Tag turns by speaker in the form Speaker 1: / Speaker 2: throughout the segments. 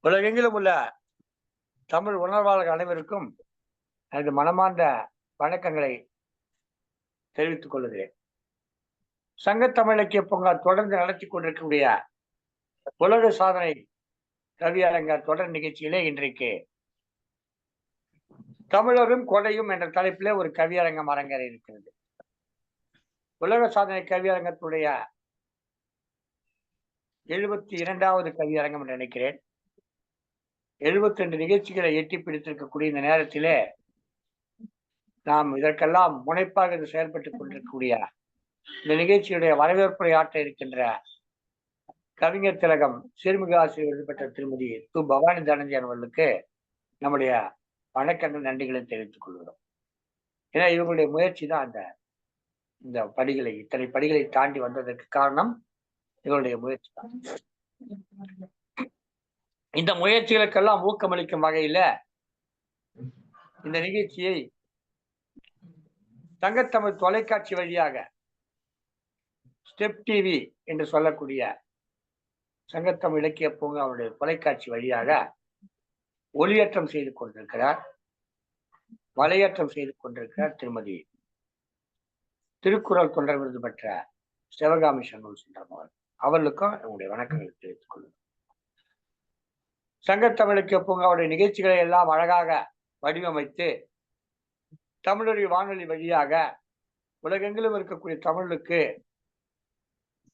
Speaker 1: உலகெங்கிலும் உள்ள தமிழ் உணர்வாளர்கள் அனைவருக்கும் எனது மனமார்ந்த வணக்கங்களை தெரிவித்துக் கொள்கிறேன். சங்கத்தமிழ் இலக்கிய பூங்கா தொடர்ந்து நடத்தி கொண்டிருக்கக்கூடிய உலக சாதனை கவியரங்க தொடர் நிகழ்ச்சியிலே இன்றைக்கு தமிழரும் கொடையும் என்ற தலைப்பிலே ஒரு கவியரங்கம் அரங்கேற இருக்கிறது. உலக சாதனை கவியரங்கத்துடைய 72வது கவியரங்கம் என்று நினைக்கிறேன். 72 நிகழ்ச்சிகளை எட்டி பிடித்திருக்கக்கூடிய இந்த நேரத்திலே நாம் இதற்கெல்லாம் முனைப்பாக செயல்பட்டுக் கொண்டிருக்கக்கூடிய இந்த நிகழ்ச்சியுடைய வரவேற்புரை ஆற்ற இருக்கின்ற கவிஞர் திலகம் சிறுமிக ஆசிரியர் விருது பெற்ற திருமதி து பவானி தனஞ்சயன் அவர்களுக்கு நம்முடைய வணக்கங்கள் நன்றிகளை தெரிவித்துக் கொள்கிறோம். ஏன்னா இவங்களுடைய முயற்சி தான் இந்த படிகளை இத்தனை படிகளை தாண்டி வந்ததற்கு காரணம் இவருடைய முயற்சி தான். இந்த முயற்சிகளுக்கெல்லாம் ஊக்கமளிக்கும் வகையில இந்த நிகழ்ச்சியை சங்கத்தமிழ் தொலைக்காட்சி வழியாக ஸ்டெப் டிவி என்று சொல்லக்கூடிய சங்கத்தமிழ் இலக்கிய பூங்காவுடைய தொலைக்காட்சி வழியாக ஒளியேற்றம் செய்து கொண்டிருக்கிறார், வலையேற்றம் செய்து கொண்டிருக்கிறார் திருமதி திருக்குறள் தொண்டர் விருது பெற்ற சிவகாமி சண்முக சுந்தரம் அவர்களுக்கும் என்னுடைய வணக்கங்களை தெரிவித்துக் கொள்ளுங்கள். சங்கத்தமிழ் இலக்கிய பூங்காவுடைய நிகழ்ச்சிகளை எல்லாம் அழகாக வடிவமைத்து தமிழொலி வானொலி வழியாக உலகெங்கிலும் இருக்கக்கூடிய தமிழுக்கு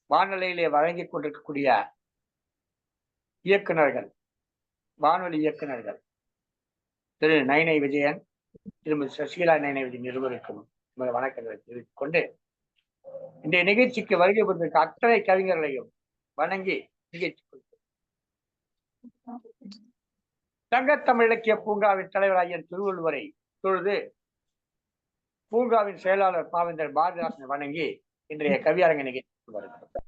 Speaker 1: வானொலியிலே வழங்கி கொண்டிருக்கக்கூடிய இயக்குநர்கள், வானொலி இயக்குநர்கள் திரு நைனை விஜயன், திருமதி சசிகலா நைனை விஜயன் இருவருக்கும் வணக்கங்களை தெரிவித்துக் கொண்டு இந்த நிகழ்ச்சிக்கு வருகை புரிந்திருக்க அத்தனை கவிஞர்களையும் வணங்கி நிகழ்ச்சி சங்கத்தமிழ் இலக்கிய பூங்காவின் தலைவர் ஐயன் திருவள்ளுவரை தொழுது பூங்காவின் செயலாளர் பாவேந்தர் பாரதிதாசனை வணங்கி இன்றைய கவியரங்க நிகழ்ச்சி வருகிறது.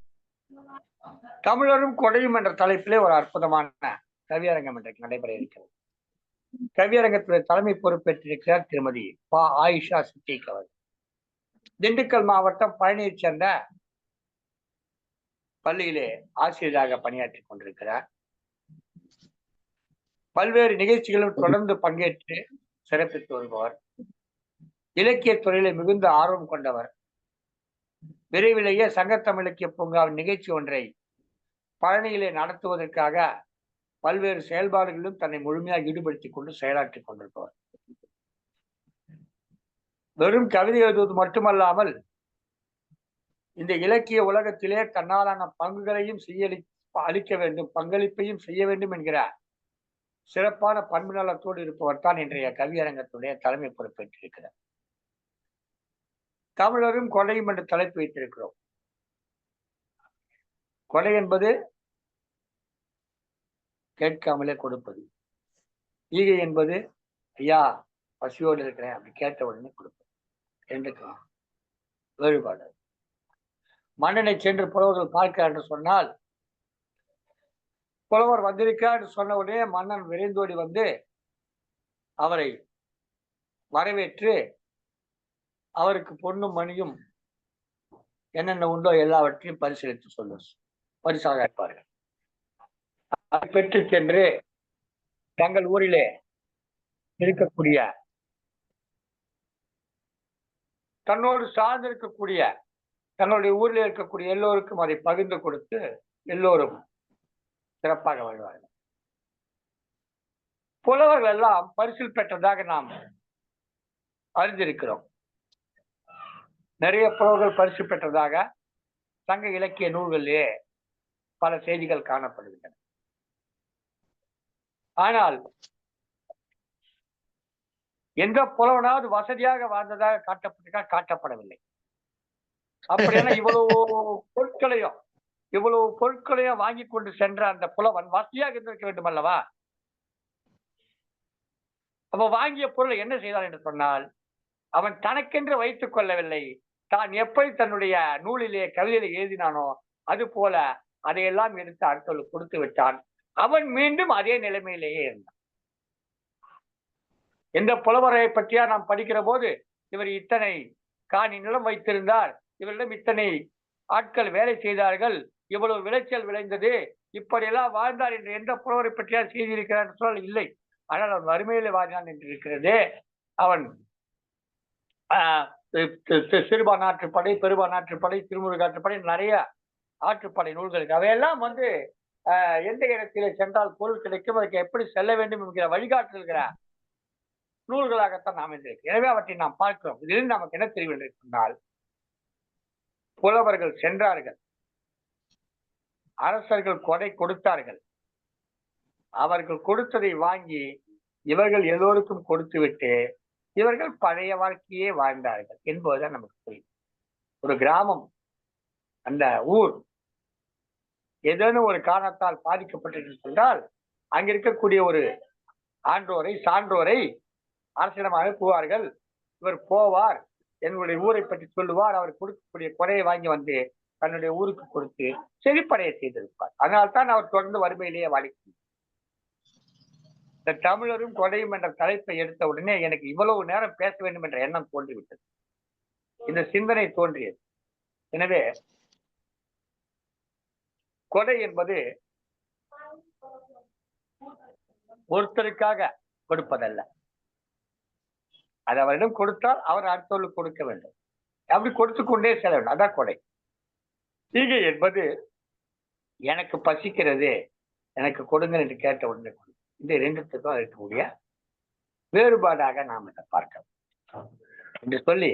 Speaker 1: தமிழரும் கொடையும் என்ற தலைப்பிலே ஒரு அற்புதமான கவியரங்கம் இன்றைக்கு நடைபெற இருக்கிறது. கவியரங்கத்துடைய தலைமை பொறுப்பேற்றிருக்கிறார் திருமதி பா ஆயிஷா சித்திக் அவர். திண்டுக்கல் மாவட்டம் பழனியைச் சேர்ந்த பள்ளியிலே ஆசிரியராக பணியாற்றி கொண்டிருக்கிறார். பல்வேறு நிகழ்ச்சிகளும் தொடர்ந்து பங்கேற்று சிறப்பித்து வருபவர். இலக்கிய துறையிலே மிகுந்த ஆர்வம் கொண்டவர். விரைவிலேயே சங்கத்தமிழ் இலக்கிய பூங்காவின் நிகழ்ச்சி ஒன்றை பழனியிலே நடத்துவதற்காக பல்வேறு செயல்பாடுகளிலும் தன்னை முழுமையாக ஈடுபடுத்திக் கொண்டு செயலாற்றிக் கொண்டிருப்பவர். வெறும் கவிதை எழுதுவது மட்டுமல்லாமல் இந்த இலக்கிய உலகத்திலே தன்னாலான பங்குகளையும் அளிக்க வேண்டும், பங்களிப்பையும் செய்ய வேண்டும் என்கிற சிறப்பான பண்பு நலத்தோடு இருப்பவர் தான் இன்றைய கவியரங்கத்துடைய தலைமை பொறுப்பேற்றிருக்கிறார். தமிழரும் கொடையும் என்று தலைப்பு வைத்திருக்கிறோம். கொடை என்பது கேட்காமலே கொடுப்பது. ஈகை என்பது ஐயா பசியோடு இருக்கிறேன் அப்படி கேட்ட உடனே கொடுப்பது. ரெண்டுக்கும் வேறுபாடு. மன்னனை சென்று புலவர்கள் பார்க்கிறார் என்று சொன்னால், புலவர் வந்திருக்கிறார் என்று சொன்ன உடனே மன்னன் விரைந்தோடி வந்து அவரை வரவேற்று அவருக்கு பொன்னும் மணியும் என்னென்ன உண்டோ எல்லாவற்றையும் பரிசீலித்து பரிசாக அளிப்பார்கள். அதை பெற்று சென்று தங்கள் ஊரிலே இருக்கக்கூடிய தன்னோடு சார்ந்து இருக்கக்கூடிய தங்களுடைய ஊரில் இருக்கக்கூடிய எல்லோருக்கும் அதை பகிர்ந்து கொடுத்து எல்லோரும் சிறப்பாக வாழ்வார்கள். புலவர்கள் எல்லாம் பரிசில் பெற்றதாக நாம் அறிந்திருக்கிறோம். நிறைய புலவர்கள் பரிசு பெற்றதாக சங்க இலக்கிய நூல்களிலே பல செய்திகள் காணப்படுகின்றன. ஆனால் எந்த புலவனாவது வசதியாக வாழ்ந்ததாக காட்டப்படவில்லை. அப்படின்னா இவ்வளவு பொருட்களையும் வாங்கி கொண்டு சென்ற அந்த புலவன் வசதியாக இருந்திருக்க வேண்டும் அல்லவா? அப்ப வாங்கிய பொருளை என்ன செய்தான் என்று சொன்னால், அவன் தனக்கென்று வைத்துக் கொள்ளவில்லை. தான் எப்படி தன்னுடைய நூலிலே கவிதையிலே எழுதினானோ அது போல அதையெல்லாம் எடுத்து அடுத்தவர்களுக்கு கொடுத்து விட்டான். அவன் மீண்டும் அதே நிலைமையிலேயே இருந்தான். எந்த புலவரை பற்றியா நாம் படிக்கிற போது, இவர் இத்தனை காணி நிலம் வைத்திருந்தார், இவரிடம் இத்தனை ஆட்கள் வேலை செய்தார்கள், இவ்வளவு விளைச்சல் விளைந்தது, இப்படியெல்லாம் வாழ்ந்தார் என்று எந்த புலவரை பற்றியா செய்திருக்கிறார் சொல் இல்லை. ஆனால் அவன் வறுமையிலே வாழ்ந்தான் என்று இருக்கிறது. அவன் சிறுபான் ஆற்றுப்படை, பெருபான் ஆற்றுப்படை, திருமுருகாற்றுப்படை, நிறைய ஆற்றுப்படை நூல்களுக்கு அவையெல்லாம் எந்த இடத்திலே சென்றால் பொருள் கிடைக்கும், அதுக்கு எப்படி செல்ல வேண்டும் என்கிற வழிகாட்டுகிற நூல்களாகத்தான் நாம் இருந்திருக்கிறோம். எனவே அவற்றை நாம் பார்க்கிறோம். இதிலிருந்து நமக்கு என்ன தெரிவில்லை சொன்னால், புலவர்கள் சென்றார்கள், அரசர்கள் கொடை கொடுத்தார்கள், அவர்கள் கொடுத்ததை வாங்கி இவர்கள் எல்லோருக்கும் கொடுத்து விட்டு இவர்கள் பழைய வாழ்க்கையே வாழ்ந்தார்கள் என்பதுதான் நமக்கு புரியும். ஒரு கிராமம், அந்த ஊர் ஏதேனும் ஒரு காரணத்தால் பாதிக்கப்பட்டிருக்கு என்றால் அங்க இருக்கக்கூடிய ஒரு ஆன்றோரை, சான்றோரை அரசிடம் அனுப்புவார்கள். இவர் போவார், என்னுடைய ஊரை பற்றி சொல்லுவார், அவர் கொடுக்கக்கூடிய கொடையை வாங்கி வந்து தன்னுடைய ஊருக்கு கொடுத்து செழிப்படைய செய்திருப்பார். அதனால்தான் அவர் தொடர்ந்து வறுமையிலேயே வாழ்க்கை. இந்த தமிழரும் கொடையும் என்ற தலைப்பை எடுத்த உடனே எனக்கு இவ்வளவு நேரம் பேச வேண்டும் என்ற எண்ணம் தோன்றிவிட்டது, இந்த சிந்தனை தோன்றியது. எனவே கொடை என்பது ஒருத்தருக்காக கொடுப்பதல்ல, அது அவரிடம் கொடுத்தால் அவர் அடுத்தவர்களுக்கு கொடுக்க வேண்டும், அப்படி கொடுத்து கொண்டே செல்ல வேண்டும், அதான் கொடை. ஈகை என்பது எனக்கு பசிக்கிறது, எனக்கு கொடுங்க என்று கேட்ட உடனே இந்த ரெண்டுத்துக்கும் இருக்கக்கூடிய வேறுபாடாக நாம் இதை பார்க்கலாம் என்று சொல்லி,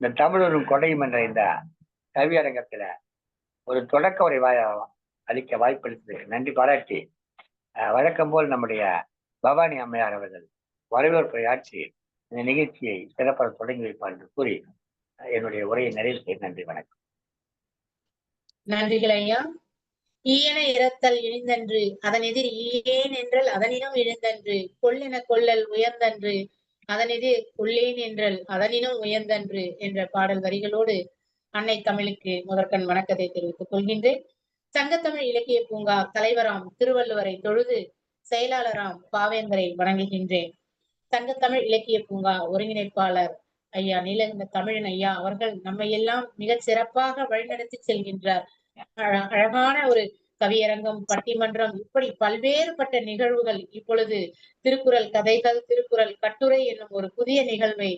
Speaker 1: இந்த தமிழரும் கொடையும் என்ற இந்த கவியரங்கத்துல ஒரு தொடக்க உரை அளிக்க வாய்ப்பளித்ததற்கு நன்றி பாராட்டி, வழக்கம் போல் நம்முடைய பவானி அம்மையார் அவர்கள் வரவேற்பை ஆற்றி இந்த நிகழ்ச்சியை சிறப்பாக தொடங்கி வைப்பார் என்று கூறி என்னுடைய உரையை நிறைவு செய்ய நன்றி, வணக்கம்.
Speaker 2: நன்றிகள் ஐயா. ஈயன இறத்தல் இழிந்தன்று, அதன் எதிர் ஈயேன் என்றல் அதனினும் இழிந்தன்று, கொள்ளென கொள்ளல் உயர்ந்தன்று, அதன் எதிர் கொள்ளேன் என்றல் அதனினும் உயர்ந்தன்று என்ற பாடல் வரிகளோடு அன்னை தமிழுக்கு முதற்கண் வணக்கத்தை தெரிவித்துக் கொள்கின்றேன். சங்கத்தமிழ் இலக்கிய பூங்கா தலைவராம் திருவள்ளுவரை தொழுது செயலாளராம் பாவேந்தரை வணங்குகின்றேன். சங்கத்தமிழ் இலக்கிய பூங்கா ஒருங்கிணைப்பாளர் ஐயா நீலகண்ட தமிழன் ஐயா அவர்கள் நம்மை எல்லாம் மிக சிறப்பாக வழிநடத்தி செல்கின்றார். அழகான ஒரு கவியரங்கம், பட்டிமன்றம், இப்படி பல்வேறுபட்ட நிகழ்வுகள். இப்பொழுது திருக்குறள் கதைகள், திருக்குறள் கட்டுரை என்னும் ஒரு புதிய நிகழ்வை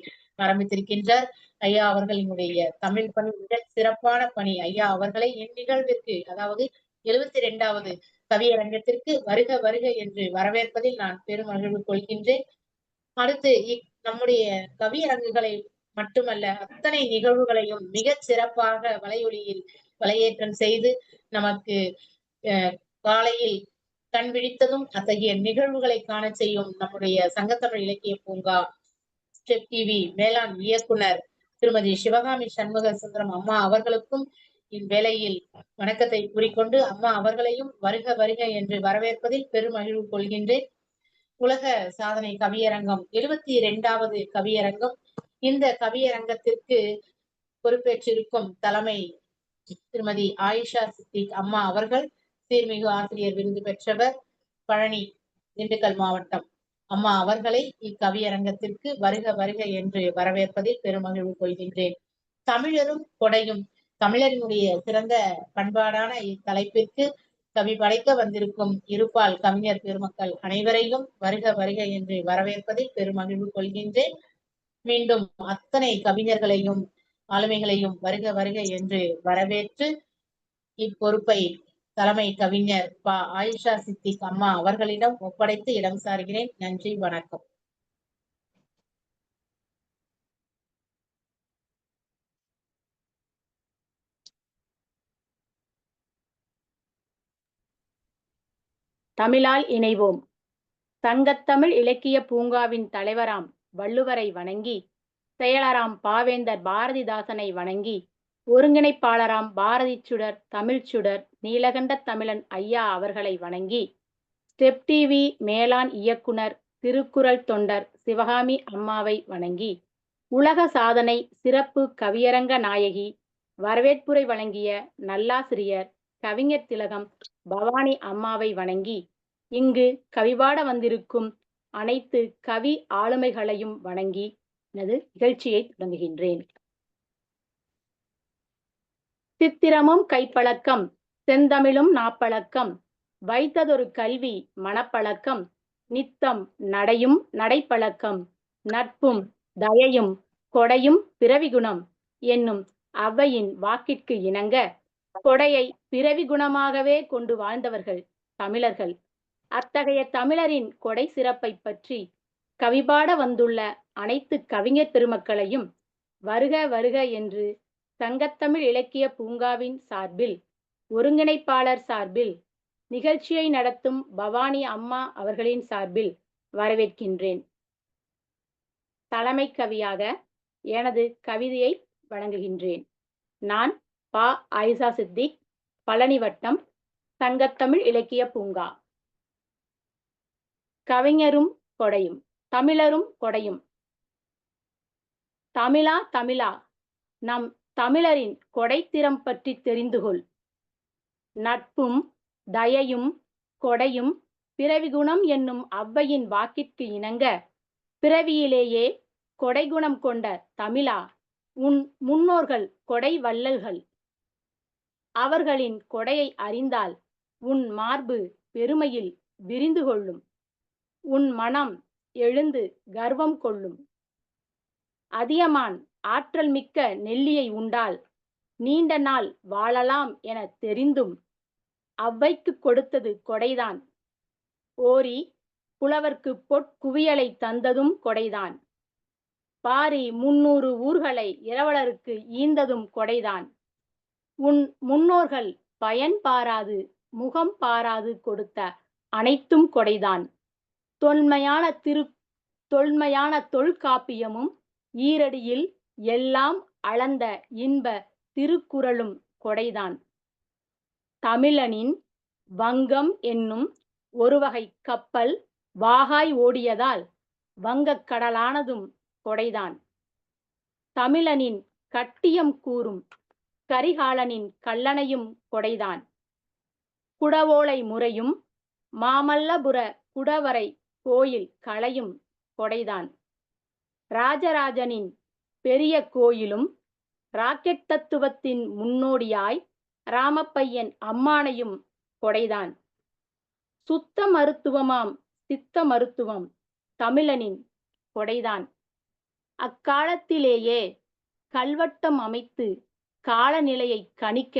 Speaker 2: ஆரம்பித்திருக்கின்றார் ஐயா அவர்களினுடைய தமிழ் பணி மிக சிறப்பான பணி. ஐயா அவர்களை இந்நிகழ்விற்கு, அதாவது 72வது கவியரங்கத்திற்கு வருக வருக என்று வரவேற்பதில் நான் பெரும் மகிழ்வு கொள்கின்றேன். அடுத்து நம்முடைய கவியரங்குகளை மட்டுமல்ல, அத்தனை நிகழ்வுகளையும் மிக சிறப்பாக வலையொலியில் வலையேற்றம் செய்து நமக்கு காலையில் கண் விழித்ததும் அத்தகைய நிகழ்வுகளை காண செய்யும் நம்முடைய சங்கத்தமிழ் இலக்கிய பூங்கா ஸ்டெப் டிவி மேலாண் இயக்குனர் திருமதி சிவகாமி சண்முக சுந்தரம் அம்மா அவர்களுக்கும் இவ்வேளையில் வணக்கத்தை கூறிக்கொண்டு, அம்மா அவர்களையும் வருக வருக என்று வரவேற்பதில் பெருமகிழ்வு கொள்கின்றேன். உலக சாதனை கவியரங்கம் 72வது கவியரங்கம். இந்த கவியரங்கத்திற்கு பொறுப்பேற்றிருக்கும் தலைமை திருமதி ஆயிஷா சித்திக் அம்மா அவர்கள், சீர்மிகு ஆசிரியர் விருது பெற்றவர், பழனி திண்டுக்கல் மாவட்டம். அம்மா அவர்களை இக்கவியரங்கத்திற்கு வருக வருக என்று வரவேற்பதில் பெருமகிழ்வு கொள்கின்றேன். தமிழரும் கொடையும், தமிழரினுடைய சிறந்த பண்பாடான இத்தலைப்பிற்கு கவி படைக்க வந்திருக்கும் இருபால் கவிஞர் பெருமக்கள் அனைவரையும் வருக வருக என்று வரவேற்பதில் பெருமகிழ்வு கொள்கின்றேன். மீண்டும் அத்தனை கவிஞர்களையும் ஆளுமைகளையும் வருக வருக என்று வரவேற்று இப்பொறுப்பை தலைமை கவிஞர் பா ஆயிஷா சித்திக் அம்மா அவர்களிடம் ஒப்படைத்து இடம் சார்கிறேன். நன்றி, வணக்கம்.
Speaker 3: தமிழால் இணைவோம். சங்கத்தமிழ் இலக்கிய பூங்காவின் தலைவராம் வள்ளுவரை வணங்கி, செயலராம் பாவேந்தர் பாரதிதாசனை வணங்கி, ஒருங்கிணைப்பாளராம் பாரதி சுடர் தமிழ் சுடர் நீலகண்ட தமிழன் ஐயா அவர்களை வணங்கி, ஸ்டெப் டிவி மேலாண் இயக்குனர் திருக்குறள் தொண்டர் சிவகாமி அம்மாவை வணங்கி, உலக சாதனை சிறப்பு கவியரங்க நாயகி வரவேற்புரை வழங்கிய நல்லாசிரியர் கவிஞர் திலகம் பவானி அம்மாவை வணங்கி, இங்கு கவிபாட வந்திருக்கும் அனைத்து கவி ஆளுமைகளையும் வணங்கி எனது நிகழ்ச்சியை தொடங்குகின்றேன். சித்திரமும் கைப்பழக்கம் செந்தமிழும் நாப்பழக்கம், வைத்ததொரு கல்வி மனப்பழக்கம், நித்தம் நடையும் நடைப்பழக்கம், நட்பும் தயையும் கொடையும் பிறவிகுணம் என்னும் ஔவையின் வாக்கிற்கு இணங்க கொடையை பிறவி குணமாகவே கொண்டு வாழ்ந்தவர்கள் தமிழர்கள். அத்தகைய தமிழரின் கொடை சிறப்பை பற்றி கவிபாட வந்துள்ள அனைத்து கவிஞர் பெருமக்களையும் வருக வருக என்று சங்கத்தமிழ் இலக்கிய பூங்காவின் சார்பில், ஒருங்கிணைப்பாளர் சார்பில், நிகழ்ச்சியை நடத்தும் பவானி அம்மா அவர்களின் சார்பில் வரவேற்கின்றேன். தலைமை கவியாக எனது கவிதையை வழங்குகின்றேன். நான் பா. ஆயிஷா சித்திக், பழனி வட்டம், சங்கத்தமிழ் இலக்கிய பூங்கா. கவிஞரும் கொடையும், தமிழரும் கொடையும். தமிழா தமிழா, நம் தமிழரின் கொடைத்திறம் பற்றி தெரிந்து கொள். நட்பும் தயையும் கொடையும் பிறவிகுணம் என்னும் ஔவையின் வாக்கிற்கு இணங்க பிறவியிலேயே கொடைகுணம் கொண்ட தமிழா, உன் முன்னோர்கள் கொடை வள்ளல்கள். அவர்களின் கொடையை அறிந்தால் உன் மார்பு பெருமையில் விரிந்து கொள்ளும், உன் மனம் எழுந்து கர்வம் கொள்ளும். அதியமான் ஆற்றல் மிக்க நெல்லியை உண்டால் நீண்ட நாள் வாழலாம் என தெரிந்தும் ஔவைக்கு கொடுத்தது கொடைதான். ஓரி புலவர்க்கு பொற்குவியலை தந்ததும் கொடைதான். பாரி 300 ஊர்களை இரவலருக்கு ஈந்ததும் கொடைதான். உன் முன்னோர்கள் பயன் பாராது முகம் பாராது கொடுத்த அனைத்தும் கொடைதான். தொன்மையான தொல்காப்பியமும் ஈரடியில் எல்லாம் அளந்த இன்ப திருக்குறளும் கொடைதான். தமிழனின் வங்கம் என்னும் ஒருவகை கப்பல் வாகாய் ஓடியதால் வங்கக் கடலானதும் கொடைதான். தமிழனின் கட்டியம் கூறும் கரிகாலனின் கல்லணையும் கொடைதான். குடவோலை முறையும் மாமல்லபுர குடவரை கோயில் கலையும் கொடைதான். ராஜராஜனின் பெரிய கோயிலும் ராக்கெட் தத்துவத்தின் முன்னோடியாய் ராமப்பையன் அம்மானையும் கொடைதான். சுத்த மருத்துவமாம் சித்த மருத்துவம் தமிழனின் கொடைதான். அக்காலத்திலேயே கல்வட்டம் அமைத்து காலநிலையை கணிக்க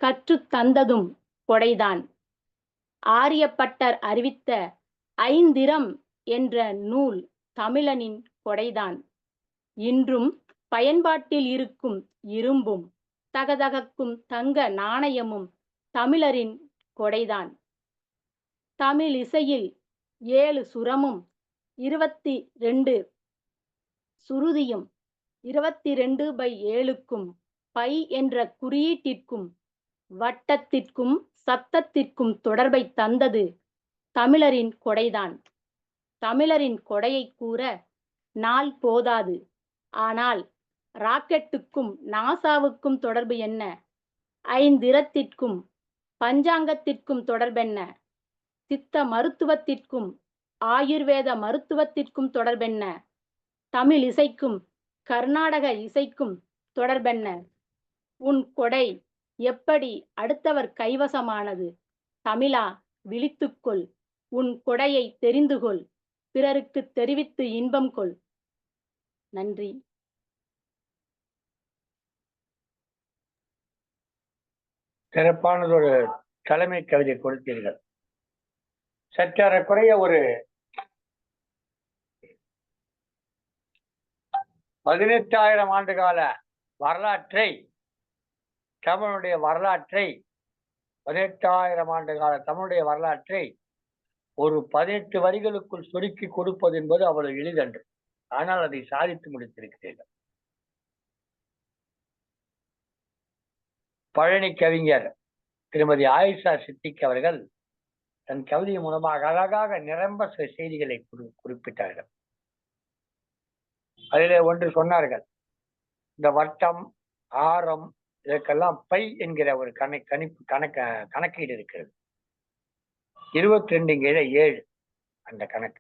Speaker 3: கற்றுத் தந்ததும் கொடைதான். ஆரியப்பட்டர் அறிவித்த ஐந்திரம் என்ற நூல் தமிழனின் கொடைதான். இன்றும் பயன்பாட்டில் இருக்கும் இரும்பும் தகதகக்கும் தங்க நாணயமும் தமிழரின் கொடைதான். தமிழ் இசையில் 7 சுரமும் 22 சுருதியும் 22/7க்கும் பை என்ற குறியீட்டிற்கும் வட்டத்திற்கும் சத்தத்திற்கும் தொடர்பை தந்தது தமிழரின் கொடைதான். தமிழரின் கொடையை கூற நாள் போதாது. ஆனால் ராக்கெட்டுக்கும் நாசாவுக்கும் தொடர்பு என்ன? ஐந்திரத்திற்கும் பஞ்சாங்கத்திற்கும் தொடர்பென்ன? சித்த மருத்துவத்திற்கும் ஆயுர்வேத மருத்துவத்திற்கும் தொடர்பென்ன? தமிழ் இசைக்கும் கர்நாடக இசைக்கும் தொடர்பென்ன? உன் கொடை எப்படி அடுத்தவர் கைவசமானது? தமிழா, விழித்துக்கொள். உன் கொடையை தெரிந்து கொள். பிறருக்கு தெரிவித்து இன்பம் கொள். நன்றி.
Speaker 1: சிறப்பானதொரு தலைமை கவிதை கொடுத்தீர்கள். சற்றேறக்குறைய ஒரு 18,000 ஆண்டுகால வரலாற்றை, தமிழுடைய வரலாற்றை, 18,000 ஆண்டுகால தமிழுடைய வரலாற்றை ஒரு 18 வரிகளுக்குள் சுருக்கி கொடுப்பது என்பது அவ்வளவு எளிதன்று. ஆனால் அதை சாதித்து முடித்திருக்கிறீர்கள். பழனி கவிஞர் திருமதி ஆயிஷா சித்திக் அவர்கள் தன் கவிதை மூலமாக அழகாக நிரம்ப சில செய்திகளை குறிப்பிட்டார்கள். அதிலே ஒன்று சொன்னார்கள், இந்த வட்டம் ஆரம் இதற்கெல்லாம் பை என்கிற ஒரு கணக்கீடு இருக்கிறது. 22/7 அந்த கணக்கு.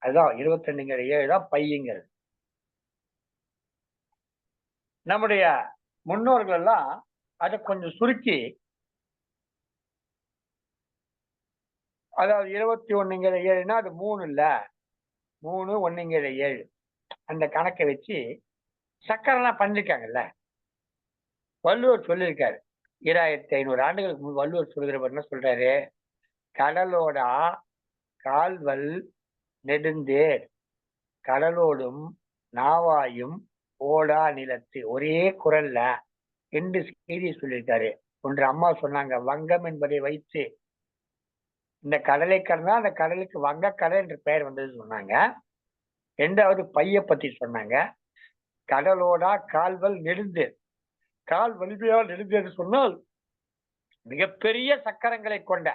Speaker 1: அதுதான் 22/7 தான் பைங்கிறது. நம்முடைய முன்னோர்கள் எல்லாம் அதை கொஞ்சம் சுருக்கி அதாவது 21/7ன்னா அது 3 இல்ல, 3 1/7 அந்த கணக்கை வச்சு சக்கரைலாம் பண்ணிருக்காங்கல்ல. வள்ளுவர் சொல்லியிருக்காரு. 2500 ஆண்டுகளுக்கு முன்பு வள்ளுவர் சொல்கிறவர் என்ன சொல்றாரு? கடலோடா கால்வல் நெடுந்தேர் கடலோடும் நாவாயும் ஓடா நிலத்து. ஒரே குரல்ல 2 செய்தியை சொல்லியிருக்காரு. ஒன்று அம்மா சொன்னாங்க, வங்கம் என்பதை வைத்து இந்த கடலை கடந்தா அந்த கடலுக்கு வங்கக்கடல் என்ற பெயர் வந்தது சொன்னாங்க. 2வது பைய பத்தி சொன்னாங்க. கடலோடா கால்வல் நெடுந்தேர். கால் வலிமையால் நெடுந்தேர் சொன்னால் மிகப்பெரிய சக்கரங்களை கொண்ட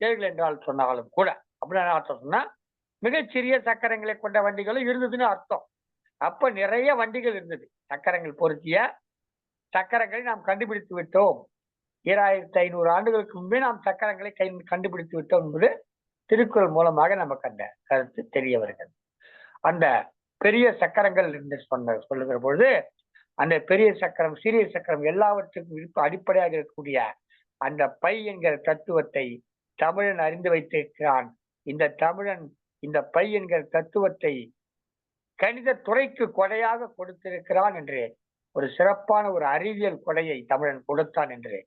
Speaker 1: தேர்கள் என்றால் சொன்னாலும் கூட அப்படின்னு அர்த்தம் சொன்னா மிகச்சிறிய சக்கரங்களை கொண்ட வண்டிகளும் இருந்ததுன்னு அர்த்தம். அப்ப நிறைய வண்டிகள் இருந்தது. சக்கரங்கள் பொருத்திய சக்கரங்களை நாம் கண்டுபிடித்து விட்டோம். 2500 ஆண்டுகளுக்கு முன்பே நாம் சக்கரங்களை கண்டுபிடித்து விட்டோம் என்பது திருக்குறள் மூலமாக நமக்கு அந்த கருத்து தெரிய வருகிறது. அந்த பெரிய சக்கரங்கள் என்று சொல்லுகிற பொழுது அந்த பெரிய சக்கரம் சிறிய சக்கரம் எல்லாவற்றுக்கும் அடிப்படையாக இருக்கக்கூடிய அந்த பை என்கிற தத்துவத்தை தமிழன் அறிந்து வைத்திருக்கிறான். இந்த தமிழன் இந்த பை என்கிற தத்துவத்தை கணித துறைக்கு கொடையாக கொடுத்திருக்கிறான் என்று ஒரு சிறப்பான ஒரு அறிவியல் கொடையை தமிழன் கொடுத்தான் என்று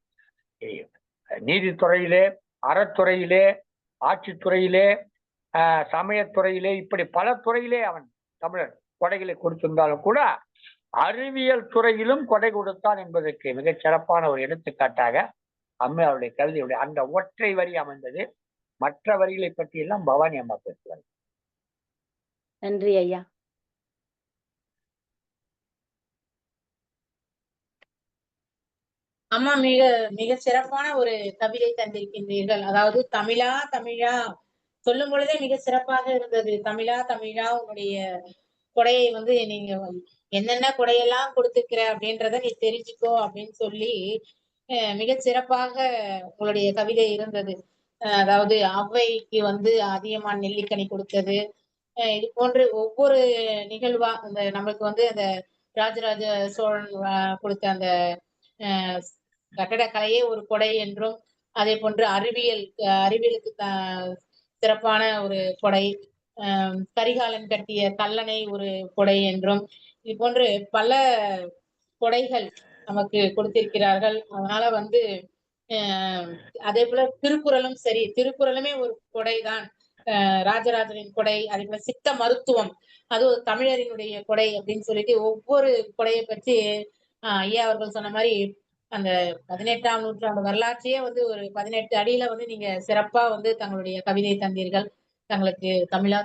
Speaker 1: நீதித்துறையிலே, அறத்துறையிலே, ஆட்சித்துறையிலே, சமயத்துறையிலே, இப்படி பல துறையிலே அவன் தமிழன் கொடைகளை கொடுத்திருந்தாலும் கூட அறிவியல் துறையிலும் கொடை கொடுத்தான் என்பதற்கு மிகச் சிறப்பான ஒரு எடுத்துக்காட்டாக அம்மையாருடைய கவிதையுடைய அந்த ஒற்றை வரி அமைந்தது. மற்ற வரிகளை பற்றி எல்லாம் பவானி அம்மா பேசுவார்.
Speaker 3: நன்றி ஐயா.
Speaker 2: அம்மா மிக மிக சிறப்பான ஒரு கவிதை தந்திருக்கின்றீர்கள். அதாவது தமிழா தமிழா சொல்லும் பொழுதே மிக சிறப்பாக இருந்தது. தமிழா தமிழா உன்னுடைய கொடையை வந்து நீங்க என்னென்ன கொடையெல்லாம் கொடுத்துருக்கிற அப்படின்றத நீ தெரிஞ்சுக்கோ அப்படின்னு சொல்லி மிக சிறப்பாக உங்களுடைய கவிதை இருந்தது. அதாவது ஔவைக்கு வந்து அதியமான் நெல்லிக்கனி கொடுத்தது, இது போன்று ஒவ்வொரு நிகழ்வா அந்த நம்மளுக்கு வந்து அந்த ராஜராஜ சோழன் கொடுத்த அந்த கட்டடக்கலையே ஒரு கொடை என்றும், அதே போன்று அறிவியலுக்கு சிறப்பான ஒரு கொடை, கரிகாலன் கட்டிய கல்லணை ஒரு கொடை என்றும், இது போன்று பல கொடைகள் நமக்கு கொடுத்திருக்கிறார்கள். அதனால வந்து அதே போல திருக்குறளும் சரி, திருக்குறளுமே ஒரு கொடைதான். ராஜராஜனின் கொடை, அதே போல சித்த மருத்துவம் அது ஒரு தமிழரினுடைய கொடை அப்படின்னு சொல்லிட்டு ஒவ்வொரு கொடையை பற்றி ஐயா அவர்கள் சொன்ன மாதிரி அந்த 18ஆம் நூற்றாண்டு வரலாற்றையே வந்து ஒரு 18 அடியில வந்து நீங்க சிறப்பா வந்து தங்களுடைய கவிதை தந்தீர்கள். தங்களுக்கு தமிழா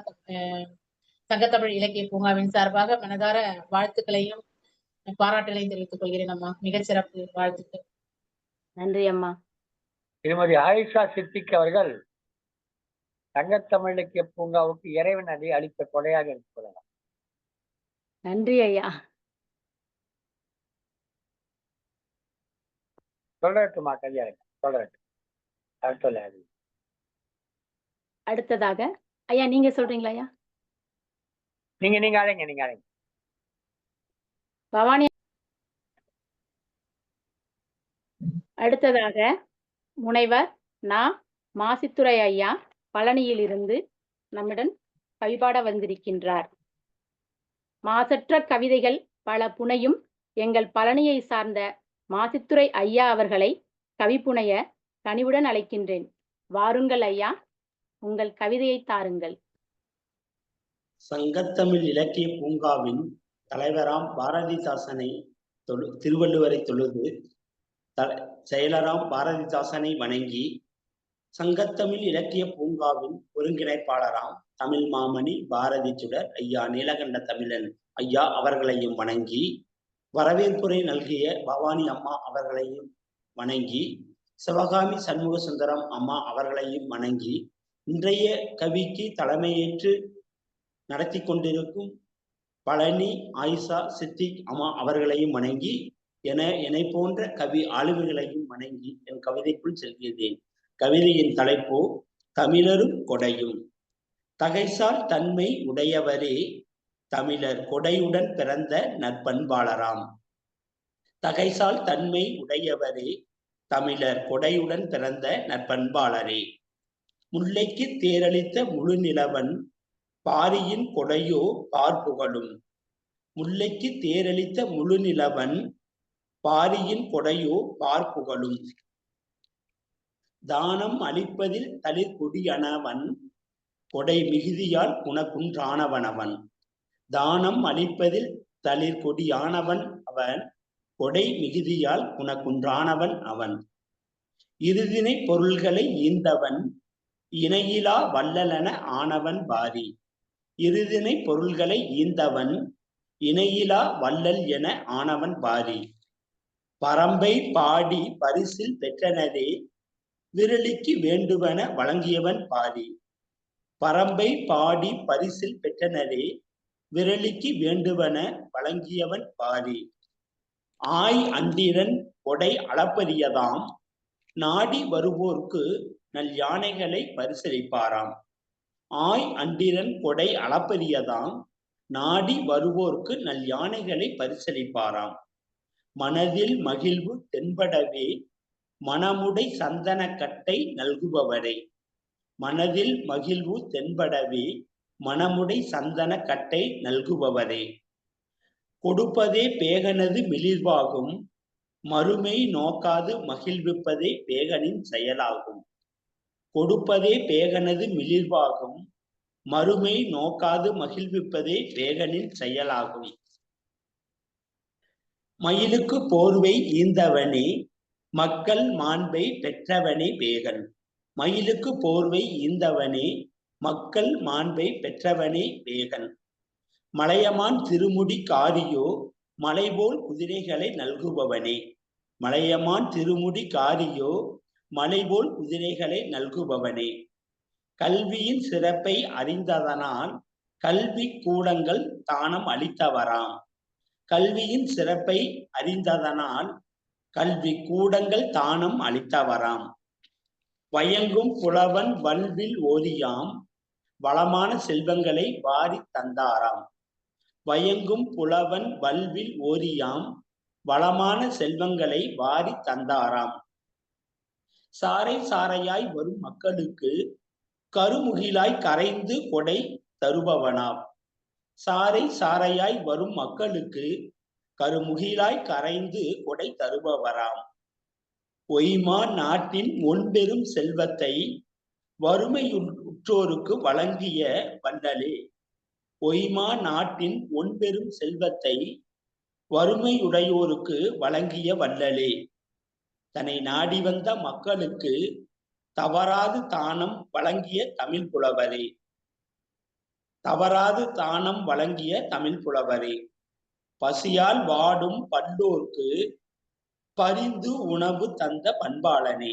Speaker 2: சங்கத்தமிழ் இலக்கிய பூங்காவின் சார்பாக மனதார வாழ்த்துக்களையும் பாராட்டுகளையும் தெரிவித்துக் கொள்கிறேன் அம்மா. மிகச் சிறப்பு, வாழ்த்துக்கள்.
Speaker 3: நன்றி அம்மா.
Speaker 1: திருமதி ஆயிஷா சித்திக் அவர்கள் சங்கத்தமிழ் இலக்கிய பூங்காவுக்கு இறைவன் அதை அளித்த கொடையாக எடுத்துக்கொள்ளலாம்.
Speaker 3: நன்றி ஐயா.
Speaker 1: சொல்றட்டுமா கவியா சொல்றேன்.
Speaker 3: அடுத்ததாக ஐயா நீங்க சொல்றீங்களா ஐயா?
Speaker 1: நீங்க அழைங்க.
Speaker 3: பவானி. அடுத்ததாக முனைவர் மாசித்துரை ஐயா பழனியிலிருந்து நம்முடன் கவிபாட வந்திருக்கின்றார். மாசற்ற கவிதைகள் பல புனையும் எங்கள் பழனியை சார்ந்த மாசித்துரை ஐயா அவர்களை கவிப்புனைய கனிவுடன் அழைக்கின்றேன். வாருங்கள் ஐயா, உங்கள் கவிதையை தாருங்கள்.
Speaker 4: சங்கத்தமிழ் இலக்கிய பூங்காவின் தலைவராம் பாரதிதாசனை திருவள்ளுவரை தொழுது செயலராம் பாரதிதாசனை வணங்கி, சங்கத்தமிழ் இலக்கிய பூங்காவின் ஒருங்கிணைப்பாளராம் தமிழ் மாமணி பாரதி சுடர் ஐயா நீலகண்ட தமிழன் ஐயா அவர்களையும் வணங்கி, வரவேற்புரை நல்கிய பவானி அம்மா அவர்களையும் வணங்கி, சிவகாமி சண்முக சுந்தரம் அம்மா அவர்களையும் வணங்கி, இன்றைய கவிக்கு தலைமையேற்று நடத்தி கொண்டிருக்கும் பழனி ஆயிஷா சித்திக் அம்மா அவர்களையும் வணங்கி, என்னை போன்ற கவி ஆளுமைகளையும் வணங்கி என் கவிதைக்குள் செல்கிறேன். கவிதையின் தலைப்போ தமிழரும் கொடையும். தகைசால் தன்மை உடையவரே தமிழர் கொடையுடன் பிறந்த நற்பண்பாளராம். தகைசால் தன்மை உடையவரே தமிழர் கொடையுடன் பிறந்த நற்பண்பாளரே. முல்லைக்கு தேரளித்த முழு நிலவன் பாரியின் கொடையோ பார்ப்புகழும். முல்லைக்கு தேரளித்த முழு நிலவன் பாரியின் கொடையோ பார்ப்புகழும். தானம் அளிப்பதில் தளிர் கொடியனவன் கொடை மிகுதியால் குணக்குன்றானவனவன். தானம் அளிப்பதில் தளிர் கொடியானவன் அவன் கொடை மிகுதியால் குணக்குன்றானவன் அவன். இருதினை பொருள்களை ஈந்தவன் இணையிலா வள்ளலென ஆனவன் பாரி. இருதினை பொருள்களை ஈந்தவன் இணையிலா வள்ளல் என ஆனவன் பாரி. பரம்பை பாடி பரிசில் பெற்றனதே விரலிக்கு வேண்டுவன வழங்கியவன் பாரி. பரம்பை பாடி பரிசில் பெற்றனதே விரலிக்கு வேண்டுவன வழங்கியவன் பாரி. ஆய் அண்டிரன் கொடை அளப்பரியதாம் நாடி வருவோர்க்கு நல் யானைகளை பரிசளிப்பாராம். ஆய் அண்டிரன் கொடை அளப்பரியதாம் நாடி வருவோர்க்கு நல் யானைகளை பரிசளிப்பாராம். மனதில் மகிழ்வு தென்படவே மனமுடை சந்தன கட்டை நல்குபவரே. மனதில் மகிழ்வு தென்படவே மனமுடை சந்தன கட்டை நல்குபவரே. கொடுப்பதே பேகனது மிளிர்வாகும் மறுமை நோக்காது மகிழ்விப்பதே பேகனின் செயலாகும். கொடுப்பதே பேகனது மிளிர்வாகும் மறுமை நோக்காது மகிழ்விப்பதே பேகனின் செயலாகும். மயிலுக்கு போர்வை ஈந்தவனே மக்கள் மாண்பை பெற்றவனே பேகன். மயிலுக்கு போர்வை ஈந்தவனே மக்கள் மாண்பை பெற்றவனே பேகன். மலையமான் திருமுடி காரியோ மலைபோல் குதிரைகளை நல்குபவனே. மலையமான் திருமுடி காரியோ மலைபோல் குதிரைகளை நல்குபவனே. கல்வியின் சிறப்பை அறிந்ததனால் கல்வி கூடங்கள் தானம் அளித்தவராம். கல்வியின் சிறப்பை அறிந்ததனால் கல்வி கூடங்கள் தானம் அளித்தவராம். வயங்கும் புலவன் வல்வில் ஓதியாம் வளமான செல்வங்களை வாரி தந்தாராம். வயங்கும் புலவன் வல்வில் ஓதியாம் வளமான செல்வங்களை வாரி தந்தாராம். சாறை சாறையாய் வரும் மக்களுக்கு கருமுகிலாய் கரைந்து கொடை தருபவனாம். சாறை சாறையாய் வரும் மக்களுக்கு கருமுகிலாய் கரைந்து கொடை தருபவராம். ஒய்மா நாட்டின் ஒன்பெரும் செல்வத்தை வறுமையுற்றோருக்கு வழங்கிய வள்ளலே. ஒய்மா நாட்டின் ஒன்பெரும் செல்வத்தை வறுமையுடையோருக்கு வழங்கிய வள்ளலே. தன்னை நாடி வந்த மக்களுக்கு தவறாது தானம் வழங்கிய தமிழ் புலவரே. தவறாது தானம் வழங்கிய தமிழ் புலவரே. பசியால் வாடும் பல்லோர்க்கு பரிந்து உணவு தந்த பண்பாளனே.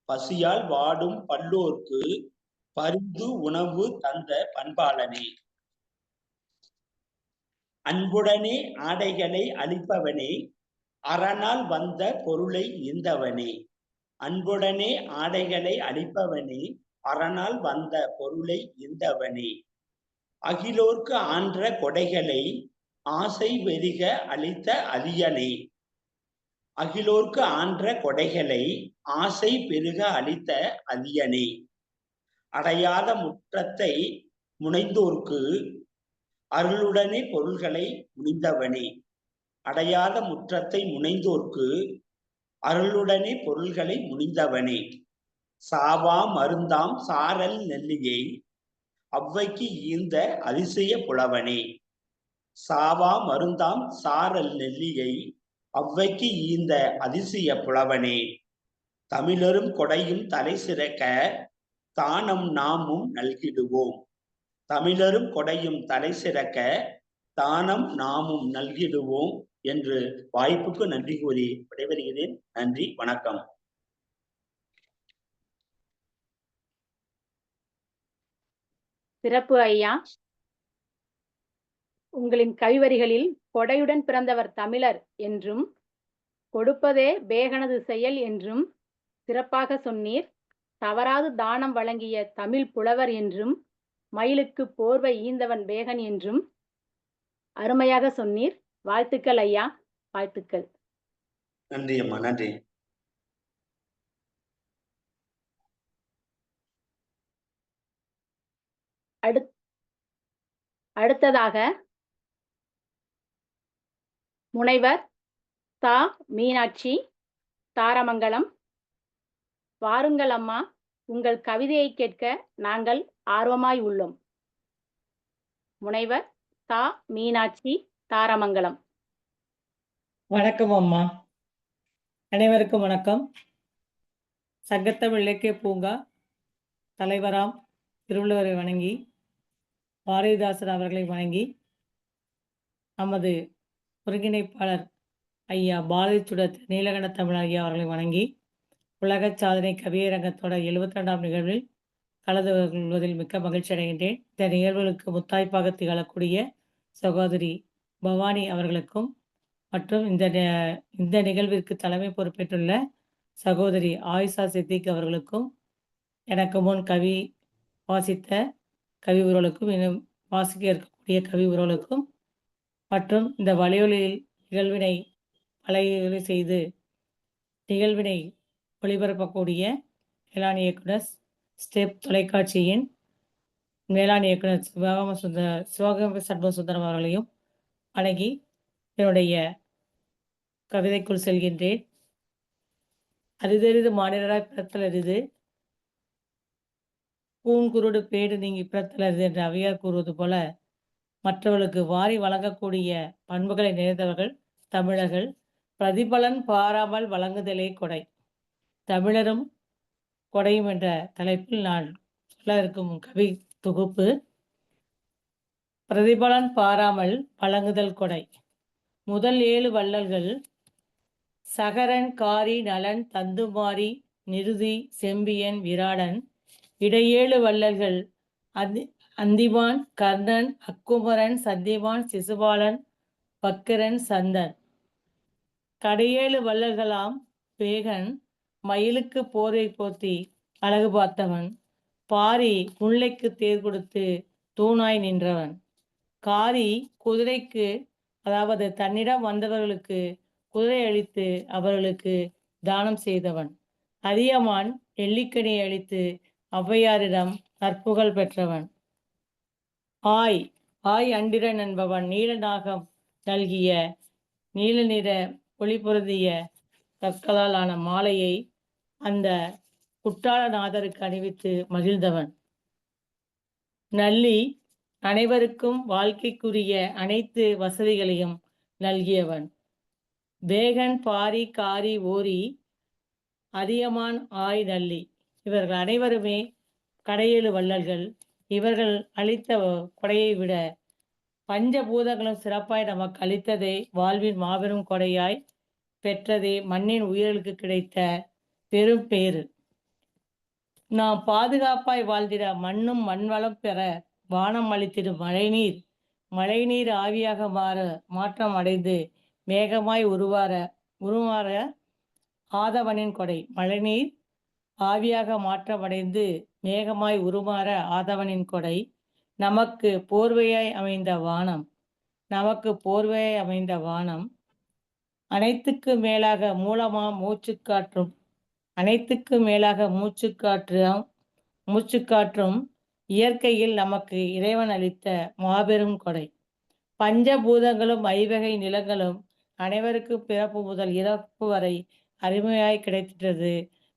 Speaker 4: பசியால் வாடும் பல்லோர்க்கு பரிந்து உணவு தந்த பண்பாளனே. அன்புடனே ஆடைகளை அளிப்பவனே அரணால் வந்த பொருளை ஈந்தவனே. அன்புடனே ஆடைகளை அளிப்பவனே அரணால் வந்த பொருளை ஈந்தவனே. அகிலோர்க்கு ஆன்ற கொடைகளை ஆசை வெறிக அளித்த அரியனே. அகிலோர்க்கு ஆன்ற கொடைகளை ஆசை பெருக அளித்த அரியனே. அடையாத முற்றத்தை முனைந்தோர்க்கு அருளுடனே பொருள்களை முனிந்தவனே. அடையாத முற்றத்தை முனைந்தோர்க்கு அருளுடனே பொருள்களை முனிந்தவனே. சாவா மருந்தாம் சாரல் நெல்லியை அவ்வைக்கு ஈந்த அதிசய புலவனே. சாவா மருந்தாம் சாரல் நெல்லியை அவ்வைக்கு ஈந்த அதிசய புலவனே. தமிழரும் கொடையும் தலை சிறக்க தானம் நாமும் நல்கிடுவோம். தமிழரும் கொடையும் தலை சிறக்க தானம் நாமும் நல்கிடுவோம் என்று வாய்ப்புக்கு நன்றி கூறி விடைபெறுகிறேன். நன்றி, வணக்கம்.
Speaker 3: சிறப்பு ஐயா. உங்களின் கவிவரிகளில் கொடையுடன் பிறந்தவர் தமிழர் என்றும் கொடுப்பதே பேகனது செயல் என்றும் சிறப்பாக சொன்னீர். தவறாது தானம் வழங்கிய தமிழ் புலவர் என்றும் மயிலுக்கு போர்வை ஈந்தவன் பேகன் என்றும் அருமையாக சொன்னீர். வாழ்த்துக்கள் ஐயா, வாழ்த்துக்கள்.
Speaker 4: நன்றி அம்மா, நன்றி.
Speaker 3: அடுத்ததாக முனைவர் தா. மீனாட்சி, தாரமங்கலம். வாருங்கள் அம்மா, உங்கள் கவிதையை கேட்க நாங்கள் ஆர்வமாய் உள்ளோம். முனைவர் தா. மீனாட்சி, தாரமங்கலம்.
Speaker 5: வணக்கம் அம்மா. அனைவருக்கும் வணக்கம். சங்கத்தமிழ் இலக்கிய பூங்கா தலைவராம் திருவள்ளுவரை வணங்கி, பாரதிதாசன் அவர்களை வணங்கி, நமது ஒருங்கிணைப்பாளர் ஐயா பாரதிச்சுடர் நீலகண்ட தமிழ் ஐயா அவர்களை வணங்கி, உலக சாதனை கவியரங்கத்தோட 72ஆம் நிகழ்வில் கலந்து கொள்வதில் மிக்க மகிழ்ச்சி அடைகின்றேன். இந்த நிகழ்வுகளுக்கு முத்தாய்ப்பாக திகழக்கூடிய சகோதரி பவானி அவர்களுக்கும் மற்றும் இந்த நிகழ்விற்கு தலைமை பொறுப்பேற்றுள்ள சகோதரி ஆயிஷா சித்திக் அவர்களுக்கும், எனக்கு முன் கவி வாசித்த கவி உறவுகளுக்கும், இன்னும் வாசிக்க இருக்கக்கூடிய கவி உறவுகளுக்கும், மற்றும் இந்த வலையொலியில் நிகழ்வினை வலையொலி செய்து நிகழ்வினை ஒளிபரப்பக்கூடிய மேலாண் இயக்குனர் ஸ்டெப் தொலைக்காட்சியின் மேலாண் இயக்குனர் சிவகாம சண்முக சுந்தரம் அவர்களையும் வணங்கி என்னுடைய கவிதைக்குள் செல்கின்றேன். அரிதறிது மாநிலராய் பிறத்தல் அரிது, பூங்குருடு பேடு நீங்கி பிறத்தல் அரிது என்று அவையார் கூறுவது போல, மற்றவர்களுக்கு வாரி வழங்கக்கூடிய பண்புகளை நிறைந்தவர்கள் தமிழர்கள். பிரதிபலன் பாராமல் வழங்குதலே கொடை. தமிழரும் கொடையும் என்ற தலைப்பில் நான் சொல்ல இருக்கும் கவி தொகுப்பு பிரதிபலன் பாராமல் வழங்குதல் கொடை. முதல் 7 வள்ளல்கள் சகரன், காரி, நலன், தந்துமாரி, நிருதி, செம்பியன், விராடன். இடையேழு வள்ளல்கள் அந்திமான், கர்ணன், அக்குமரன், சத்தியவான், சிசுபாலன், பக்கரன், சந்தன். கடையேழு வள்ளல்களாம் பேகன், மயிலுக்கு போரை போர்த்தி அழகு பார்த்தவன். பாரி முல்லைக்கு தேர் கொடுத்து தூணாய் நின்றவன். காரி குதிரைக்கு, அதாவது தன்னிடம் வந்தவர்களுக்கு குதிரை அளித்து அவர்களுக்கு தானம் செய்தவன். அதியமான் நெல்லிக்கனியை அளித்து ஔவையாரிடம் நற்புகழ் பெற்றவன். ஆய் அண்டிரன் என்பவன் நீல நாகம் நல்கிய நீல நிற ஒளி பொருந்திய கற்களால் ஆன மாலையை அந்த குற்றாலநாதருக்கு அணிவித்து மகிழ்ந்தவன். நல்லி அனைவருக்கும் வாழ்க்கைக்குரிய அனைத்து வசதிகளையும் நல்கியவன். வேகன், பாரி, காரி, ஓரி, அதியமான், ஆய், நல்லி இவர்கள் அனைவருமே கடையேழு வள்ளல்கள். இவர்கள் அளித்த கொடையை விட பஞ்சபூதங்களும் சிறப்பாய் நமக்கு அளித்ததே வாழ்வின் மாபெரும் கொடையாய் பெற்றதே மண்ணின் உயிர்களுக்கு கிடைத்த பெரும் பேறு. நாம் பாதுகாப்பாய் வாழ்ந்திட மண்ணும் மண்வளம் பெற வானம் அளித்திடும் மழைநீர் ஆவியாக மாற்றம் அடைந்து மேகமாய் உருமாற ஆதவனின் கொடை. மழைநீர் ஆவியாக மாற்றமடைந்து மேகமாய் உருமாற ஆதவனின் கொடை. நமக்கு போர்வையாய் அமைந்த வானம். அனைத்துக்கு மேலாக மூச்சுக்காற்றும் இயற்கையில் நமக்கு இறைவன் அளித்த மாபெரும் கொடை. பஞ்சபூதங்களும் ஐவகை நிலங்களும் அனைவருக்கும் பிறப்பு முதல் இறப்பு வரை அருமையாய் கிடைத்திட்டது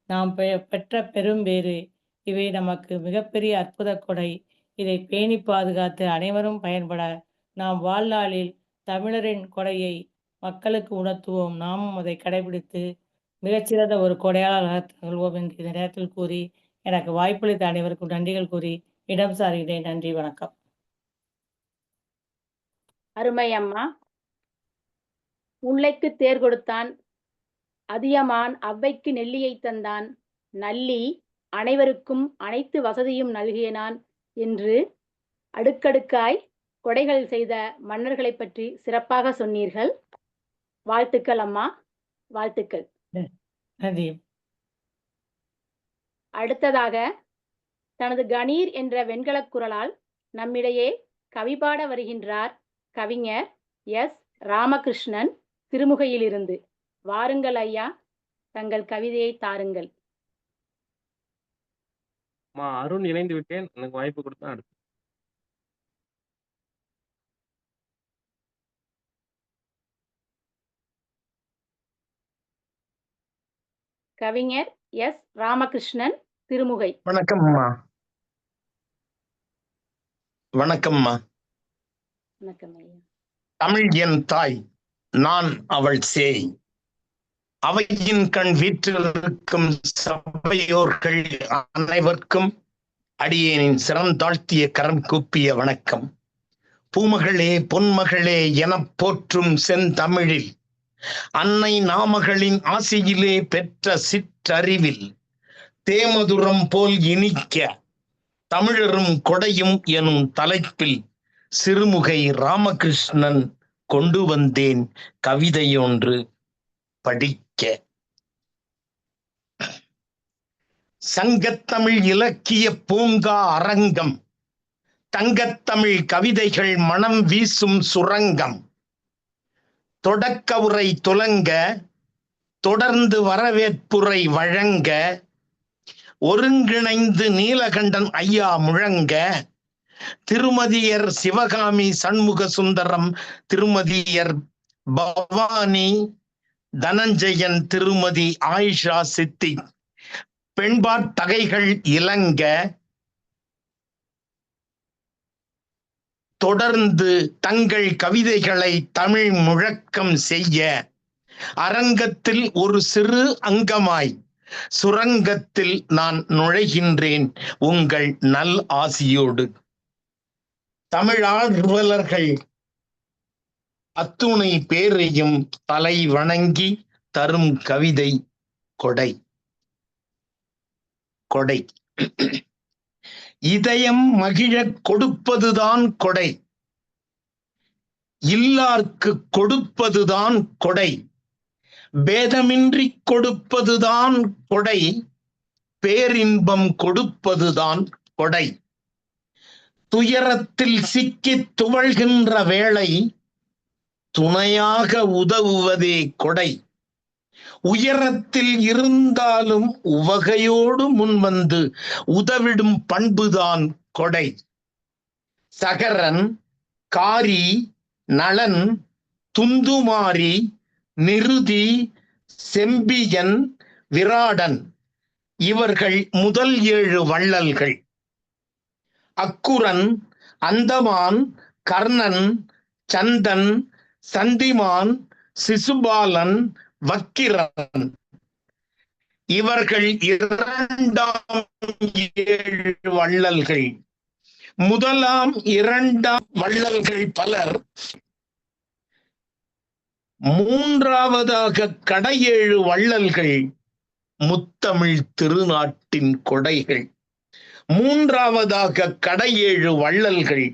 Speaker 5: நாம் பெற்ற பெரும் பேறு. இவை நமக்கு மிகப்பெரிய அற்புத கொடை. இதை பேணி பாதுகாத்து அனைவரும் பயன்பட நாம் வாழ்நாளில் தமிழரின் கொடையை மக்களுக்கு உணர்த்துவோம். நாமும் அதை கடைபிடித்து மிகச்சிறந்த ஒரு கொடையாளராக திகழ்வோம் என்று இந்த நேரத்தில் கூறி எனக்கு வாய்ப்பளித்த அனைவருக்கும் நன்றிகள் கூறி இடம் சாருகிறேன். நன்றி, வணக்கம்.
Speaker 3: அருமை அம்மா. முல்லைக்கு தேர் கொடுத்தான், அதியமான் அவ்வைக்கு நெல்லியை தந்தான், நல்லி அனைவருக்கும் அனைத்து வசதியும் நல்கினான் என்று அடுக்கடுக்காய் கொடைகள் செய்த மன்னர்களை பற்றி சிறப்பாக சொன்னீர்கள். வாழ்த்துக்கள் அம்மா, வாழ்த்துக்கள்.
Speaker 5: நன்றி.
Speaker 3: அடுத்ததாக தனது கணீர் என்ற வெண்கலக் குரலால் நம்மிடையே கவிபாட வருகின்றார் கவிஞர் எஸ். ராமகிருஷ்ணன் திருமுகையிலிருந்து. வாருங்கள் ஐயா, தங்கள் கவிதையை தாருங்கள்.
Speaker 6: அருண் இணைந்து விட்டேன், எனக்கு வாய்ப்பு கொடுத்தா அடுத்து.
Speaker 3: கவிஞர் எஸ். ராமகிருஷ்ணன், திருமுகை.
Speaker 6: வணக்கம்மா. வணக்கம்மா.
Speaker 3: வணக்கம் ஐயா.
Speaker 6: தமிழ் என் தாய், நான் அவள் சேய். அவையின் கண் வீற்றிருக்கும் சபையோர்கள் அனைவருக்கும் அடியேனின் சிரம் தாழ்த்திய கரம் கூப்பிய வணக்கம். பூமகளே பொன்மகளே எனப் போற்றும் செந்தமிழில் அன்னை நாமகளின் ஆசையிலே பெற்ற சிற்றறிவில் தேமதுரம் போல் இனிக்க தமிழரும் கொடையும் எனும் தலைப்பில் சிறுமுகை ராமகிருஷ்ணன் கொண்டு வந்தேன் கவிதையொன்று படிக்க. சங்கத்தமிழ் இலக்கிய பூங்கா அரங்கம், தங்கத்தமிழ் கவிதைகள் மனம் வீசும் சுரங்கம். தொடக்க உரை துலங்க, தொடர்ந்து வரவேற்புரை வழங்க, ஒருங்கிணைந்து நீலகண்டன் ஐயா முழங்க, திருமதியர் சிவகாமி சண்முக சுந்தரம், திருமதியர் பவானி தனஞ்சயன், திருமதி ஆயிஷா சித்தி, பெண்பாட்டகைகள் இலங்க, தொடர்ந்து தங்கள் கவிதைகளை தமிழ் முழக்கம் செய்ய அரங்கத்தில் ஒரு சிறு அங்கமாய் சுரங்கத்தில் நான் நுழைகின்றேன் உங்கள் நல் ஆசியோடு. தமிழார்வலர்கள் அத்துணை பேரையும் தலை வணங்கி தரும் கவிதை கொடை. கொடை இதயம் மகிழக் கொடுப்பதுதான் கொடை, இல்லார்க்கு கொடுப்பதுதான் கொடை, பேதமின்றி கொடுப்பதுதான் கொடை, பேரின்பம் கொடுப்பதுதான் கொடை. துயரத்தில் சிக்கித் துவழ்கின்ற வேளை துணையாக உதவுவதே கொடை. உயரத்தில் இருந்தாலும் உவகையோடு முன்வந்து உதவிடும் பண்புதான் கொடை. சகரன், காரி, நளன், துந்துமாரி, நிருதி, செம்பியன், விராடன் இவர்கள் முதல் 7 வள்ளல்கள். அக்குரன், அந்தமான், கர்ணன், சந்தன், சந்திமான், சிசுபாலன், வக்கிரன் இவர்கள் 2ஆம் 7 வள்ளல்கள். முதலாம் 2ஆம் வள்ளல்கள் பலர். 3ஆவதாக கடை 7 வள்ளல்கள் முத்தமிழ் திருநாட்டின் கொடைகள். 3ஆவதாக கடை 7 வள்ளல்கள்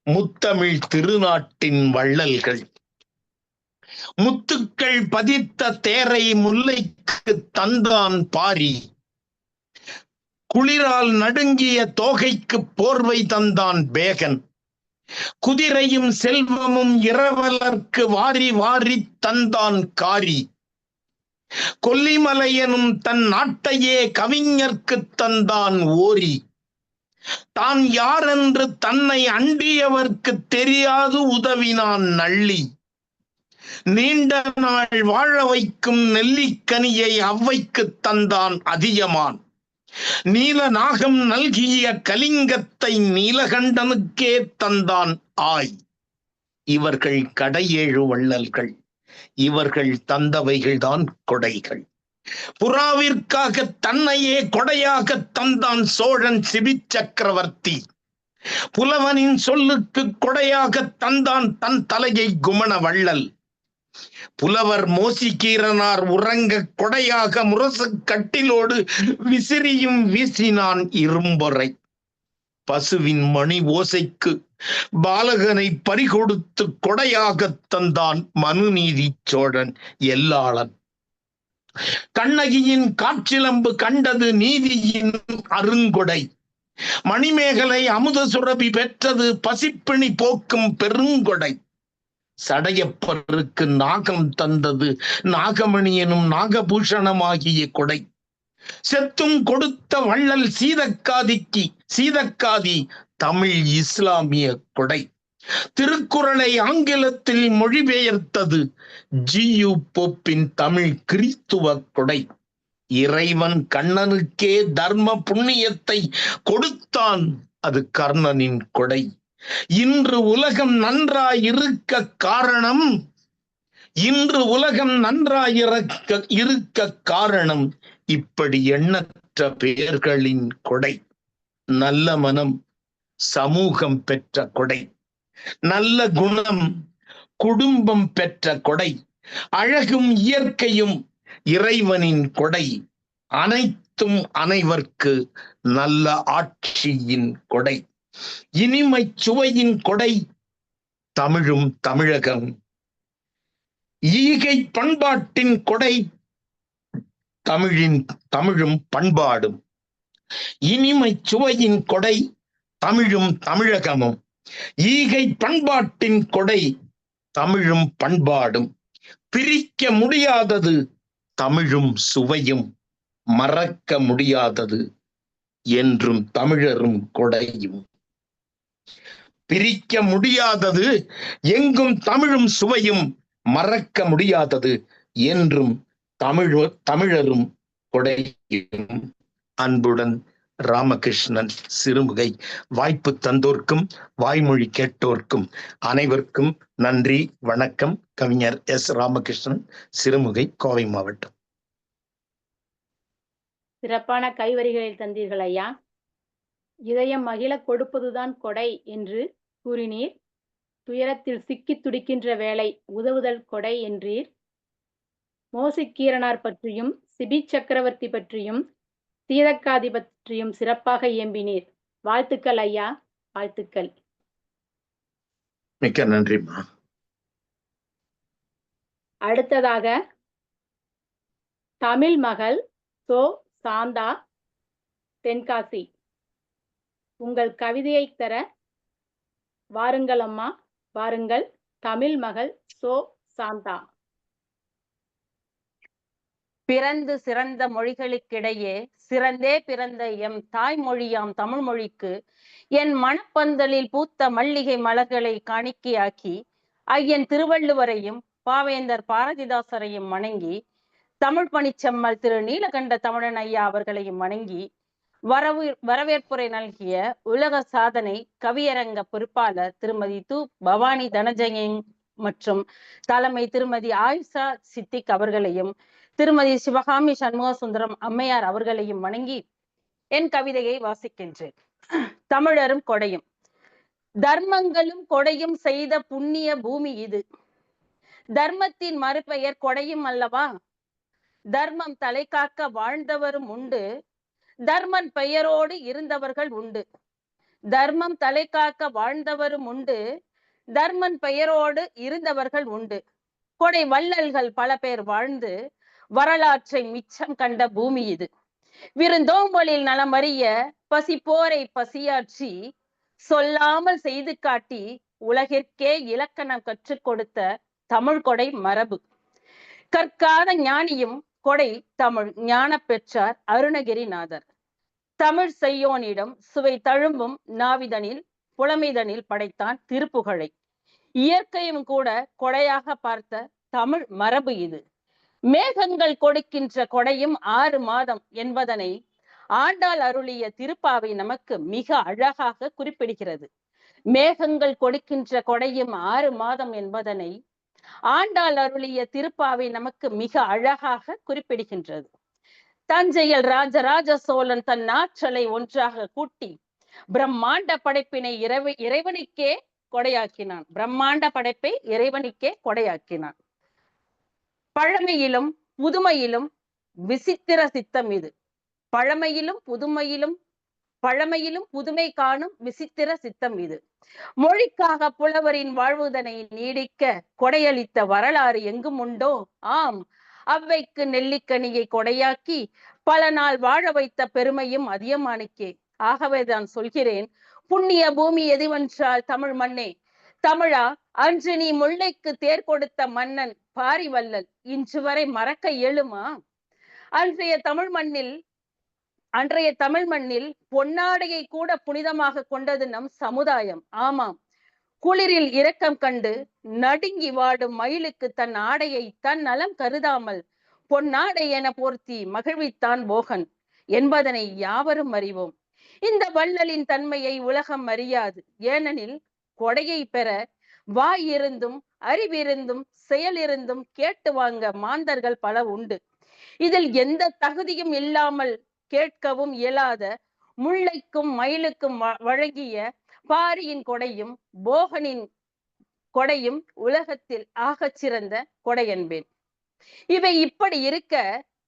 Speaker 6: முத்தமிழ் திருநாட்டின் வள்ளல்கள். முத்துக்கள் பதித்த தேரை முல்லைக்கு தந்தான் பாரி, குளிரால் நடுங்கிய தோகைக்கு போர்வை தந்தான் பேகன், குதிரையும் செல்வமும் இரவலர்க்கு வாரி வாரி தந்தான் காரி, கொல்லிமலையனும் தன் நாட்டையே கவிஞர்க்கு தந்தான் ஓரி, தான் யாரென்று தன்னை அண்டியவர்க்கு தெரியாது உதவினான் நள்ளி, நீண்ட நாள் வாழ வைக்கும் நெல்லிக்கனியை அவ்வைக்கு தந்தான் அதியமான், நீல நாகம் நல்கிய கலிங்கத்தை நீலகண்டனுக்கே தந்தான் ஆய். இவர்கள் கடை 7 வள்ளல்கள். இவர்கள் தந்தவைகள்தான் கொடைகள். புறாவிற்காக தன்னையே கொடையாக தந்தான் சோழன் சிபி சக்கரவர்த்தி. புலவனின் சொல்லுக்கு கொடையாக தந்தான் தன் தலையை குமண வள்ளல். புலவர் மோசிகீரனார் உறங்க கொடையாக முரசு கட்டிலோடு விசிறியும் வீசினான் இரும்பொறை. பசுவின் மணி ஓசைக்கு பாலகனை பறிகொடுத்து கொடையாக தந்தான் மனுநீதி சோழன் எல்லாளன். கண்ணகியின் காற்றிலம்பு கண்டது நீதியின் அருங்கொடை. மணிமேகலை அமுத சுரபி பெற்றது பசிப்பிணி போக்கும் பெருங்கொடை. சடையப்பருக்கு நாகம் தந்தது நாகமணி எனும் நாகபூஷணமாகிய கொடை. செத்தும் கொடுத்த வள்ளல் சீதக்காதி தமிழ் இஸ்லாமிய கொடை. திருக்குறளை ஆங்கிலத்தில் மொழிபெயர்த்தது ஜி.யு. போப்பின் தமிழ் கிறிஸ்துவ கொடை. இறைவன் கண்ணனுக்கே தர்ம புண்ணியத்தை கொடுத்தான். அது கர்ணனின் கொடை. இன்று உலகம் நன்றாயிருக்க காரணம் இப்படி எண்ணற்ற பேர்களின் கொடை. நல்ல மனம் சமூகம் பெற்ற கொடை, நல்ல குணம் குடும்பம் பெற்ற கொடை, அழகும் இயற்கையும் இறைவனின் கொடை, அனைத்தும் அனைவர்க்கு நல்ல ஆட்சியின் கொடை, இனிமை சுவையின் கொடை தமிழும் தமிழகம், ஈகை பண்பாட்டின் கொடை தமிழும் பண்பாடும், இனிமை சுவையின் கொடை தமிழும் தமிழகமும், ஈகை பண்பாட்டின் கொடை தமிழும் பண்பாடும், பிரிக்க முடியாதது தமிழும் சுவையும், மறக்க முடியாதது என்றும் தமிழரும் கொடையும். பிரிக்க முடியாதது எங்கும் தமிழும் சுவையும், மறக்க முடியாதது என்றும் தமிழரும் கொடையும். அன்புடன் ராமகிருஷ்ணன் சிறுமுகை. வாய்ப்பு தந்தோர்க்கும் வாய்மொழி கேட்டோர்க்கும் அனைவருக்கும் நன்றி, வணக்கம். கவிஞர் எஸ். ராமகிருஷ்ணன், சிறுமுகை, கோவை மாவட்டம்.
Speaker 3: சிறப்பான கைவரிகளில் தந்தீர்கள் ஐயா. இதயம் மகிழ கொடுப்பதுதான் கொடை என்று கூறினீர். துயரத்தில் சிக்கி துடிக்கின்ற வேளை உதவுதல் கொடை என்றீர். மோசிக்கீரனார் பற்றியும் சிபி சக்கரவர்த்தி பற்றியும் சீதக்காதி பற்றியும் சிறப்பாக இயம்பினீர். வாழ்த்துக்கள் ஐயா, வாழ்த்துக்கள்.
Speaker 6: மிக்க நன்றிமா.
Speaker 3: அடுத்ததாக தமிழ் மகள் சோ சாந்தா, தென்காசி. உங்கள் கவிதையை தர வாருங்கள் அம்மா, வாருங்கள். தமிழ் மகள் சோ சாந்தா.
Speaker 7: பிறந்து சிறந்த மொழிகளுக்கிடையே சிறந்தே பிறந்த எம் தாய்மொழியாம் தமிழ் மொழிக்கு என் மனப்பந்தலில் பூத்த மல்லிகை மலர்களை காணிக்கையாக்கி ஐயன் திருவள்ளுவரையும் பாவேந்தர் பாரதிதாசரையும் வணங்கி தமிழ் பணிச்செம்மல் திரு நீலகண்ட தமிழன் ஐயா அவர்களையும் வணங்கி வரவேற்புரை நல்கிய உலக சாதனை கவியரங்க பொறுப்பாளர் திருமதி து. பவானி தனஜயன் மற்றும் தலைமை திருமதி ஆயிஷா சித்திக் அவர்களையும் திருமதி சிவகாமி சண்முகசுந்தரம் அம்மையார் அவர்களையும் வணங்கி என் கவிதையை வாசிக்கின்றேன். தமிழரும் கொடையும். தர்மங்களும் கொடையும் செய்த புண்ணிய பூமி இது. தர்மத்தின் மறுபெயர் கொடையும் அல்லவா? தர்மம் தலை காக்க வாழ்ந்தவரும் உண்டு, தர்மன் பெயரோடு இருந்தவர்கள் உண்டு. தர்மம் தலை காக்க வாழ்ந்தவரும் உண்டு, தர்மன் பெயரோடு இருந்தவர்கள் உண்டு. கொடை வள்ளல்கள் பல பேர் வாழ்ந்து வரலாற்றை மிச்சம் கண்ட பூமி இது. விருந்தோம்பலில் நலமறிய பசிப்போரை பசியாற்றி சொல்லாமல் செய்து காட்டி உலகிற்கே இலக்கணம் கற்றுக் கொடுத்த தமிழ் கொடை மரபு. கற்காத ஞானியும் கொடை தமிழ் ஞான பெற்றார் அருணகிரிநாதர். தமிழ் செய்யோனிடம் சுவை தழும்பும் நாவிதனில் புலமைதனில் படைத்தான் திருப்புகழை. இயற்கையும் கூட கொடையாக பார்த்த தமிழ் மரபு இது. மேகங்கள் கொடுக்கின்ற கொடையும் 6 மாதம் என்பதனை ஆண்டாள் அருளிய திருப்பாவை நமக்கு மிக அழகாக குறிப்பிடுகிறது. மேகங்கள் கொடுக்கின்ற கொடையும் 6 மாதம் என்பதனை ஆண்டாள் அருளிய திருப்பாவை நமக்கு மிக அழகாக குறிப்பிடுகின்றது. தஞ்சையில் ராஜராஜ சோழன் தன் ஆற்றலை ஒன்றாக கூட்டி பிரம்மாண்ட படைப்பினை இறைவனுக்கே கொடையாக்கினான். பிரம்மாண்ட படைப்பை இறைவனுக்கே கொடையாக்கினான். பழமையிலும் புதுமையிலும் விசித்திர சித்தம் இது. பழமையிலும் புதுமை காணும் விசித்திர சித்தம் இது. மொழிக்காக புலவரின் வாழ்வுதனை நீடிக்க கொடையளித்த வரலாறு எங்கும் உண்டோ? ஆம், அவ்வைக்கு நெல்லிக்கனியை கொடையாக்கி பல நாள் வாழ வைத்த பெருமையும் அதியமானுக்கே. ஆகவேதான் சொல்கிறேன், புண்ணிய பூமி எதுவென்றால் தமிழ் மண்ணே. தமிழா, அன்று நீ முல்லைக்கு தேர் கொடுத்த மன்னன் பாரிவள்ளல் இன்று வரை மறக்க இயலுமா? அன்றைய தமிழ் மண்ணில் பொன்னாடையை கூட புனிதமாக கொண்டது நம் சமுதாயம். ஆமாம், குளிரில் இரக்கம் கண்டு நடுங்கி வாடும் மயிலுக்கு தன் ஆடையை தன் நலம் கருதாமல் பொன்னாடை என போர்த்தி மகிழ்வித்தான் போகன் என்பதனை யாவரும் அறிவோம். இந்த வள்ளலின் தன்மையை உலகம் அறியாது. ஏனெனில் கொடையை பெற வாய் இருந்தும் அறிவிருந்தும் செயல் இருந்தும் கேட்டு வாங்க மாந்தர்கள் பல உண்டு. இதில் எந்த தகுதியும் இல்லாமல் கேட்கவும் இயலாத முல்லைக்கும் மயிலுக்கும் வழங்கிய பாரியின் கொடையும் போகனின் கொடையும் உலகத்தில் ஆகச் சிறந்த கொடை என்பேன். இவை இப்படி இருக்க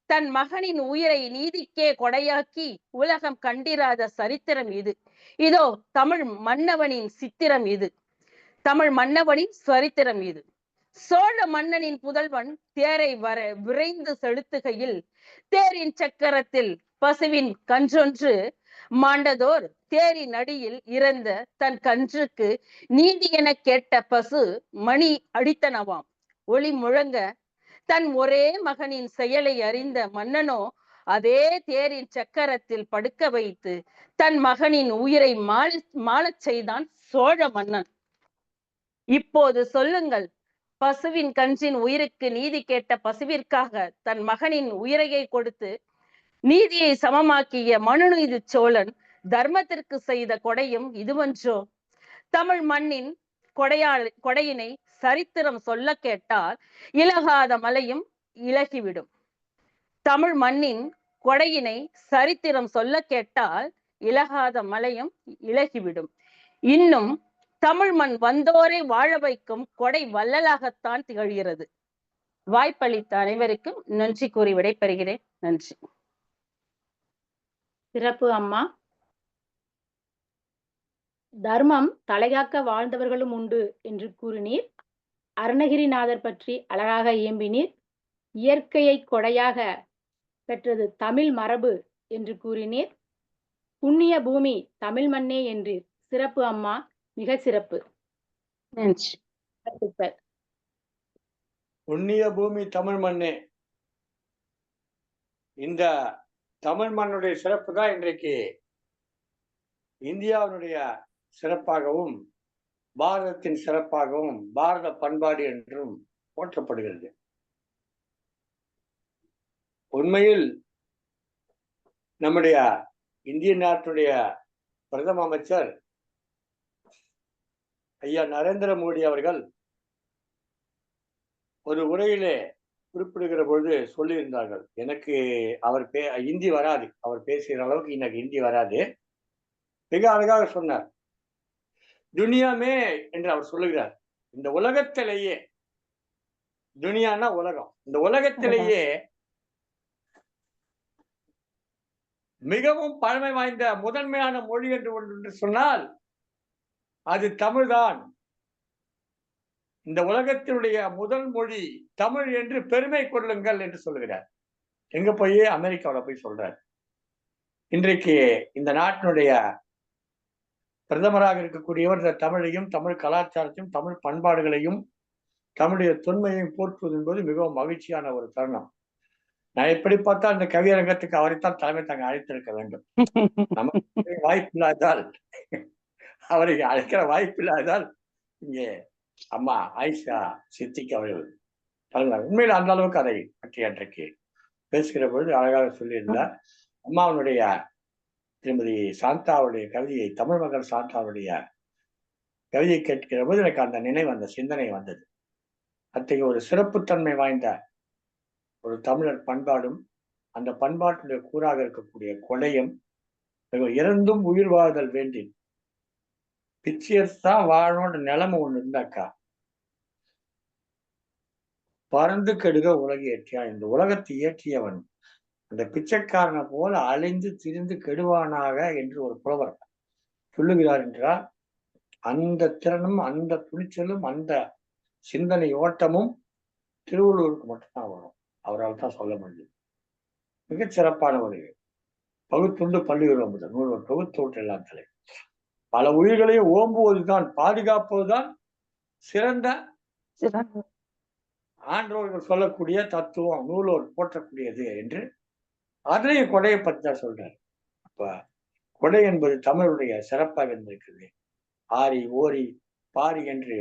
Speaker 7: தன் மகனின் உயிரை நீதிக்கே கொடையாக்கி உலகம் கண்டிராத சரித்திரம் இது. இதோ தமிழ் மன்னவனின் சித்திரம் இது. தமிழ் மன்னவனின் சரித்திரம் இது. சோழ மன்னனின் புதல்வன் தேரை விரைந்து செலுத்துகையில் தேரின் சக்கரத்தில் பசுவின் கன்றொன்று மாண்டதோர் தேரின் அடியில் இறந்த தன் கன்றுக்கு நீதி என கேட்ட பசு மணி அடித்தனவாம். ஒளி முழங்க தன் ஒரே மகனின் செயலை அறிந்த மன்னனோ அதே தேரின் சக்கரத்தில் படுக்க வைத்து தன் மகனின் உயிரை மாளச் செய்தான் சோழ மன்னன். இப்போது சொல்லுங்கள், பசுவின் கன்றின் உயிருக்கு நீதி கேட்ட பசுவிற்காக தன் மகனின் உயிரையை கொடுத்து நீதியை சமமாக்கிய மனுநீதி சோழன் தர்மத்திற்கு செய்த கொடையும் இதுவன்றோ? தமிழ் மண்ணின் கொடையினை சரித்திரம் சொல்ல கேட்டால் இலகாத மலையும் இலகிவிடும். தமிழ் மண்ணின் கொடையினை சரித்திரம் சொல்ல கேட்டால் இலகாத மலையும் இலகிவிடும். இன்னும் தமிழ் மண் வந்தோரை வாழ வைக்கும் கொடை வள்ளலாகத்தான் திகழ்கிறது. வாய்ப்பளித்த அனைவருக்கும் நன்றி கூறி விடைபெறுகிறேன். நன்றி.
Speaker 3: சிறப்பு அம்மா. தர்மம் தலைகாக்க வாழ்ந்தவர்களும் உண்டு என்று கூறினீர். அருணகிரிநாதர் பற்றி அழகாக இயம்பினீர். இயற்கையை கொடையாக பெற்றது தமிழ் மரபு என்று கூறினீர். புண்ணிய பூமி தமிழ் மண்ணே என்றீர். சிறப்பு அம்மா, மிக சிறப்பு.
Speaker 7: நன்றி.
Speaker 1: புண்ணிய பூமி தமிழ் மண்ணே. இந்த தமிழ் மண்ணுடைய சிறப்பு தான் இன்றைக்கு இந்தியாவினுடைய சிறப்பாகவும் பாரதத்தின் சிறப்பாகவும் பாரத பண்பாடு என்றும் போற்றப்படுகிறது. உண்மையில் நம்முடைய இந்திய நாட்டுடைய பிரதம அமைச்சர் ஐயா நரேந்திர மோடி அவர்கள் ஒரு உரையிலே குறிப்பிடுகிற பொழுது சொல்லியிருந்தார்கள், எனக்கு அவர் ஹிந்தி வராது, அவர் பேசுகிற அளவுக்கு எனக்கு ஹிந்தி வராது. மிக அழகாக சொன்னார். துனியாமே என்று அவர் சொல்லுகிறார், இந்த உலகத்திலேயே, துனியானா உலகம், இந்த உலகத்திலேயே மிகவும் பழமை வாய்ந்த முதன்மையான மொழி என்று ஒன்று சொன்னால் அது தமிழ்தான். இந்த உலகத்தினுடைய முதல் மொழி தமிழ் என்று பெருமை கொள்ளுங்கள் என்று சொல்லுகிறார். எங்க போய் அமெரிக்காவில் போய் சொல்றார். இன்றைக்கு இந்த நாட்டினுடைய பிரதமராக இருக்கக்கூடியவர் இந்த தமிழையும் தமிழ் கலாச்சாரத்தையும் தமிழ் பண்பாடுகளையும் தமிழுடைய தொன்மையையும் போற்றுவது என்பது மிகவும் மகிழ்ச்சியான ஒரு தருணம். நான் எப்படி பார்த்தா அந்த கவியரங்கத்துக்கு அவரைத்தான் தலைமை தாங்க அழைத்திருக்க வேண்டும். நமக்கு வாய்ப்பில்லாதால், அவரை அழைக்கிற வாய்ப்பில்லாதால் இங்கே அம்மா ஆயிஷா சித்திக்கு அவர்கள் தலைவர். உண்மையில் அந்த அளவுக்கு அதை பற்றி அன்றைக்கு பேசுகிற பொழுது அழகாக சொல்லியிருந்தார். அம்மாவனுடைய திருமதி சாந்தாவுடைய கவிதையை, தமிழ் மகள் சாந்தாவுடைய கவிதையை கேட்கிற போது எனக்கு அந்த நினைவு, அந்த சிந்தனை வந்தது. அத்தகைய ஒரு சிறப்புத்தன்மை வாய்ந்த ஒரு தமிழர் பண்பாடும் அந்த பண்பாட்டுடைய கூறாக இருக்கக்கூடிய கொடையும், இறந்தும் உயிர் வாழ்தல் வேண்டின் பிச்சையர்ஸ் தான் வாழணும்ன்ற நிலைமை ஒண்ணு இருந்தாக்கா, பறந்து கெடுக உலகை ஏற்றியா, இந்த உலகத்தை இயற்றியவன் அந்த பிச்சைக்காரனை போல அலைந்து திரிந்து கெடுவானாக என்று ஒரு புலவர் சொல்லுகிறார் என்றால், அந்த திறனும் அந்த துணிச்சலும் அந்த சிந்தனை ஓட்டமும் திருவள்ளுவருக்கு மட்டும்தான் வரும். அவரால் தான் சொல்ல முடியும். மிகச் சிறப்பான ஒரு பகுத்துண்டு பள்ளியுறவு முதல் நூல்வர் தொகுத்தோட்டு எல்லாம் தலை. பல உயிர்களையும் ஓம்புவதுதான், பாதுகாப்பதுதான் சிறந்த ஆன்றோர்கள் சொல்லக்கூடிய தத்துவம், நூலோர் போற்றக்கூடியது என்று அதிலேயே கொடையை பற்றி தான் சொல்றாரு. அப்ப கொடை என்பது தமிழுடைய சிறப்பாக இருந்திருக்கிறது. ஆரி ஓரி பாரி என்று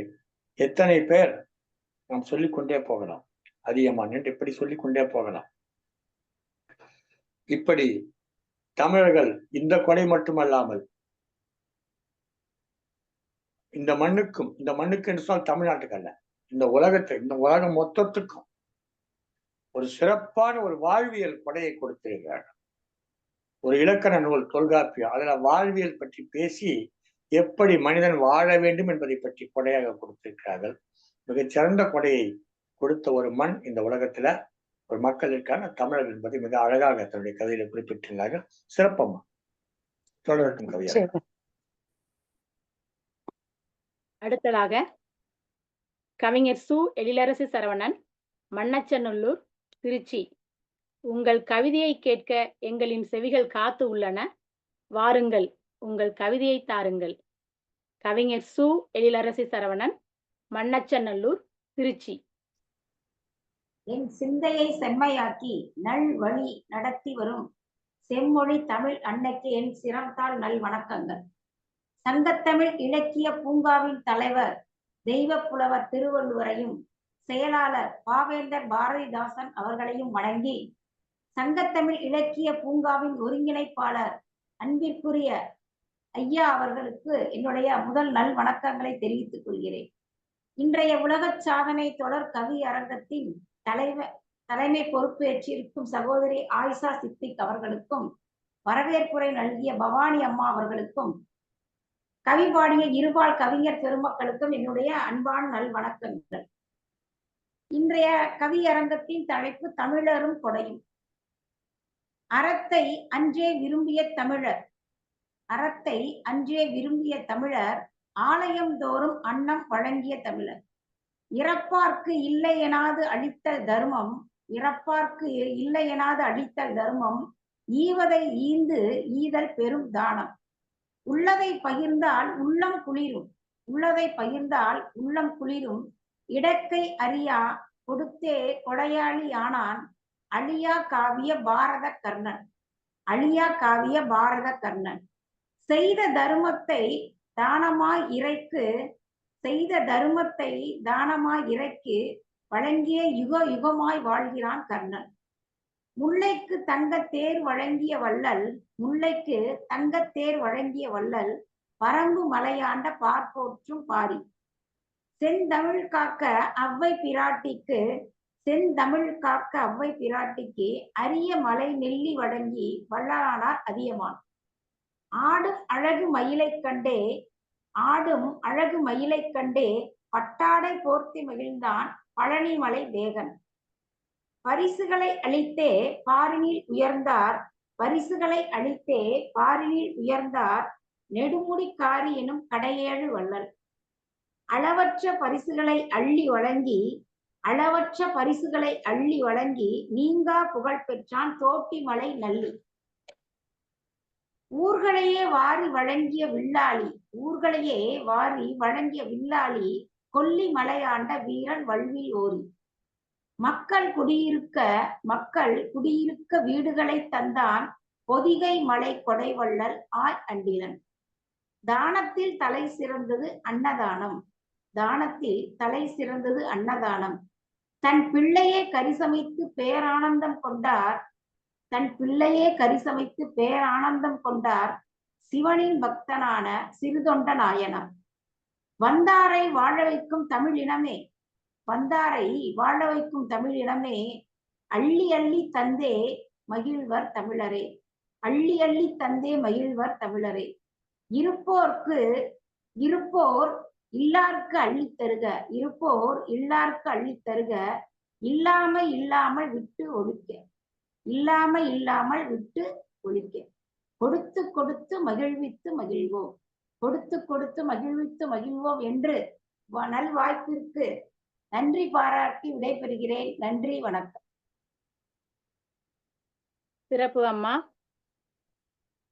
Speaker 1: எத்தனை பேர் நாம் சொல்லிக்கொண்டே போகலாம். அதிகமான் என்று இப்படி சொல்லிக்கொண்டே போகலாம். இப்படி தமிழர்கள் இந்த கொடை மட்டுமல்லாமல் இந்த மண்ணுக்கு என்று சொன்னால் தமிழ்நாட்டுக்கு அல்ல, இந்த உலகம் மொத்தத்துக்கும் ஒரு சிறப்பான ஒரு வாழ்வியல் கொடையை கொடுத்திருக்கிறார்கள். ஒரு இலக்கண நூல் தொல்காப்பியம், அதுல வாழ்வியல் பற்றி பேசி எப்படி மனிதன் வாழ வேண்டும் என்பதை பற்றி கொடையாக கொடுத்திருக்கிறார்கள். மிகச்சிறந்த கொடையை கொடுத்த ஒரு மண் இந்த உலகத்துல ஒரு மக்களுக்கான தமிழர் என்பதை மிக அழகாக தன்னுடைய கதையில குறிப்பிட்டுள்ளார்கள். சிறப்பம்மா, தொடரட்டும் கவியா.
Speaker 3: அடுத்ததாக கவிஞர் சு. எழிலரசி சரவணன், மண்ணச்சநல்லூர், திருச்சி. உங்கள் கவிதையை கேட்க எங்களின் செவிகள் காத்து உள்ளன. வாருங்கள், உங்கள் கவிதையை தாருங்கள். கவிஞர் சு. எழிலரசி சரவணன், மண்ணச்சநல்லூர், திருச்சி.
Speaker 8: என் சிந்தையை செம்மையாக்கி நல் வழி நடத்தி வரும் செம்மொழி தமிழ் அன்னைக்கு என் சிறந்தாள் நல் வணக்கங்கள். சங்கத்தமிழ் இலக்கிய பூங்காவின் தலைவர் தெய்வ புலவர் திருவள்ளுவரையும் செயலாளர் பாவேந்தர் பாரதிதாசன் அவர்களையும் வணங்கி, சங்கத்தமிழ் இலக்கிய பூங்காவின் ஒருங்கிணைப்பாளர் அன்பிற்குரிய ஐயா அவர்களுக்கு என்னுடைய முதல் நல் வணக்கங்களை தெரிவித்துக் கொள்கிறேன். இன்றைய உலக சாதனை தொடர் கவி அரங்கத்தின் தலைமை பொறுப்பேற்றிருக்கும் சகோதரி ஆயிஷா சித்திக் அவர்களுக்கும், வரவேற்புரை நல்கிய பவானி அம்மா அவர்களுக்கும், கவி பாடிய இருபால் கவிஞர் பெருமக்களுக்கும் என்னுடைய அன்பான நல் வணக்கங்கள். இன்றைய கவி அரங்கத்தின் தலைப்பு தமிழரும் கொடையும். அறத்தை அன்றே விரும்பிய தமிழர், அறத்தை அன்றே விரும்பிய தமிழர், ஆலயம் தோறும் அன்னம் வழங்கிய தமிழர். இறப்பார்க்கு இல்லை எனாது அளித்தல் தர்மம், இறப்பார்க்கு இல்லை எனாது அளித்தல் தர்மம், ஈவதை ஈந்து ஈதல் பெரும் தானம். உள்ளதை பகிர்ந்தால் உள்ளம் குளிரும், உள்ளதை பகிர்ந்தால் உள்ளம் குளிரும், இடக்கை அறியா கொடுத்தே கொடையாளி ஆனான், அழியா காவிய பாரத கர்ணன், அழியா காவிய பாரத கர்ணன். செய்த தர்மத்தை தானமாய் இறைக்கு, செய்த தர்மத்தை தானமாய் இறைக்கு வழங்கிய யுக யுகமாய் வாழ்கிறான் கர்ணன். முல்லைக்கு தங்கத்தேர் வழங்கிய வள்ளல், முல்லைக்கு தங்கத்தேர் வழங்கிய வள்ளல், பரம்பு மலையாண்ட பார்ப்போற்றும் பாரி. செந்தமிழ் காக்க அவ்வை பிராட்டிக்கு, செந்தமிழ் காக்க அவ்வை பிராட்டிக்கு அரிய மலை நெல்லி வழங்கி வள்ளலானார் அதியமான். ஆடும் அழகு மயிலை கண்டே, ஆடும் அழகு மயிலை கண்டே பட்டாடை போர்த்தி மகிழ்ந்தான் பழனிமலை தேகன். பரிசுகளை அளித்தே பாரினில் உயர்ந்தார், பரிசுகளை அளித்தே பாரினில் உயர்ந்தார், நெடுமுடிக்காரி எனும் கடையேழு வள்ளல். அளவற்ற பரிசுகளை அள்ளி வழங்கி, அளவற்ற பரிசுகளை அள்ளி வழங்கி நீங்கா புகழ் பெற்றான் தோட்டிமலை நல்லி. ஊர்களையே வாரி வழங்கிய வில்லாளி, ஊர்களையே வாரி வழங்கிய வில்லாளி, கொல்லி மலையாண்ட வீரன் வல்வில் ஓரி. மக்கள் குடியிருக்க வீடுகளை தந்தான் பொதிகை மலை கொடைவள்ளல் ஆய் அண்டிலன். தானத்தில் தலை சிறந்தது அன்னதானம், தானத்தில் தலை சிறந்தது அன்னதானம். தன் பிள்ளையே கரிசமைத்து பேரானந்தம் கொண்டார், தன் பிள்ளையே கரிசமைத்து பேரானந்தம் கொண்டார் சிவனின் பக்தனான சிறுதொண்ட நாயனார். வந்தாரை வாழ வைக்கும் தமிழ் இனமே, வந்தாரை வாழ வைக்கும் தமிழ் இனமே, அள்ளி அள்ளி தந்தே மகிழ்வர் தமிழரே, அள்ளி அள்ளி தந்தே மகிழ்வர் தமிழரே. இருப்போர் இல்லார்க்கு அள்ளித் தருக, இருப்போர் இல்லார்க்கு அள்ளித் தருக, இல்லாமல் விட்டு ஒழிக்க, இல்லாமல் விட்டு ஒழிக்க. கொடுத்து கொடுத்து மகிழ்வித்து மகிழ்வோம், கொடுத்து கொடுத்து மகிழ்வித்து மகிழ்வோம் என்று நல்வாய்ப்பிற்கு நன்றி பாராட்டி விடைபெறுகிறேன். நன்றி, வணக்கம்.
Speaker 3: சிறப்பு அம்மா.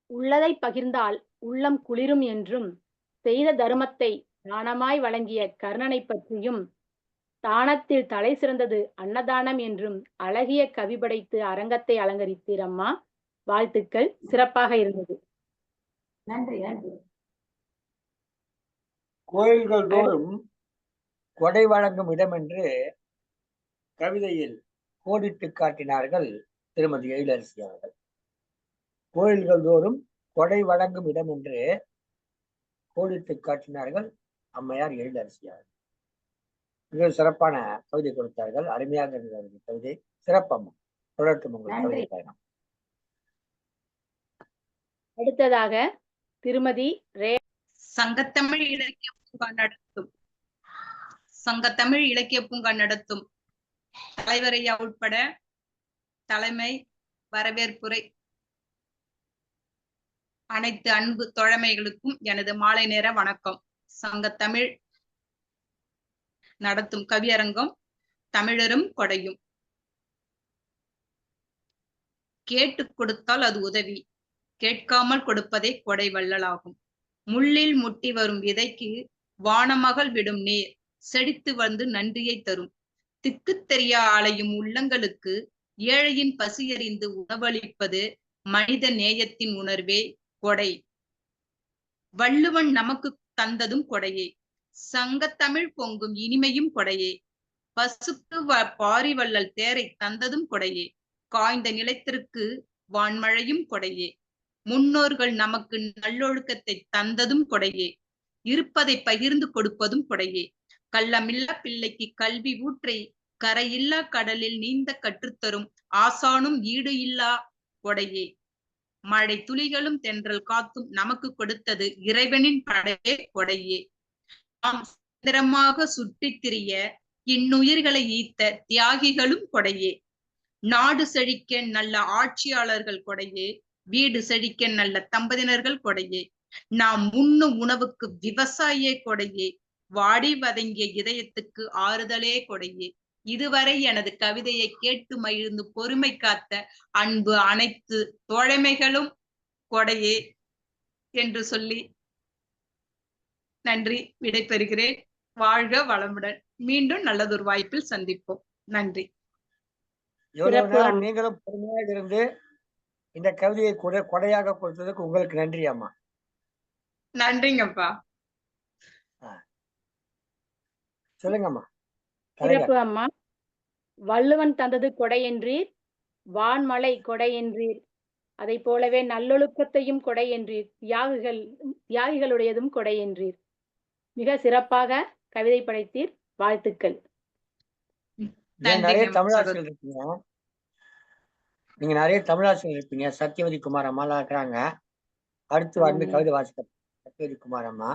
Speaker 3: உள்ளதை பகிர்ந்தால் உள்ளம் குளிரும் என்றும், செய்த தர்மத்தை தானமாய் வழங்கிய கர்ணனை பற்றியும், தானத்தில் தலை சிறந்தது அன்னதானம் என்றும் அழகிய கவி படைத்து அரங்கத்தை அலங்கரித்தீர் அம்மா. வாழ்த்துக்கள், சிறப்பாக இருந்தது.
Speaker 8: நன்றி நன்றி.
Speaker 1: கோயில்கள் தோறும் கொடை வழங்கும் இடம் என்று கவிதையில் கோடிட்டு காட்டினார்கள் திருமதி எழிலரசி அவர்கள். கோயில்கள் தோறும் கொடை வழங்கும் இடம் என்று கோடிட்டு காட்டினார்கள் அம்மையார் எழிலரசியார். மிக சிறப்பான கவிதை கொடுத்தார்கள். அருமையாக இருந்தது கவிதை. சிறப்பம்மா, தொடர்ந்து உங்கள் கவிதை பயணம்.
Speaker 3: அடுத்ததாக திருமதி
Speaker 9: சங்கத்தமிழ் இலக்கிய பூங்கா நடத்தும் சங்கத்தமிழ் இலக்கிய பூங்கா நடத்தும் தலைவரையா உட்பட தலைமை வரவேற்புரை அனைத்து அன்பு தோழமைகளுக்கும் எனது மாலை நேர வணக்கம். சங்கத்தமிழ் நடத்தும் கவியரங்கம் தமிழரும் கொடையும். கேட்டு கொடுத்தால் அது உதவி, கேட்காமல் கொடுப்பதே கொடை வள்ளலாகும். முள்ளில் முட்டி வரும் விதைக்கு வானமகள் விடும் நீர் செழித்து வந்து நன்றியை தரும். திக்கு தெரியா அலையும் உள்ளங்களுக்கு ஏழையின் பசியறிந்து உணவளிப்பது மனித நேயத்தின் உணர்வே கொடை. வள்ளுவன் நமக்கு தந்ததும் கொடையே, சங்கத்தமிழ் பொங்கும் இனிமையும் கொடையே. பசுக்கு பாரி வள்ளல் தேரை தந்ததும் கொடையே, காய்ந்த நிலத்திற்கு வான்மழையும் கொடையே. முன்னோர்கள் நமக்கு நல்லொழுக்கத்தை தந்ததும் கொடையே, இருப்பதை பகிர்ந்து கொடுப்பதும் கொடையே. கள்ளமில்லா பிள்ளைக்கு கல்வி ஊற்றி கரையில்லா கடலில் நீந்த கற்றுத்தரும் ஆசானும் ஈடு இல்லா கொடையே. மழை துளிகளும் தென்றல் காத்தும் நமக்கு கொடுத்தது இறைவனின் படையே கொடையே. நாம் சுதந்திரமாக சுற்றித் திரிய இன்னுயிர்களை ஈத்த தியாகிகளும் கொடையே. நாடு செழிக்க நல்ல ஆட்சியாளர்கள் கொடையே, வீடு செழிக்க நல்ல தம்பதியினர்கள் கொடையே. நாம் உண்ணும் உணவுக்கு விவசாயியே கொடையே, வாடி வதங்கிய இதயத்துக்கு ஆறுதலே கொடையே. இதுவரை எனது கவிதையை கேட்டு மகிழ்ந்து பொறுமை காத்த அன்பு அனைத்து தோழமைகளும் கொடையே என்று சொல்லி நன்றி, விடைபெறுகிறேன். வாழ்க வளமுடன். மீண்டும் நல்லதொரு வாய்ப்பில் சந்திப்போம். நன்றி.
Speaker 1: நீங்களும் பொறுமையாக இருந்து இந்த கவிதையை கொடையாக கொடுத்ததுக்கு உங்களுக்கு நன்றி அம்மா.
Speaker 9: நன்றிங்கப்பா.
Speaker 1: சொல்லுங்கம்மா.
Speaker 3: சிறப்பு அம்மா. வள்ளுவன் தந்தது கொடை என்றீர், வான்மலை கொடை என்றீர், அதை போலவே நல்லொழுக்கத்தையும் கொடை என்றீர், தியாகிகளுடையதும் கொடை என்றீர். மிக சிறப்பாக கவிதை படைத்தீர். வாழ்த்துக்கள்.
Speaker 1: நிறைய தமிழாசிரியர் இருக்கீங்க, நீங்க நிறைய தமிழாசிரியர் இருப்பீங்க. சத்யவதி குமார் அம்மாலாம் இருக்கிறாங்க. அடுத்து வந்து கவிதை வாசிக்க சத்யவதி குமார் அம்மா,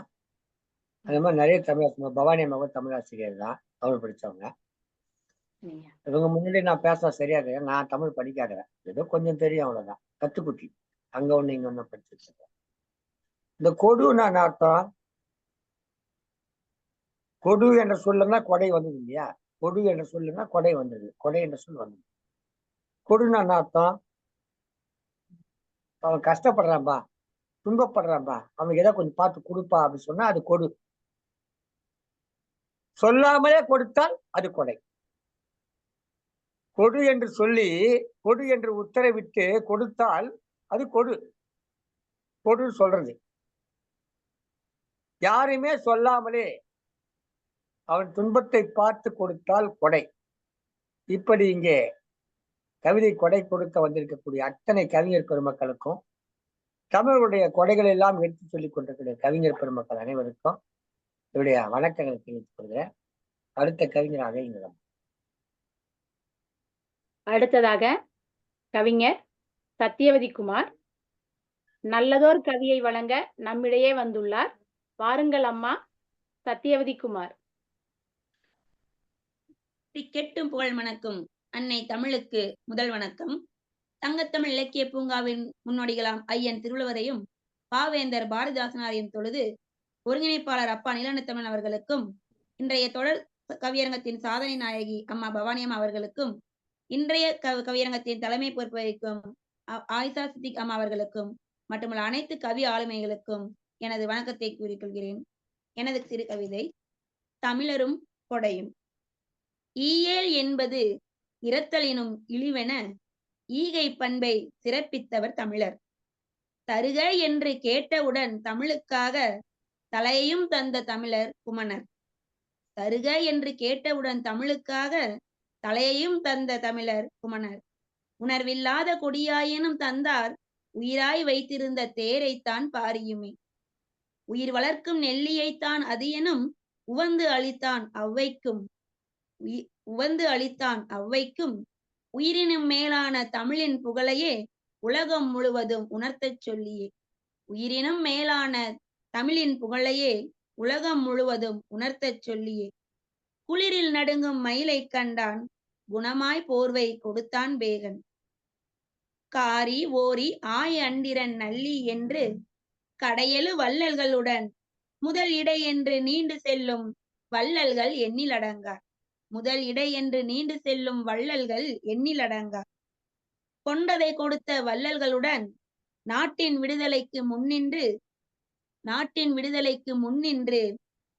Speaker 1: அந்த மாதிரி நிறைய தமிழாசிரியர். பவானி அம்மாவும் தமிழாசிரியர் தான், தமிழ் படிச்சவங்க. இவங்க முன்னாடி நான் பேச சரியா இருக்கேன். நான் தமிழ் படிக்காதவன், ஏதோ கொஞ்சம் தெரியும், அவ்வளவுதான். கத்துக்குட்டி அங்க ஒண்ணு இங்க ஒண்ணு படிச்சிருக்கேன். இந்த கொடுன்னா அர்த்தம், கொடு என்ற சொல்லுன்னா கொடை வந்தது இல்லையா? கொடு என்ற சொல்லுன்னா கொடை வந்தது, கொடை என்ற சொல் வந்தது. கொடுன்னா என்ன அர்த்தம்? அவன் கஷ்டப்படுறான்பா, துன்பப்படுறான்பா, அவனுக்கு ஏதோ கொஞ்சம் பார்த்து கொடுப்பா அப்படின்னு சொன்னா அது கொடு. சொல்லாமலே கொடுத்தால் அது கொடை. கொடு என்று சொல்லி, கொடு என்று உத்தரவிட்டு கொடுத்தால் அது கொடு. கொடு சொல்றது யாருமே சொல்லாமலே அவன் துன்பத்தை பார்த்து கொடுத்தால் கொடை. இப்படி இங்கே கவிதை கொடை கொடுக்க வந்திருக்கக்கூடிய அத்தனை கவிஞர் பெருமக்களுக்கும், தமிழுடைய கொடைகள் எல்லாம் எடுத்து சொல்லிக் கொண்டிருக்கிற கவிஞர் பெருமக்கள் அனைவருக்கும் என்னுடைய வணக்கங்களை தெரிவித்துக் கொள்கிறேன். அடுத்த கவிஞராக இங்கு
Speaker 3: அடுத்ததாக கவிஞர் சத்யவதி குமார் நல்லதோர் கவியை வழங்க நம்மிடையே வந்துள்ளார். வாருங்கள் அம்மா சத்யவதி குமார்.
Speaker 8: கெட்டும் புகழ் மணக்கும் அன்னை தமிழுக்கு முதல் வணக்கம். தங்கத்தமிழ் இலக்கிய பூங்காவின் முன்னோடிகளாம் ஐயன் திருவள்ளுவரையும் பாவேந்தர் பாரதிதாசனாரையும் தொழுது ஒருங்கிணைப்பாளர் அப்பா நிலநத்தமிழ் அவர்களுக்கும், இன்றைய தொடர் கவியரங்கத்தின் சாதனை நாயகி அம்மா பவானியம் அவர்களுக்கும், இன்றைய கவியரங்கத்தின் தலைமை பொறுப்பு வகிக்கும் ஆயிஷா சித்திக் அம்மா அவர்களுக்கும் மட்டுமல்ல அனைத்து கவி ஆளுமைகளுக்கும் எனது வணக்கத்தை கூறிக்கொள்கிறேன். எனது சிறு கவிதை தமிழரும் கொடையும். ஈயேல் என்பது இரத்தலினும் இழிவென ஈகை பண்பை சிறப்பித்தவர் தமிழர். தருக என்று கேட்டவுடன் தமிழுக்காக தலையையும் தந்த தமிழர் குமணர். தருக என்று கேட்டவுடன் தமிழுக்காக தலையையும் தந்த தமிழர் குமணர். உணர்வில்லாத கொடியாயினும் தந்தார் உயிராய் வைத்திருந்த தேரைத்தான் பாரியுமே. உயிர் வளர்க்கும் நெல்லியைத்தான் அது எனும் உவந்து அளித்தான் அவ்வைக்கும் உவந்து அளித்தான் அவ்வைக்கும் உயிரினும் மேலான தமிழின் புகழையே உலகம் முழுவதும் உணர்த்தச் சொல்லியே. உயிரினும் மேலான தமிழின் புகழையே உலகம் முழுவதும் உணர்த்தச் சொல்லியே. குளிரில் நடுங்கும் மயிலை கண்டான் குணமாய் போர்வை கொடுத்தான் பேகன். காரி ஓரி ஆய் அண்டிரன் நல்லி என்று கடையெழு வள்ளல்களுடன் முதல் இடை என்று நீண்டு செல்லும் வள்ளல்கள் எண்ணிலடங்கார். முதல் இடை என்று நீண்டு செல்லும் வள்ளல்கள் எண்ணிலடங்கார். கொண்டதை கொடுத்த வள்ளல்களுடன் நாட்டின் விடுதலைக்கு முன்னின்று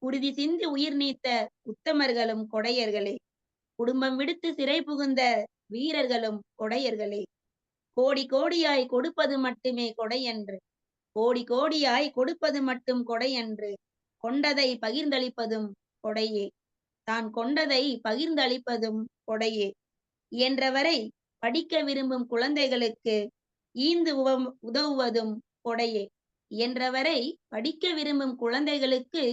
Speaker 8: குருதி சிந்தி உயிர் நீத்த உத்தமர்களும் கொடையர்களே. குடும்பம் விடுத்து சிறை புகுந்த வீரர்களும் கொடையர்களே. கோடி கோடியாய் கொடுப்பது மட்டுமே கொடையன்று. கோடி கோடியாய் கொடுப்பது மட்டும் கொடையன்று. கொண்டதை பகிர்ந்தளிப்பதும் கொடையே. தான் கொண்டதை பகிர்ந்தளிப்பதும் கொடையே. இயன்றவரை படிக்க விரும்பும் குழந்தைகளுக்கு ஈந்து உதவுவதும் கொடையே. இயன்றவரை படிக்க விரும்பும் குழந்தைகளுக்கு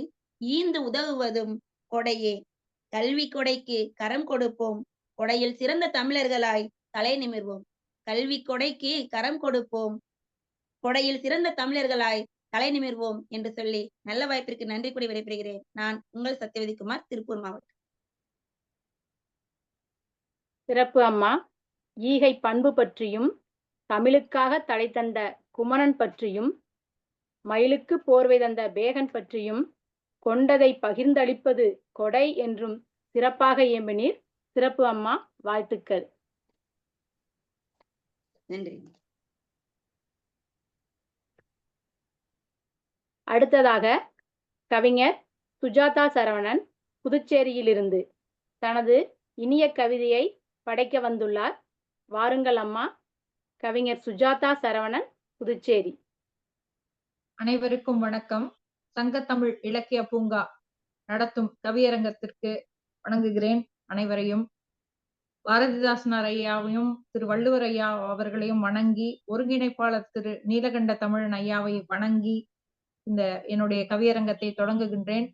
Speaker 8: ஈந்து உதவுவதும் கொடையே. கல்வி கொடைக்கு கரம் கொடுப்போம், கொடையில் சிறந்த தமிழர்களாய் தலை நிமிர்வோம். கல்வி கொடைக்கு கரம் கொடுப்போம், கொடையில் சிறந்த தமிழர்களாய் தலை நிமிர்வோம் என்று சொல்லி நல்ல வாய்ப்பிற்கு நன்றி கூறி விடைபெறுகிறேன். நான் உங்கள் சத்யவதி குமார், திருப்பூர் மாவட்டம்.
Speaker 3: சிறப்பு அம்மா. ஈகை பண்பு பற்றியும் தமிழுக்காக தலை தந்த குமரன் பற்றியும் மயிலுக்கு போர்வை தந்த பேகன் பற்றியும் கொண்டதை பகிர்ந்தளிப்பது கொடை என்றும் சிறப்பாக இயம்பினீர். சிறப்பு அம்மா, வாழ்த்துக்கள்.
Speaker 8: நன்றி.
Speaker 3: அடுத்ததாக கவிஞர் சுஜாதா சரவணன் புதுச்சேரியிலிருந்து தனது இனிய கவிதையை படைக்க வந்துள்ளார். வாருங்கள் அம்மா. கவிஞர் சுஜாதா சரவணன், புதுச்சேரி.
Speaker 10: அனைவருக்கும் வணக்கம். சங்கத்தமிழ் இலக்கிய பூங்கா நடத்தும் கவியரங்கத்திற்கு வணங்குகிறேன். அனைவரையும் பாரதிதாசனார் ஐயாவையும் திரு வள்ளுவர் ஐயா அவர்களையும் வணங்கி, ஒருங்கிணைப்பாளர் திரு நீலகண்ட தமிழன் ஐயாவை வணங்கி இந்த என்னுடைய கவியரங்கத்தை தொடங்குகின்றேன்.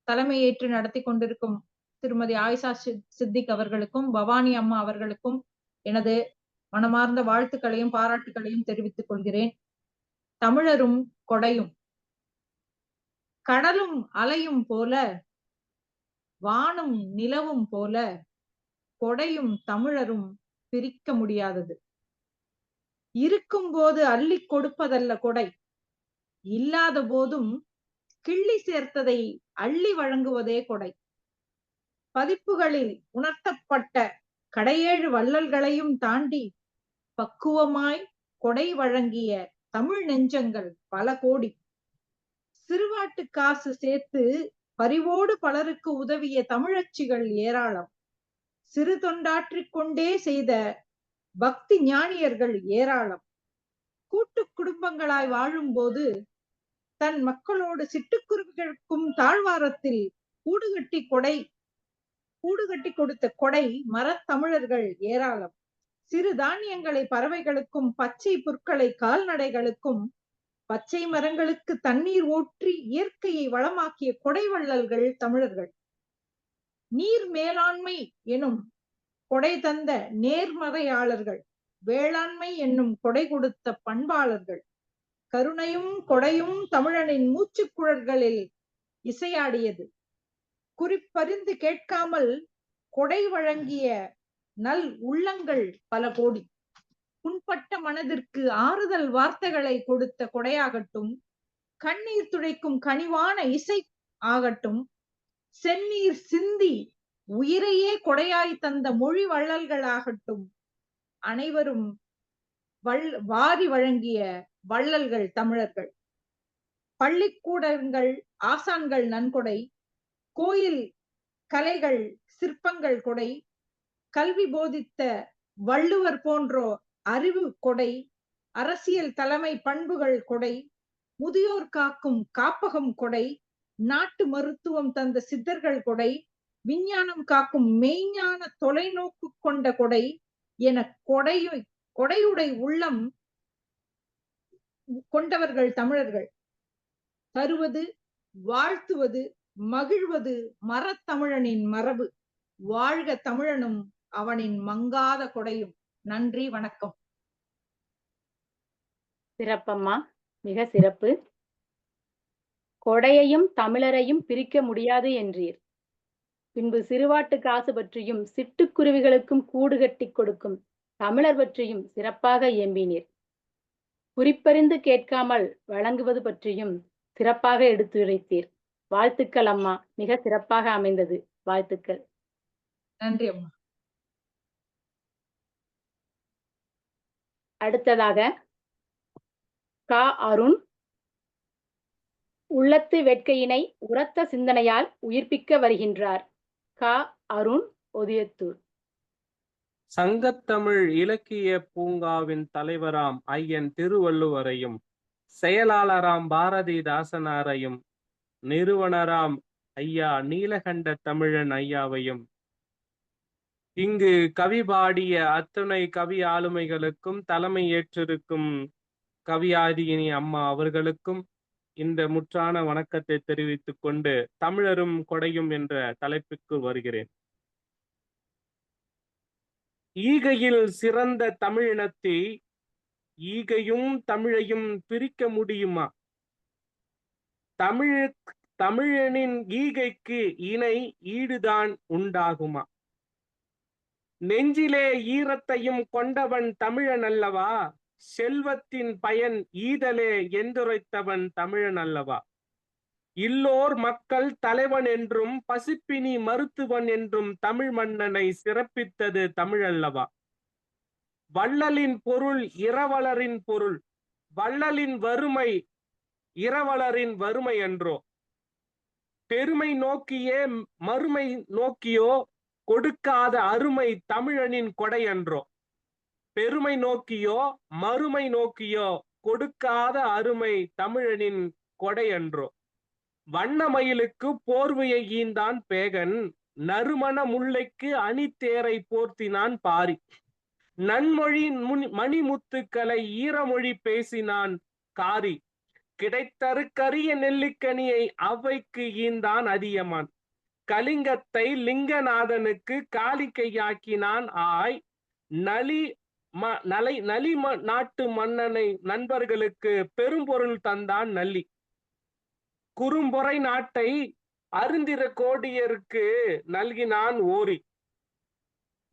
Speaker 10: தலைமையேற்று நடத்தி கொண்டிருக்கும் திருமதி ஆயிஷா சித்திக் அவர்களுக்கும் பவானி அம்மா அவர்களுக்கும் எனது மனமார்ந்த வாழ்த்துக்களையும் பாராட்டுகளையும் தெரிவித்துக் கொள்கிறேன். தமிழரும் கொடையும். கடலும் அலையும் போல, வானும் நிலவும் போல, கொடையும் தமிழரும் பிரிக்க முடியாதது. இருக்கும் போது அள்ளி கொடுப்பதல்ல கொடை, இல்லாத போதும் கிள்ளி சேர்த்ததை அள்ளி வழங்குவதே கொடை. பதிப்புகளில் உணர்த்தப்பட்ட கடையேழு வள்ளல்களையும் தாண்டி பக்குவமாய் கொடை வழங்கிய தமிழ் நெஞ்சங்கள் பல கோடி. சிறுவாட்டு காசு சேர்த்து பரிவோடு பலருக்கு உதவிய தமிழச்சிகள் ஏராளம். சிறு தொண்டாற்றிக் கொண்டே செய்த பக்தி ஞானியர்கள் ஏராளம். கூட்டு குடும்பங்களாய் வாழும் போது தன் மக்களோடு சிட்டுக்குருவிகளுக்கும் தாழ்வாரத்தில் கூடுகட்டி கொடுத்த கொடை மரத்தமிழர்கள் ஏராளம். சிறு தானியங்களை பறவைகளுக்கும், பச்சை புற்களை கால்நடைகளுக்கும், பச்சை மரங்களுக்கு தண்ணீர் ஊற்றி இயற்கையை வளமாக்கிய கொடை வள்ளல்கள் தமிழர்கள். நீர் மேலாண்மை எனும் கொடை தந்த நேர்மறையாளர்கள், வேளாண்மை என்னும் கொடை கொடுத்த பண்பாளர்கள். கருணையும் கொடையும் தமிழனின் மூச்சுக்குழல்களில் இசையாடியது. குறிப்பறிந்து கேட்காமல் கொடை வழங்கிய நல் உள்ளங்கள் பல கோடி. புண்பட்ட மனதிற்கு ஆறுதல் வார்த்தைகளை கொடுத்த கொடையாகட்டும், கண்ணீர் துடைக்கும் கனிவான இசை ஆகட்டும், செந்நீர் சிந்தி உயிரையே கொடையாய் தந்த மொழி வள்ளல்களாகட்டும், அனைவரும் வாரி வழங்கிய வள்ளல்கள் தமிழர்கள். பள்ளிக்கூடங்கள் ஆசான்கள் நன்கொடை, கோயில் கலைகள் சிற்பங்கள் கொடை, கல்வி போதித்த வள்ளுவர் போன்றோர் அறிவு கொடை, அரசியல் தலைமை பண்புகள் கொடை, முதியோர் காக்கும் காப்பகம் கொடை, நாட்டு மருத்துவம் தந்த சித்தர்கள் கொடை, விஞ்ஞானம் காக்கும் மெய்ஞான தொலைநோக்கு கொண்ட கொடை என கொடையுடை உள்ளம் கொண்டவர்கள் தமிழர்கள். தருவது, வாழ்த்துவது, மகிழ்வது மரத்தமிழனின் மரபு. வாழ்க தமிழனும் அவனின் மங்காத கொடையும். நன்றி, வணக்கம்.
Speaker 3: சிறப்பம்மா, மிக சிறப்பு. கொடையையும் தமிழரையும் பிரிக்க முடியாது என்றீர். பின்பு சிறுவாட்டு காசு பற்றியும் சிட்டுக்குருவிகளுக்கும் கூடு கட்டி கொடுக்கும் தமிழர் பற்றியும் சிறப்பாக இயம்பினீர். குறிப்பறிந்து கேட்காமல் வழங்குவது பற்றியும் சிறப்பாக எடுத்துரைத்தீர். வாழ்த்துக்கள் அம்மா, மிக சிறப்பாக அமைந்தது. வாழ்த்துக்கள்.
Speaker 10: நன்றி அம்மா.
Speaker 3: அடுத்ததாக கா அருண், உள்ளத்து வேட்கையினை உரத்த சிந்தனையால் உயிர்ப்பிக்க வருகின்றார். கா அருண், ஒதியத்தூர்.
Speaker 11: சங்கத்தமிழ் இலக்கிய பூங்காவின் தலைவராம் ஐயன் திருவள்ளுவரையும், செயலாளராம் பாரதிதாசனாரையும், நிறுவனராம் ஐயா நீலகண்ட தமிழன் ஐயாவையும், இங்கு கவி பாடிய அத்துணை கவி ஆளுமைகளுக்கும் தலைமை ஏற்றிருக்கும் கவியாதியினி அம்மா அவர்களுக்கும் இந்த முற்றான வணக்கத்தை தெரிவித்துக் கொண்டு தமிழரும் கொடையும் என்ற தலைப்புக்கு வருகிறேன். ஈகையில் சிறந்த தமிழினத்தை ஈகையும் தமிழையும் பிரிக்க முடியுமா? தமிழனின் ஈகைக்கு இணை ஈடுதான் உண்டாகுமா? நெஞ்சிலே ஈரத்தையும் கொண்டவன் தமிழன் அல்லவா? செல்வத்தின் பயன் ஈதலே என்றுரைத்தவன் தமிழன் அல்லவா? இல்லோர் மக்கள் தலைவன் என்றும் பசிப்பினி மருத்துவன் என்றும் தமிழ் மன்னனை சிறப்பித்தது தமிழ் அல்லவா? வள்ளலின் பொருள் இரவலரின் பொருள், வள்ளலின் வறுமை இரவலரின் வறுமை என்றோ? பெருமை நோக்கியே மறுமை நோக்கியோ கொடுக்காத அருமை தமிழனின் கொடை என்றோ? பெருமை நோக்கியோ மறுமை நோக்கியோ கொடுக்காத அருமை தமிழனின் கொடை என்றோ? வண்ணமயிலுக்கு போர்வையை ஈந்தான் பேகன், நறுமண முல்லைக்கு அணித்தேரை போர்த்தினான் பாரி. நன்மொழி மணிமுத்துக்களை ஈரமொழி பேசினான் காரி. கிடைத்தருக்கரிய நெல்லிக்கனியை அவ்வைக்கு ஈந்தான் அதியமான். கலிங்கத்தை லிங்கநாதனுக்கு காலிக்கையாக்கினான் ஆய். நலி நாட்டு மன்னனை நண்பர்களுக்கு பெரும்பொருள் தந்தான் நல்லி. குறும்பொறை நாட்டை அருந்திர கோடியருக்கு நல்கினான் ஓரி.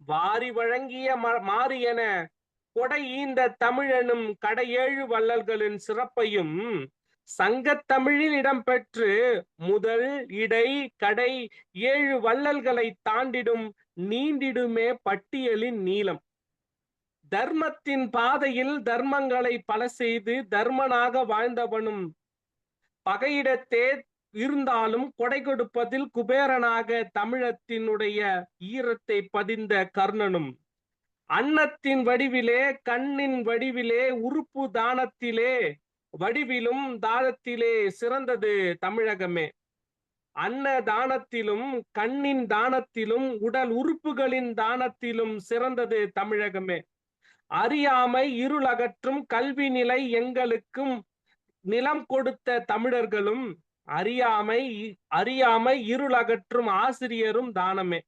Speaker 11: வாரி வழங்கிய மாரியன கொடை ஈந்த தமிழனும் கடையேழு வள்ளல்களின் சிறப்பையும் சங்கத்தமிழில் இடம்பெற்று முதல் இடை கடை 7 வள்ளல்களை தாண்டிடும் நீண்டிடுமே பட்டியலின் நீளம். தர்மத்தின் பாதையில் தர்மங்களை பல செய்து தர்மனாக வாழ்ந்தவனும், பகையிடத்தே இருந்தாலும் கொடை கொடுப்பதில் குபேரனாக தமிழத்தினுடைய ஈரத்தை பதிந்த கர்ணனும், அன்னத்தின் வடிவிலே கண்ணின் வடிவிலே உறுப்பு தானத்திலே வடிவிலும் தானத்திலே சிறந்தது தமிழகமே. அன்ன தானத்திலும் கண்ணின் தானத்திலும் உடல் உறுப்புகளின் தானத்திலும் சிறந்தது தமிழகமே. அறியாமை இருளகற்றும் கல்வி நிலை எங்களுக்கும் நிலம் கொடுத்த தமிழர்களும், அறியாமை இருளகற்றும் ஆசிரியரும் தானமே.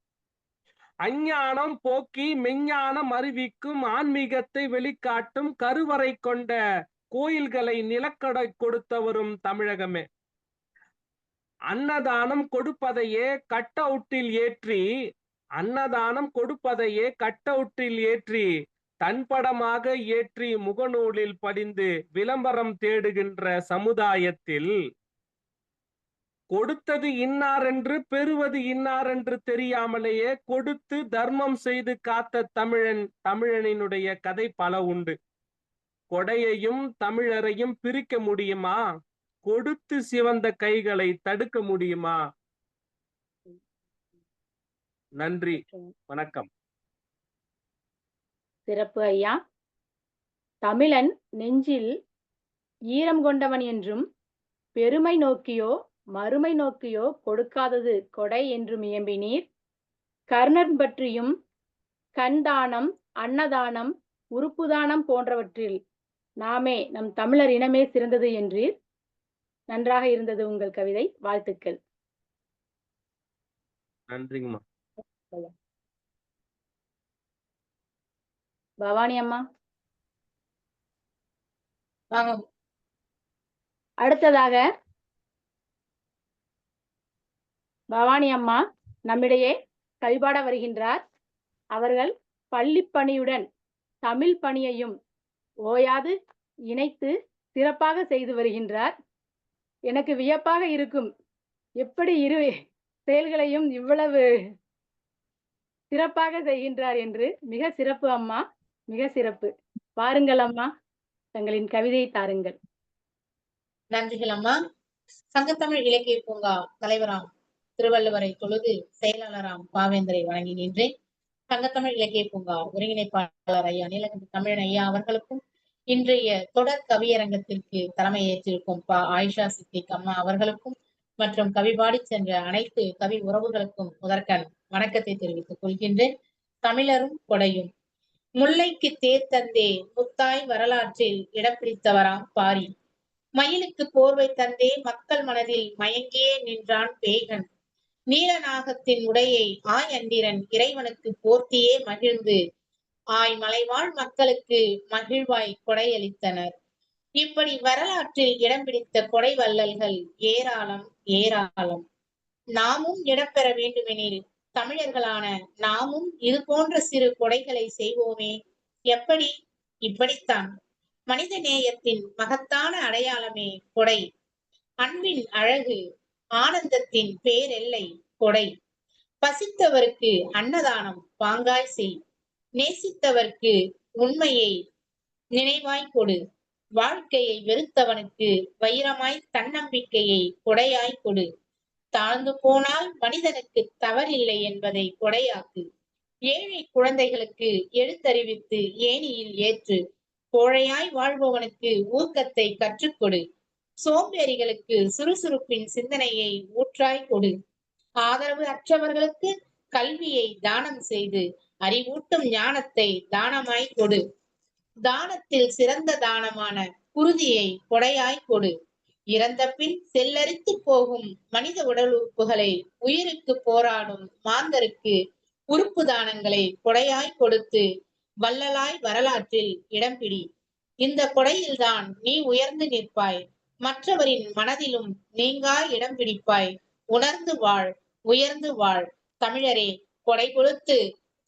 Speaker 11: அஞ்ஞானம் போக்கி மெஞ்ஞானம் அறிவிக்கும் ஆன்மீகத்தை வெளிக்காட்டும் கருவறை கொண்ட கோயில்களை நிலக்கடை கொடுத்தவரும் தமிழகமே. அன்னதானம் கொடுப்பதையே கட் அவுட்டில் ஏற்றி தன்படமாக ஏற்றி முகநூலில் படிந்து விளம்பரம் தேடுகின்ற சமுதாயத்தில் கொடுத்தது இன்னாரென்று பெறுவது இன்னாரென்று தெரியாமலேயே கொடுத்து தர்மம் செய்து காத்த தமிழனினுடைய கதை பல உண்டு. கொடையையும் தமிழரையும் பிரிக்க முடியுமா? கொடுத்து சிவந்த கைகளை தடுக்க முடியுமா? நன்றி, வணக்கம்.
Speaker 3: சிறப்பு ஐயா. தமிழன் நெஞ்சில் ஈரம் கொண்டவன் என்றும் பெருமை நோக்கியோ மறுமை நோக்கியோ கொடுக்காதது கொடை என்றும் இயம்பினீர். கர்ணன் பற்றியும் கண் தானம், அன்னதானம், உறுப்புதானம் போன்றவற்றில் நாமே நம் தமிழர் இனமே சிறந்தது என்றீர். நன்றாக இருந்தது உங்கள் கவிதை. வாழ்த்துக்கள்.
Speaker 11: நன்றிங்கம்மா.
Speaker 3: பவானி அம்மா.
Speaker 2: வாங்க.
Speaker 3: அடுத்ததாக பவானி அம்மா நம்மிடையே கவிபாட வருகின்றார். அவர்கள் பள்ளிப்பணியுடன் தமிழ் பணியையும் ஓயாது இணைத்து சிறப்பாக செய்து வருகின்றார். எனக்கு வியப்பாக இருக்கும், எப்படி இரு செயல்களையும் இவ்வளவு சிறப்பாக செய்கின்றார் என்று. மிக சிறப்பு அம்மா, மிக சிறப்பு. பாருங்கள் அம்மா, தங்களின் கவிதையை தாருங்கள்.
Speaker 2: நன்றிகள் அம்மா. சங்கத்தமிழ் இலக்கிய பூங்கா தலைவராம் திருவள்ளுவரை தொழுது செயலாளராம் பாவேந்தரை வழங்கி நின்றேன். சங்கத்தமிழ் இலக்கிய பூங்கா ஒருங்கிணைப்பாளர் ஐயா நீலகண்ட தமிழன் ஐயா அவர்களுக்கும், இன்றைய தொடர் கவியரங்கத்திற்கு தலைமை ஏற்றிருக்கும் ஆயிஷா சித்திக் அம்மா அவர்களுக்கும், மற்றும் கவி பாடி சென்ற அனைத்து கவி உறவுகளுக்கும் முதற்கண் வணக்கத்தை தெரிவித்துக் கொள்கின்றேன். தமிழரும் கொடையும். முல்லைக்கு தேர் தந்தே முத்தாய் வரலாற்றில் இடம் பிடித்தவராம் பாரி. மயிலுக்கு போர்வை தந்தே மக்கள் மனதில் மயங்கியே நின்றான் பேகன். நீலநாகத்தின் உடையை ஆய் அண்டிரன் இறைவனுக்கு போர்த்தியே மகிழ்ந்து ஆய் மலைவாழ் மக்களுக்கு மகிழ்வாய் கொடையளித்தனர். இப்படி வரலாற்றில் இடம் பிடித்த கொடை வள்ளல்கள் ஏராளம் ஏராளம். நாமும் இடம்பெற வேண்டுமெனில் தமிழர்களான நாமும் இது போன்ற சிறு கொடைகளை செய்வோமே. எப்படி? இப்படித்தான். மனித நேயத்தின் மகத்தான அடையாளமே கொடை. அன்பின் அழகு, ஆனந்தத்தின் பேரெல்லை கொடை. பசித்தவருக்கு அன்னதானம் பாங்காய் செய். நேசித்தவர்க்கு உண்மையை நினைவாய் கொடு. வாழ்க்கையை வெறுத்தவனுக்கு வைரமாய் தன்னம்பிக்கையை கொடையாய் கொடு. தாழ்ந்து போனால் மனிதனுக்கு தவறில்லை என்பதை கொடையாக்கு. ஏழை குழந்தைகளுக்கு எழுத்தறிவித்து ஏணியில் ஏற்று. கோழையாய் வாழ்பவனுக்கு ஊக்கத்தை கற்றுக்கொடு. சோம்பேறிகளுக்கு சுறுசுறுப்பின் சிந்தனையை ஊற்றாய் கொடு. ஆதரவு அற்றவர்களுக்கு கல்வியை தானம் செய்து அறிவூட்டும் ஞானத்தை தானமாய் கொடு. தானத்தில் சிறந்த தானமான குருதியை கொடையாய் கொடு. இறந்த பின் செல்லரித்து போகும் மனித உடல் உறுப்புகளை உயிருக்கு போராடும் மாந்தருக்கு உறுப்பு தானங்களை கொடையாய் கொடுத்து வள்ளலாய் வரலாற்றில் இடம்பிடி. இந்த கொடையில்தான் நீ உயர்ந்து நிற்பாய். மற்றவரின் மனதிலும் நீங்கா இடம் பிடிப்பாய். உணர்ந்து வாழ், உயர்ந்து வாழ். தமிழரே, கொடை கொடுத்து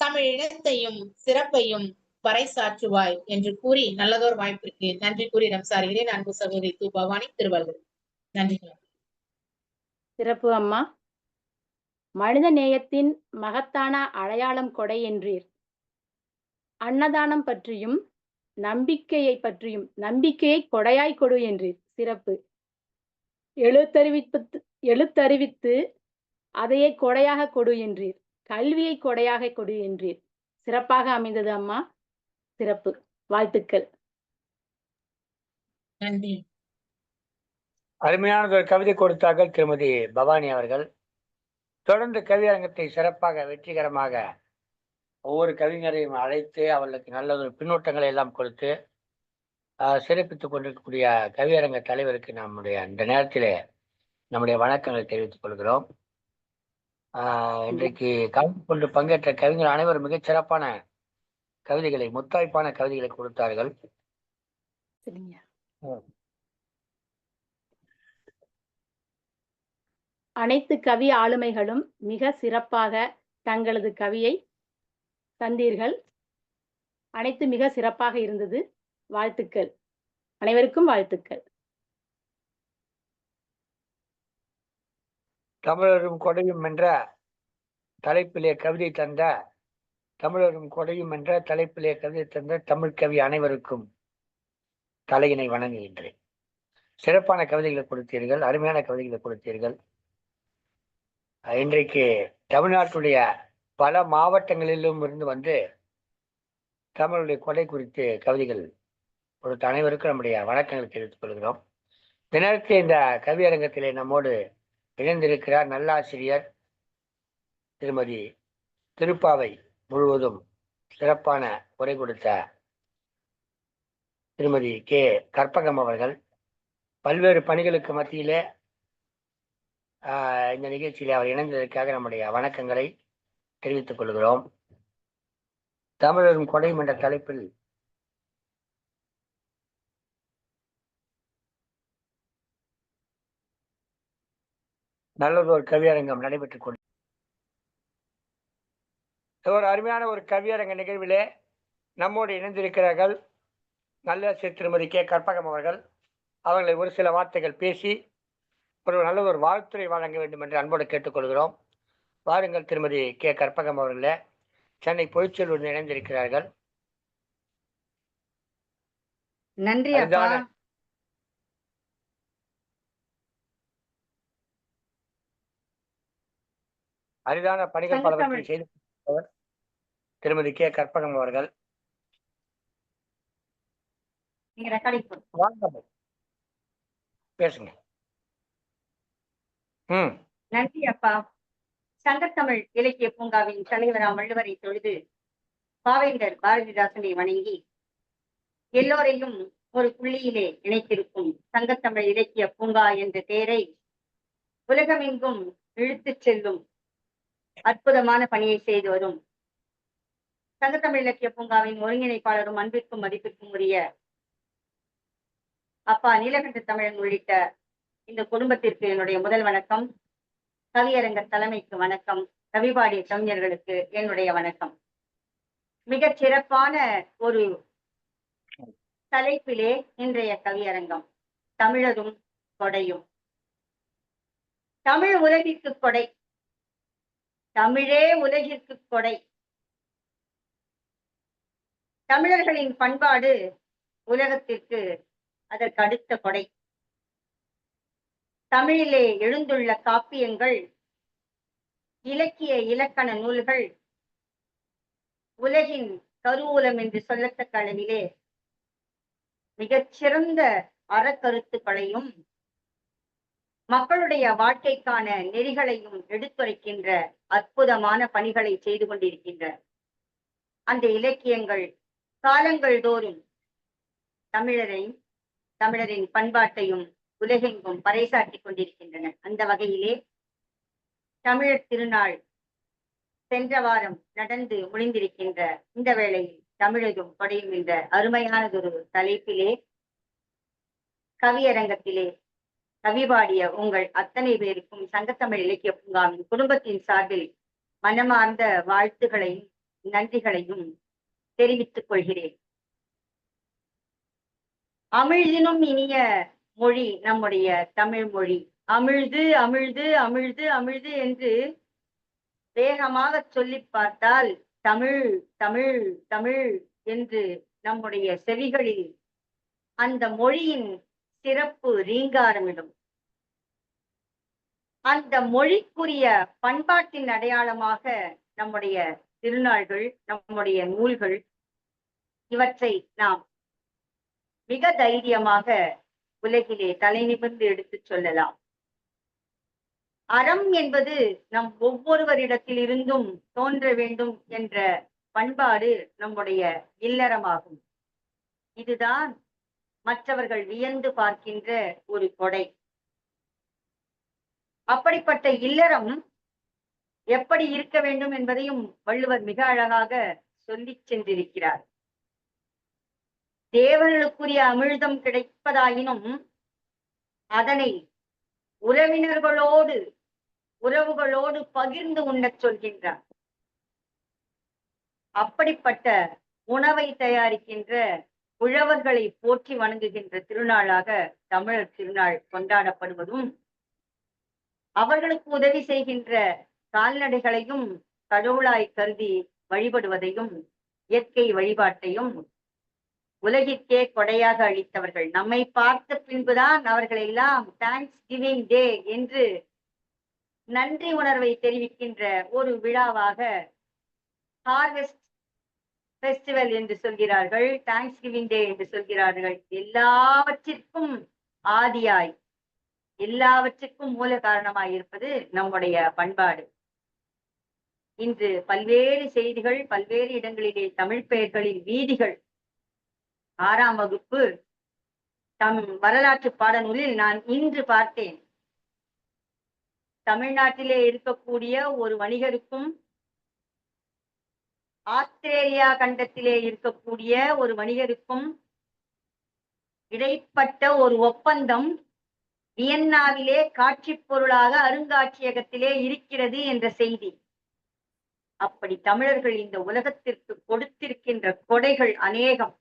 Speaker 2: தமிழினத்தையும் சிறப்பையும் பறைசாற்றுவாய் என்று கூறி நல்லதோர் வாய்ப்பிற்கு நன்றி கூறி சாருகிறேன். அன்பு சகோதரி து. பவானி, திருவள்ளுவர். நன்றி.
Speaker 3: சிறப்பு அம்மா. மனித நேயத்தின் மகத்தான அடையாளம் கொடை என்றீர். அன்னதானம் பற்றியும் நம்பிக்கையை பற்றியும், நம்பிக்கையை கொடையாய் கொடு என்றீர். சிறப்பு. எழுத்தறிவித்து அதையே கொடையாக கொடு என்றீர். கல்வியை கொடையாக கொடு என்றீர். சிறப்பாக அமைந்தது அம்மா, சிறப்பு. வாழ்த்துக்கள்.
Speaker 2: நன்றி.
Speaker 1: அருமையானது ஒரு கவிதை கொடுத்தார்கள் திருமதி பவானி அவர்கள். தொடர்ந்து கவியரங்கத்தை சிறப்பாக வெற்றிகரமாக ஒவ்வொரு கவிஞரையும் அழைத்து அவர்களுக்கு நல்லதொரு பின்னூட்டங்களை எல்லாம் கொடுத்து சிறப்பித்துக் கொண்டிருக்கக்கூடிய கவியரங்க தலைவருக்கு நம்முடைய இந்த நேரத்திலே நம்முடைய வணக்கங்களை தெரிவித்துக் கொள்கிறோம். இன்றைக்கு கலந்து கொண்டு பங்கேற்ற கவிஞர் அனைவரும் மிகச் சிறப்பான கவிதைகளை, முத்தாய்ப்பான கவிதைகளை கொடுத்தார்கள்.
Speaker 3: அனைத்து கவி ஆளுமைகளும் மிக சிறப்பாக தங்களது கவியை தந்தீர்கள். அனைத்து மிக சிறப்பாக இருந்தது. வாழ்த்துக்கள். அனைவருக்கும் வாழ்த்துக்கள்.
Speaker 1: தமிழரும் கொடையும் என்ற தலைப்பிலே கவிதை தந்த தமிழரும் கொடையும் என்ற தலைப்பிலே கவிதை தந்த தமிழ் கவி அனைவருக்கும் தலையினை வணங்குகின்றேன். சிறப்பான கவிதைகளை கொடுத்தீர்கள், அருமையான கவிதைகளை கொடுத்தீர்கள். இன்றைக்கு தமிழ்நாட்டுடைய பல மாவட்டங்களிலும் இருந்து வந்து தமிழுடைய கொடை குறித்து கவிதைகள் கொடுத்த அனைவருக்கும் நம்முடைய வணக்கங்களை தெரிவித்துக் கொள்கிறோம். இந்த நேரத்தில் இந்த கவியரங்கத்திலே நம்மோடு இணைந்திருக்கிறார் நல்லாசிரியர் திருமதி திருப்பாவை முழுவதும் சிறப்பான உரை கொடுத்த திருமதி கே கற்பகம் அவர்கள் பல்வேறு பணிகளுக்கு மத்தியிலே இந்த நிகழ்ச்சியிலே அவர் இணைந்ததற்காக நம்முடைய வணக்கங்களை தெரிவித்துக் கொள்கிறோம். தமிழரும் கொடையும் என்ற தலைப்பில் நல்லதொரு கவியரங்கம் நடைபெற்றுக் கொண்டு ஒரு அருமையான ஒரு கவியரங்க நிகழ்விலே நம்மோடு இணைந்திருக்கிறார்கள் நல்ல திருமதி கே கற்பகம் அவர்களை ஒரு சில வார்த்தைகள் பேசி ஒரு நல்லதொரு வாழ்த்துரை வழங்க வேண்டும் என்று அன்போடு கேட்டுக்கொள்கிறோம். வாருங்கள் திருமதி கே கற்பகம் அவர்களே, சென்னை பொய்ச்செல்வூர் இணைந்திருக்கிறார்கள்.
Speaker 12: நன்றி அப்பா.
Speaker 1: அரிதான பணிகள் பலவற்றை செய்து திருமதி கே கற்பகம் அவர்கள். பேசுங்க.
Speaker 12: நன்றி அப்பா. சங்கத்தமிழ் இலக்கிய பூங்காவின் தலைவராம் வள்ளுவரை தொழுது பாவேந்தர் பாரதிதாசனை வணங்கி எல்லோரையும் ஒரு புள்ளியிலே இணைத்திருக்கும் சங்கத்தமிழ் இலக்கிய பூங்கா என்ற பெயரை உலகமெங்கும் இழுத்துச் செல்லும் அற்புதமான பணியை செய்து வரும் சங்கத்தமிழ் இலக்கிய பூங்காவின் ஒருங்கிணைப்பாளரும் அன்பிற்கும் மதிப்பிற்கும் உரிய அப்பா நீலகண்ட தமிழன் உள்ளிட்ட இந்த குடும்பத்திற்கு என்னுடைய முதல் வணக்கம். கவியரங்க தலைமைக்கு வணக்கம். கவிபாடிய கவிஞர்களுக்கு என்னுடைய வணக்கம். மிகச் சிறப்பான ஒரு தலைப்பிலே இன்றைய கவியரங்கம் தமிழரும் கொடையும். தமிழ் உலகிற்கு கொடை, தமிழே உலகிற்கு கொடை. தமிழர்களின் பண்பாடு உலகத்திற்கு அதற்கு அடுத்த கொடை. தமிழிலே எழுந்துள்ள காப்பியங்கள், இலக்கிய இலக்கண நூல்கள் உலகின் கருவூலம் என்று சொல்லத்தக்க அளவிலே மிகச்சிறந்த அறக்கருத்துக்களையும் மக்களுடைய வாழ்க்கைக்கான நெறிகளையும் எடுத்துரைக்கின்ற அற்புதமான பணிகளை செய்து கொண்டிருக்கின்ற அந்த இலக்கியங்கள் காலங்கள் தோறும் தமிழரையும் தமிழரின் பண்பாட்டையும் உலகெங்கும் பறைசாற்றிக் கொண்டிருக்கின்றன. அந்த வகையிலே தமிழர் திருநாள் சென்ற வாரம் நடந்து முடிந்திருக்கின்ற இந்த வேளையில் தமிழரும் கொடையும் என்ற அருமையானதொரு தலைப்பிலே கவியரங்கத்திலே கவிபாடிய உங்கள் அத்தனை பேருக்கும் சங்கத்தமிழ் இலக்கிய பூங்காவின் குடும்பத்தின் சார்பில் மனமார்ந்த வாழ்த்துகளையும் நன்றிகளையும் தெரிவித்துக் கொள்கிறேன். அமிழ்தினும் இனிய மொழி நம்முடைய தமிழ் மொழி. அமிழ்து அமிழ்து அமிழ்து அமிழ்து என்று வேகமாக சொல்லி பார்த்தால் தமிழ் தமிழ் தமிழ் என்று நம்முடைய செவிகளில் அந்த மொழியின் சிறப்பு ரீங்காரமிடும். அந்த மொழிக்குரிய பண்பாட்டின் அடையாளமாக நம்முடைய திருநாள்கள், நம்முடைய நூல்கள், இவற்றை நாம் மிக தைரியமாக உலகிலே தலை நிமிர்ந்து எடுத்துச் சொல்லலாம். அறம் என்பது நம் ஒவ்வொருவரிடத்தில் இருந்தும் தோன்ற வேண்டும் என்ற பண்பாடு நம்முடைய இல்லறமாகும். இதுதான் மற்றவர்கள் வியந்து பார்க்கின்ற ஒரு கொடை. அப்படிப்பட்ட இல்லறம் எப்படி இருக்க வேண்டும் என்பதையும் வள்ளுவர் மிக அழகாக சொல்லி சென்றிருக்கிறார். தேவர்களுக்குரிய அமிழ்தம் கிடைப்பதாயினும் அதனை உறவுகளோடு பகிர்ந்து உண்ணச் சொல்கின்றார். அப்படிப்பட்ட உணவை தயாரிக்கின்ற உழவர்களை போற்றி வணங்குகின்ற திருநாளாக தமிழர் திருநாள் கொண்டாடப்படுவதும், அவர்களுக்கு உதவி செய்கின்ற கால்நடைகளையும் கடவுளாய் கருதி வழிபடுவதையும், இயற்கை வழிபாட்டையும் உலகிற்கே கொடையாக அளித்தவர்கள். நம்மை பார்த்த பின்புதான் அவர்கள் எல்லாம் தேங்க்ஸ் கிவிங் டே என்று நன்றி உணர்வை தெரிவிக்கின்ற ஒரு விழாவாக ஹார்வெஸ்ட் ஃபெஸ்டிவல் என்று சொல்கிறார்கள், தேங்க்ஸ் கிவிங் டே என்று சொல்கிறார்கள். எல்லாவற்றிற்கும் ஆதியாய், எல்லாவற்றிற்கும் மூல காரணமாய் இருப்பது நம்முடைய பண்பாடு. இன்று பல்வேறு செய்திகள், பல்வேறு இடங்களிலே தமிழ் பெயர்களில் வீதிகள் 6ஆம் வகுப்பு வரலாற்று பாடநூலில் நான் இன்று பார்த்தேன். தமிழ்நாட்டிலே இருக்கக்கூடிய ஒரு வணிகருக்கும் ஆஸ்திரேலியா கண்டத்திலே இருக்கக்கூடிய ஒரு வணிகருக்கும் இடைப்பட்ட ஒரு ஒப்பந்தம் வியன்னாவிலே காட்சி பொருளாக அருங்காட்சியகத்திலே இருக்கிறது என்ற செய்தி. அப்படி தமிழர்கள் இந்த உலகத்திற்கு கொடுத்திருக்கின்ற கொடைகள் அநேகம்.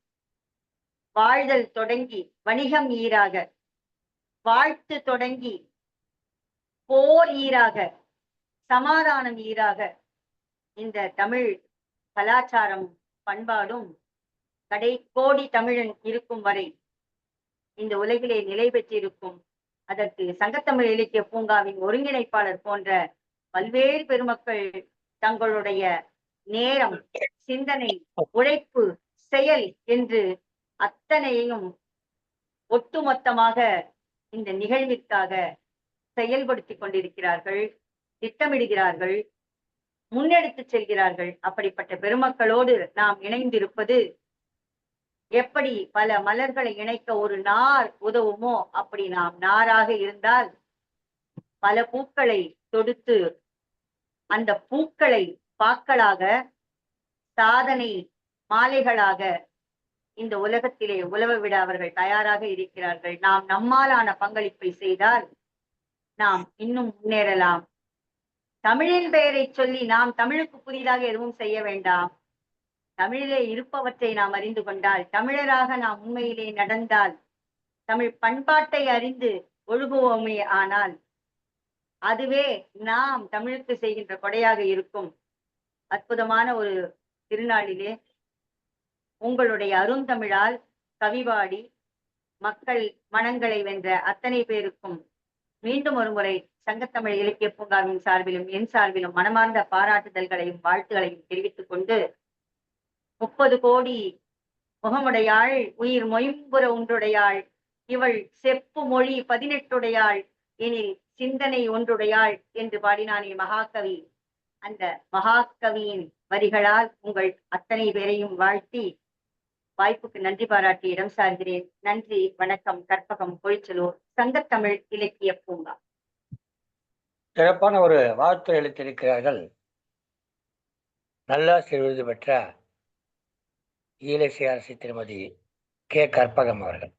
Speaker 12: வாழ்தல் தொடங்கி வணிகம் ஈராக, வாழ்த்து தொடங்கி போர் ஈராக, சமாதானம் ஈராக இந்த தமிழ் கலாச்சாரம் பண்பாடும் கடைக்கோடி தமிழன் இருக்கும் வரை இந்த உலகிலே நிலை பெற்றிருக்கும். அதற்கு சங்கத்தமிழ் இலக்கிய பூங்காவின் ஒருங்கிணைப்பாளர் போன்ற பல்வேறு பெருமக்கள் தங்களுடைய நேரம், சிந்தனை, உழைப்பு, செயல் என்று அத்தனையையும் ஒட்டுமொத்தமாக இந்த நிகழ்விற்காக செயல்படுத்தி கொண்டிருக்கிறார்கள், திட்டமிடுகிறார்கள், முன்னெடுத்து செல்கிறார்கள். அப்படிப்பட்ட பெருமக்களோடு நாம் இணைந்திருப்பது எப்படி பல மலர்களை இணைக்க ஒரு நார் உதவுமோ அப்படி நாம் நாராக இருந்தால் பல பூக்களை தொடுத்து அந்த பூக்களை பாக்களாக, சாதனை மாலைகளாக இந்த உலகத்திலே உலவ விட அவர்கள் தயாராக இருக்கிறார்கள். நாம் நம்மாலான பங்களிப்பை செய்தால் நாம் இன்னும் முன்னேறலாம். தமிழின் பெயரை சொல்லி நாம் தமிழுக்கு புதிதாக எதுவும் செய்ய வேண்டாம். தமிழிலே இருப்பவற்றை நாம் அறிந்து கொண்டால், தமிழராக நாம் உண்மையிலே நடந்தால், தமிழ் பண்பாட்டை அறிந்து ஒழுகுவோமே ஆனால் அதுவே நாம் தமிழுக்கு செய்கின்ற கொடையாக இருக்கும். அற்புதமான ஒரு திருநாளிலே உங்களுடைய அருந்தமிழால் கவிபாடி மக்கள் மனங்களை வென்ற அத்தனை பேருக்கும் மீண்டும் ஒரு முறை சங்கத்தமிழ் இலக்கிய பூங்காவின் சார்பிலும் என் சார்பிலும் மனமார்ந்த பாராட்டுதல்களையும் வாழ்த்துகளையும் தெரிவித்துக் கொண்டு 30 கோடி முகமுடையாள் உயிர் மொயம்புற ஒன்றுடையாள் இவள் செப்பு மொழி 18 எனில் சிந்தனை ஒன்றுடையாள் என்று பாடினானே மகாகவி. அந்த மகாகவியின் வரிகளால் உங்கள் அத்தனை பேரையும் வாழ்த்தி வாய்ப்புக்கு நன்றி பாராட்டி இடம் சார்கிறேன். நன்றி, வணக்கம். கற்பகம் பொழிச்சலூர், சங்கத்தமிழ் இலக்கிய பூங்கா.
Speaker 1: சிறப்பான ஒரு வாழ்த்து அளித்திருக்கிறார்கள். நல்லாசிரியர் விருது பெற்ற ஈழசை அரசி திருமதி கே. கற்பகம் அவர்கள்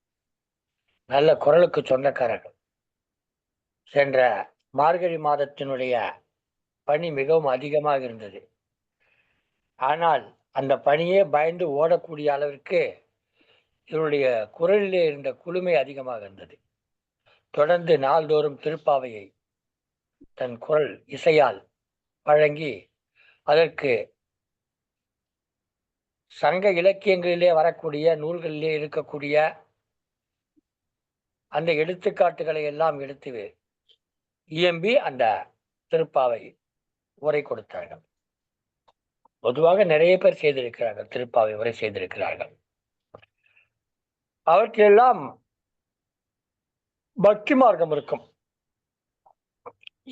Speaker 1: நல்ல குரலுக்கு சொந்தக்காரர்கள். சென்ற மார்கழி மாதத்தினுடைய பனி மிகவும் அதிகமாக இருந்தது. ஆனால் அந்த பனியே பயந்து ஓடக்கூடிய அளவிற்கு இவருடைய குரலிலே இருந்த குளுமை அதிகமாக இருந்தது. தொடர்ந்து நாள்தோறும் திருப்பாவையை தன் குரல் இசையால் வழங்கி அதற்கு சங்க இலக்கியங்களிலே வரக்கூடிய நூல்களிலே இருக்கக்கூடிய அந்த எடுத்துக்காட்டுகளை எல்லாம் எடுத்து இயம்பி அந்த திருப்பாவை உரை கொடுத்தார்கள். பொதுவாக நிறைய பேர் செய்திருக்கிறார்கள், திருப்பாவை உரை செய்திருக்கிறார்கள். அவற்றெல்லாம் பக்தி மார்க்கம் இருக்கும்,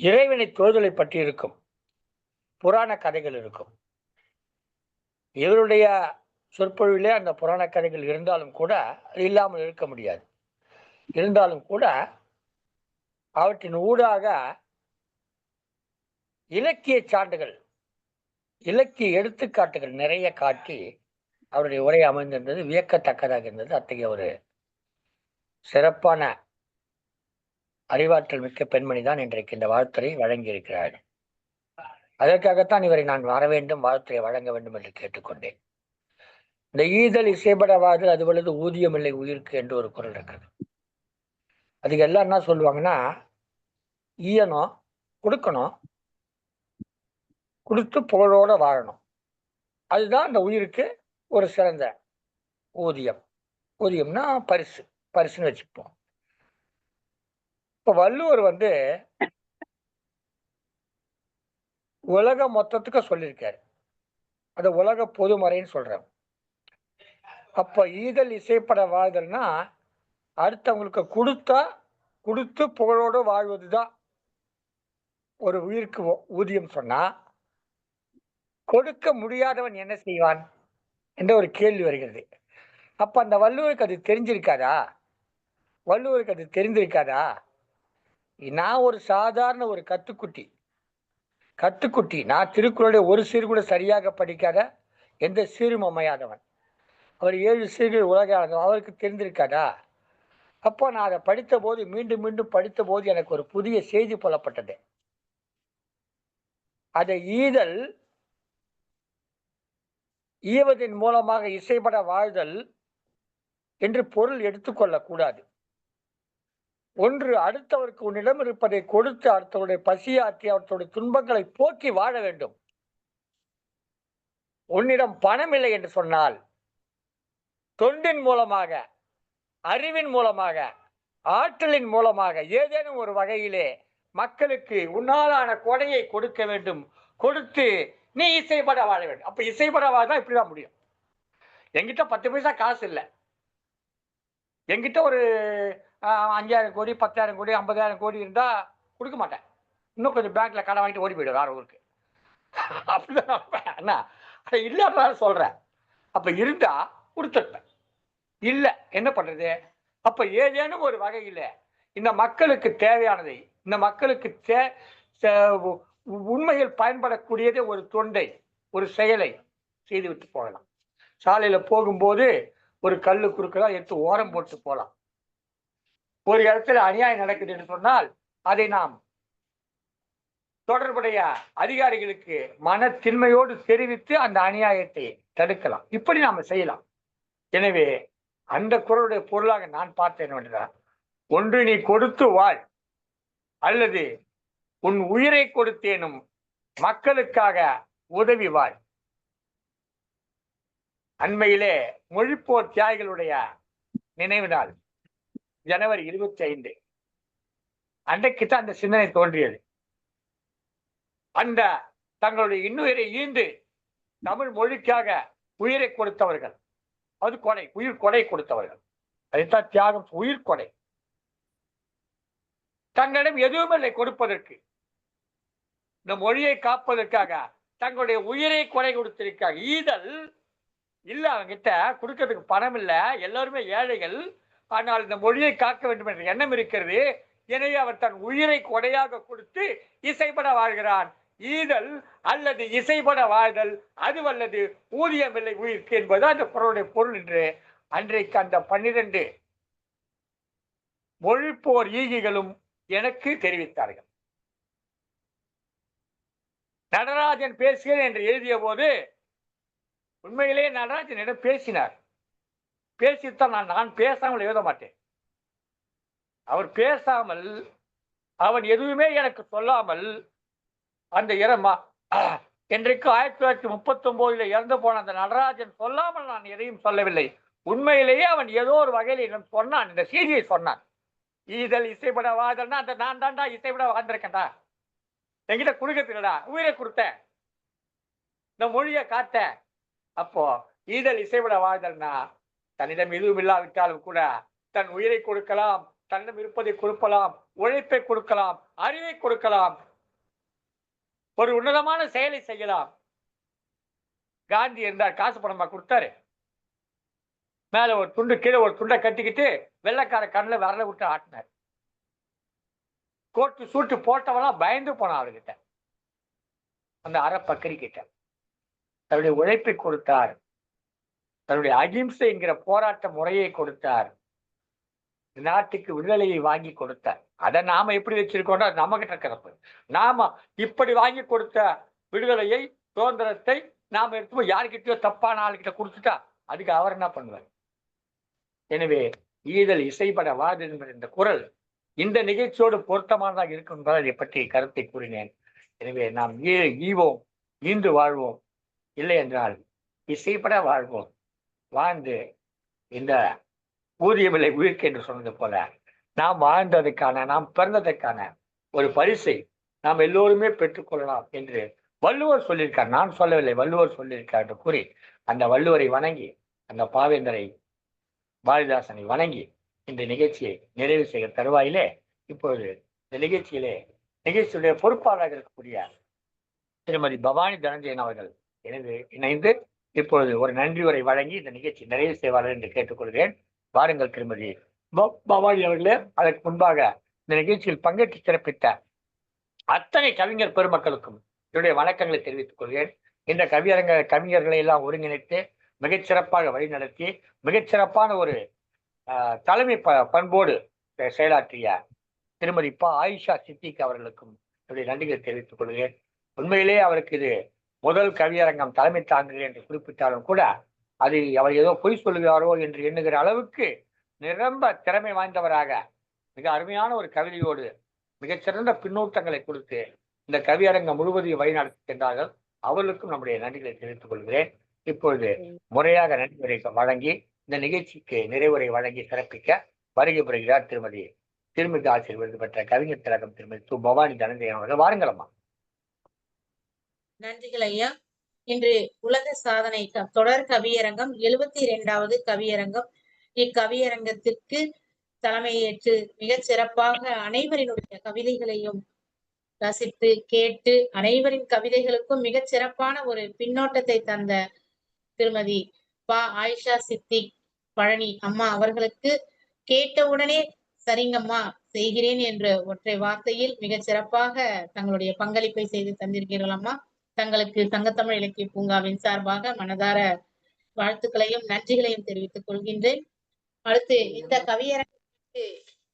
Speaker 1: இறைவனை தொழுதலை பற்றி இருக்கும், புராண கதைகள் இருக்கும். இவருடைய சொற்பொழிவிலே அந்த புராண கதைகள் இருந்தாலும் கூட அது இல்லாமல் இருக்க முடியாது. இருந்தாலும் கூட அவற்றின் ஊடாக இலக்கிய சான்றுகள், இலக்கிய எடுத்துக்காட்டுகள் நிறைய காட்டி அவருடைய உரை அமைந்திருந்தது. வியக்கத்தக்கதாக இருந்தது. அத்தகைய ஒரு சிறப்பான அறிவாற்றல் மிக்க பெண்மணி தான் இன்றைக்கு இந்த வாழ்த்துறை வழங்கியிருக்கிறார்கள். அதற்காகத்தான் இவரை நான் வர வேண்டும், வாழ்த்துறை வழங்க வேண்டும் என்று கேட்டுக்கொண்டேன். இந்த ஈதல் இசைபடவாது அது பொழுது ஊதியம் இல்லை உயிருக்கு என்று ஒரு குரல் இருக்குது. அதுக்கு எல்லாம் என்ன சொல்லுவாங்கன்னா, ஈயணும், கொடுக்கணும், கொடுத்து புகழோட வாழணும். அதுதான் அந்த உயிருக்கு ஒரு சிறந்த ஊதியம். ஊதியம்னா பரிசு, பரிசுன்னு வச்சுப்போம். இப்ப வள்ளுவர் உலக மொத்தத்துக்கு சொல்லியிருக்காரு. அது உலக பொதுமறைன்னு சொல்றாங்க. அப்ப ஈதல் இசைப்பட வாழ்தல்னா அடுத்தவங்களுக்கு கொடுத்து புகழோடு வாழ்வதுதான் ஒரு உயிருக்கு ஊதியம் சொன்னா, கொடுக்க முடியாதவன் என்ன செய்வான் என்ற ஒரு கேள்வி வருகிறது. அப்ப அந்த வள்ளுவருக்கு அது தெரிஞ்சிருக்காதா? வள்ளுவருக்கு அது தெரிந்திருக்காதா? நான் ஒரு சாதாரண ஒரு கத்துக்குட்டி. நான் திருக்குறளுடைய ஒரு சீர் கூட சரியாக படிக்காத, எந்த சீரும் அமையாதவன். அவர் 7 சீர்கள் உலக ஆளுநர். அவருக்கு தெரிந்திருக்காதா? அப்போ நான் அதை படித்த போது, மீண்டும் மீண்டும் படித்த போது எனக்கு ஒரு புதிய செய்தி புலப்பட்டது. அதை ஈவதின் மூலமாக இசைப்பட வாழ்தல் என்று பொருள் எடுத்துக்கொள்ளக் கூடாது. ஒன்று, அடுத்தவருக்கு உன்னிடம் இருப்பதை கொடுத்து அடுத்தவருடைய பசியாற்றி அவர்களுடைய துன்பங்களை போக்கி வாழ வேண்டும். உன்னிடம் பணம் இல்லை என்று சொன்னால் தொண்டின் மூலமாக, அறிவின் மூலமாக, ஆற்றலின் மூலமாக ஏதேனும் ஒரு வகையிலே மக்களுக்கு உன்னாலான கொடையை கொடுக்க வேண்டும். கொடுத்து நீ இசைப்பட வாழ வேண்டும். அப்ப இசைப்பட வாழதான் இப்படிதான் முடியும். என்கிட்ட 10 பைசா காசு இல்லை, என்கிட்ட ஒரு 5,000 கோடி 10,000 கோடி 50,000 கோடி இருந்தா கொடுக்க மாட்டேன். இன்னும் கொஞ்சம் பேங்க்ல கடை வாங்கிட்டு ஓடி போயிடும் வேற ஊருக்கு. அப்படிதான் அண்ணா இல்லாத சொல்றேன். அப்ப இருந்தா கொடுத்துருப்பேன். இல்ல என்ன பண்றது? அப்ப ஏதேனும் ஒரு வகையில இந்த மக்களுக்கு தேவையானதை, இந்த மக்களுக்கு உண்மையில் பயன்படக்கூடியதை, ஒரு தொண்டை, ஒரு செயலை செய்துவிட்டு போகலாம். சாலையில போகும்போது ஒரு கல்லு குறுக்கெல்லாம் எடுத்து ஓரம் போட்டு போலாம். ஒரு இடத்துல அநியாயம் நடக்குது என்று சொன்னால் அதை நாம் தொடர்புடைய அதிகாரிகளுக்கு மன திண்மையோடு தெரிவித்து அந்த அநியாயத்தை தடுக்கலாம். இப்படி நாம செய்யலாம். எனவே அந்த குறளுடைய பொருளாக நான் பார்த்தேன் என்னவென்றால், ஒன்று நீ கொடுத்து வாழ், அல்லது உன் உயிரை கொடுத்தேனும் மக்களுக்காக உதவி வாழ். அண்மையிலே மொழிப்போர் தியாகிகளுடைய நினைவு நாள் ஜனவரி 25. அன்றைக்குத்தான் அந்த சிந்தனை தோன்றியது. அந்த தங்களுடைய இன்னுயிரை ஈண்டு தமிழ் மொழிக்காக உயிரை கொடுத்தவர்கள், அது கொடை, உயிர் கொடை கொடுத்தவர்கள். அதைத்தான் தியாகம், உயிர் கொடை. தங்களிடம் எதுவும் இல்லை கொடுப்பதற்கு, இந்த மொழியை காப்பதற்காக தங்களுடைய உயிரை கொடை கொடுத்திருக்காங்க. ஈதல் இல்ல, அவங்க கிட்ட கொடுக்கறதுக்கு பணம் இல்ல, எல்லாருமே ஏழைகள். ஆனால் இந்த மொழியை காக்க வேண்டும் என்ற எண்ணம் இருக்கிறது. எனவே அவர் தன் உயிரை கொடையாக கொடுத்து இசைப்பட வாழ்கிறான். ஈதல் அல்லது இசைப்பட வாழ்தல், அது அல்லது ஊதியமில்லை உயிருக்கு என்பது அந்த குறளுடைய பொருள் என்று அன்றைக்கு அந்த 12 மொழிப்போர் ஈகிகளும் எனக்கு தெரிவித்தார்கள். நடராஜன் பேசுகிறேன் என்று எழுதிய போது உண்மையிலேயே நடராஜனிடம் பேசினார். பேசித்தான் நான் பேசாமல் எழுத மாட்டேன். அவர் பேசாமல், அவன் எதுவுமே எனக்கு சொல்லாமல், அந்த என்றைக்கு 1939 இறந்து போன அந்த நடராஜன் சொல்லாமல் நான் எதையும் சொல்லவில்லை. உண்மையிலேயே அவன் ஏதோ ஒரு வகையில் என்னும் சொன்னான், இந்த செய்தியை சொன்னான். ஈதல் இசைப்பட வாழ்தல்னா அந்த நான் தாண்டா இசைப்பட வாழ்ந்திருக்கேன்டா, என்கிட்ட கொடுக்கறதுலடா உயிரை கொடுத்தேன், இந்த மொழியை காத்தேன். அப்போ ஈதல் இசைப்பட வாழ்தல்னா தன்னிடம் எதுவும் இல்லாவிட்டாலும் கூட தன் உயிரை கொடுக்கலாம், தன்னிடம் இருப்பதை கொடுக்கலாம், உழைப்பை கொடுக்கலாம், அறிவை கொடுக்கலாம், ஒரு உன்னதமான செயலை செய்யலாம். காந்தி இருந்தார், காசு பணமா கொடுத்தாரு. மேல ஒரு துண்டு, கீழே ஒரு துண்டை கட்டிக்கிட்டு வெள்ளைக்கார கண்ணில் வரல விட்டு ஆட்டினார். கோட்டு சூட்டு போட்டவெல்லாம் பயந்து போனான் அவர்கிட்ட, அந்த அறப்பக்கரி கிட்ட. தன்னுடைய உழைப்பை கொடுத்தார், தன்னுடைய அகிம்சை என்கிற போராட்ட முறையை கொடுத்தார், நாட்டுக்கு விடுதலையை வாங்கி கொடுத்தார். அதை நாம எப்படி வச்சிருக்கோம்னா நம்ம கிட்ட இருக்கிறப்ப நாம இப்படி வாங்கி கொடுத்த விடுதலையை, சுதந்திரத்தை நாம எடுத்து யாருக்கிட்டயோ தப்பான ஆளுகிட்ட கொடுத்துட்டா அதுக்கு அவர் என்ன பண்ணுவார்? எனவே ஈதல் இசைப்பட வாது என்பது இந்த குறள் இந்த நிகழ்ச்சியோடு பொருத்தமானதாக இருக்கும் என்பதை பற்றி கருத்தை கூறினேன். எனவே நாம் ஈவோம், ஈந்து வாழ்வோம், இல்லை என்றால் இசைப்பட வாழ்வோம். வாழ்ந்து இந்த ஊதியமில்லை உயிர்க்கு என்று சொன்னது போல நாம் வாழ்ந்ததற்கான, நாம் பிறந்ததற்கான ஒரு பரிசை நாம் எல்லோருமே பெற்றுக்கொள்ளலாம் என்று வள்ளுவர் சொல்லியிருக்கார். நான் சொல்லவில்லை, வள்ளுவர் சொல்லியிருக்கார் என்று கூறி அந்த வள்ளுவரை வணங்கி, அந்த பாவேந்தரை பாரதிதாசனை வணங்கி இந்த நிகழ்ச்சியை நிறைவு செய்கிற தருவாயிலே இப்பொழுது இந்த நிகழ்ச்சியுடைய பொறுப்பாளராக இருக்கக்கூடிய திருமதி பவானி தனஞ்சயன் அவர்கள் இணைந்து இப்பொழுது ஒரு நன்றி உரை வழங்கி இந்த நிகழ்ச்சி நிறைவு செய்வார்கள் என்று கேட்டுக்கொள்கிறேன். வாருங்கள் திருமதி பவானி அவர்களே. அதற்கு முன்பாக இந்த நிகழ்ச்சியில் பங்கேற்று சிறப்பித்த அத்தனை கவிஞர் பெருமக்களுக்கும் என்னுடைய வணக்கங்களை தெரிவித்துக் கொள்கிறேன். இந்த கவிஞர்களை எல்லாம் ஒருங்கிணைத்து மிகச்சிறப்பாக வழிநடத்தி மிகச்சிறப்பான ஒரு தலைமை பண்போடு செயலாற்றிய திருமதி ஆயிஷா சித்திக் அவர்களுக்கும் என்னுடைய நன்றிகளை தெரிவித்துக் கொள்கிறேன். உண்மையிலே அவருக்கு இது முதல் கவியரங்கம் தலைமை தாங்குகிறேன் என்று குறிப்பிட்டாலும் கூட அது அவர் ஏதோ பொய் சொல்லுகிறாரோ என்று எண்ணுகிற அளவுக்கு நிரம்ப திறமை வாய்ந்தவராக மிக அருமையான ஒரு கவிதையோடு மிகச்சிறந்த பின்னூட்டங்களை கொடுத்து இந்த கவியரங்கம் முழுவதையும் வழிநடத்தி சென்றார்கள். அவர்களுக்கும் நம்முடைய நன்றிகளை தெரிவித்துக் கொள்கிறேன். இப்பொழுது முறையாக நன்றி உரை வழங்கி இந்த நிகழ்ச்சிக்கு நிறைவுரை வழங்கி சிறப்பிக்க வருகை புரிகிறார் திருமிகு ஆசிரியர் விருது பெற்ற கவிஞர் திலகம் திருமதி பவானி தனஞ்சயன் அவர்கள். வாருங்களம்மா.
Speaker 2: நன்றிகள் ஐயா. இன்று உலக சாதனை தொடர் கவியரங்கம் 72வது கவியரங்கம். இக்கவியரங்கத்திற்கு தலைமையேற்று மிகச் சிறப்பாக அனைவரினுடைய கவிதைகளையும் ரசித்து கேட்டு அனைவரின் கவிதைகளுக்கும் மிகச் சிறப்பான ஒரு பின்னோட்டத்தை தந்த திருமதி ஆயிஷா சித்திக் பழனி அம்மா அவர்களுக்கு கேட்டவுடனே சரிங்கம்மா செய்கிறேன் என்ற ஒற்றை வார்த்தையில் மிகச் சிறப்பாக தங்களுடைய பங்களிப்பை செய்து தந்திருக்கிறீர்கள் அம்மா. தங்களுக்கு சங்கத்தமிழ் இலக்கிய பூங்காவின் சார்பாக மனதார வாழ்த்துக்களையும் நன்றிகளையும் தெரிவித்துக் கொள்கின்றேன். அடுத்து இந்த கவியரங்குக்கு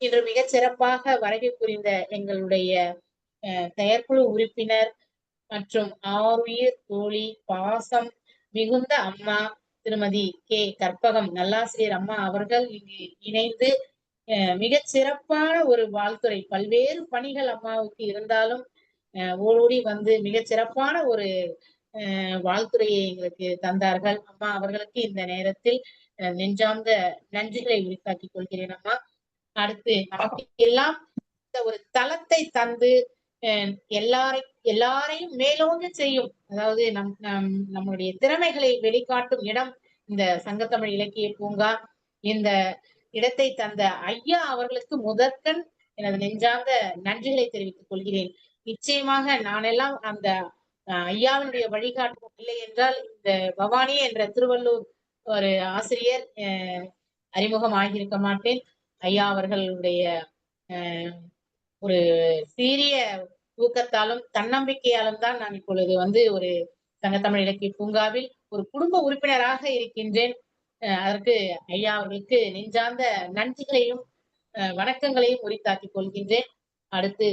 Speaker 2: இன்று மிகச் சிறப்பாக வருகை புரிந்த எங்களுடைய செயற்குழு உறுப்பினர் மற்றும் ஆருயிர் தோழி பாசம் மிகுந்த அம்மா திருமதி கற்பகம் நல்லாசிரியர் அம்மா அவர்கள் இங்கு இணைந்து மிகச் சிறப்பான ஒரு வாழ்த்துறை, பல்வேறு பணிகள் அம்மாவுக்கு இருந்தாலும் ஓடி வந்து மிகச் சிறப்பான ஒரு வாழ்த்துறையை எங்களுக்கு தந்தார்கள். அம்மா அவர்களுக்கு இந்த நேரத்தில் நெஞ்சார்ந்த நன்றிகளை உரித்தாக்கிக் கொள்கிறேன் அம்மா. அடுத்து நமக்கு எல்லாம் இந்த ஒரு தளத்தை தந்து எல்லாரையும் மேலோங்க செய்யும், அதாவது நம்முடைய திறமைகளை வெளிக்காட்டும் இடம் இந்த சங்கத்தமிழ் இலக்கிய பூங்கா. இந்த இடத்தை தந்த ஐயா அவர்களுக்கு முதற்கண் எனது நெஞ்சார்ந்த நன்றிகளை தெரிவித்துக் கொள்கிறேன். நிச்சயமாக நானெல்லாம் அந்த ஐயாவினுடைய வழிகாட்டு இல்லை என்றால் இந்த பவானி என்ற திருவள்ளூர் ஒரு ஆசிரியர் அறிமுகம் ஆகியிருக்க மாட்டேன். ஐயா அவர்களுடைய ஒரு சீரிய ஊக்கத்தாலும் தன்னம்பிக்கையாலும் தான் நான் இப்பொழுது வந்து ஒரு சங்கத்தமிழ் இலக்கிய பூங்காவில் ஒரு குடும்ப உறுப்பினராக இருக்கின்றேன். அதற்கு ஐயா அவர்களுக்கு நெஞ்சார்ந்த நன்றிகளையும் வணக்கங்களையும் உரித்தாக்கிக் கொள்கின்றேன். அடுத்து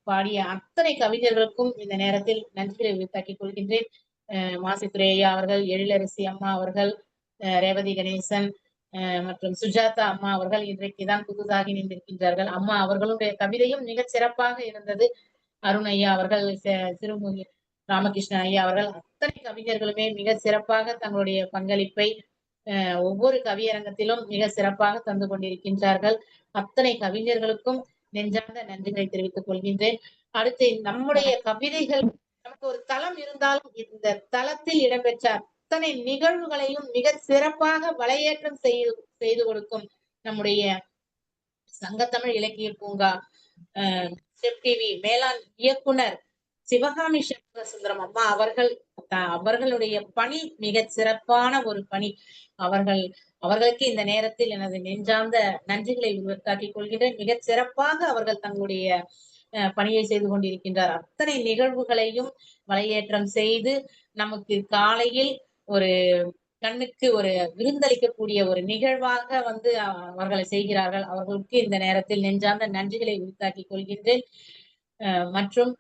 Speaker 2: பாடிய அத்தனை கவிஞர்களுக்கும் இந்த நேரத்தில் நன்றிகளை உரித்தாக்கிக் கொள்கின்றேன். மாசித்துறை ஐயா அவர்கள், எழிலரசி அம்மா அவர்கள், ரேவதி கணேசன் மற்றும் சுஜாதா அம்மா அவர்கள் இன்றைக்குதான் புதுதாகி நின்றிருக்கின்றார்கள். அம்மா அவர்களுடைய கவிதையும் மிகச் சிறப்பாக இருந்தது. அருண் ஐயா அவர்கள், திருமுகி ராமகிருஷ்ணன் ஐயா அவர்கள், அத்தனை கவிஞர்களுமே மிக சிறப்பாக தங்களுடைய பங்களிப்பை ஒவ்வொரு கவியரங்கத்திலும் மிக சிறப்பாக தந்து கொண்டிருக்கின்றார்கள். அத்தனை கவிஞர்களுக்கும் நெஞ்சார்ந்த நன்றிகளை தெரிவித்துக் கொள்கின்றேன். அடுத்து நம்முடைய கவிதைகள் நமக்கு ஒரு தளம் இருந்தாலும் இந்த தளத்தில் இடம்பெற்ற அத்தனை நிகழ்வுகளையும் மிக சிறப்பாக வலையேற்றம் செய்து கொடுக்கும் நம்முடைய சங்கத்தமிழ் இலக்கிய பூங்கா டிவி மேலாண் இயக்குனர் சிவகாமி சண்முக சுந்தரம் அம்மா அவர்களுடைய பணி மிக சிறப்பான ஒரு பணி. அவர்களுக்கு இந்த நேரத்தில் எனது நெஞ்சார்ந்த நன்றிகளை உரித்தாக்கிக் கொள்கின்றேன். மிக சிறப்பாக அவர்கள் தங்களுடைய பணியை செய்து கொண்டிருக்கின்றார். அத்தனை நிகழ்வுகளையும் வலையேற்றம் செய்து நமக்கு காலையில் ஒரு கண்ணுக்கு ஒரு விருந்தளிக்கக்கூடிய ஒரு நிகழ்வாக வந்து அவர்களை செய்கிறார்கள். அவர்களுக்கு இந்த நேரத்தில் நெஞ்சார்ந்த நன்றிகளை உரித்தாக்கிக் கொள்கின்றேன். மற்றும்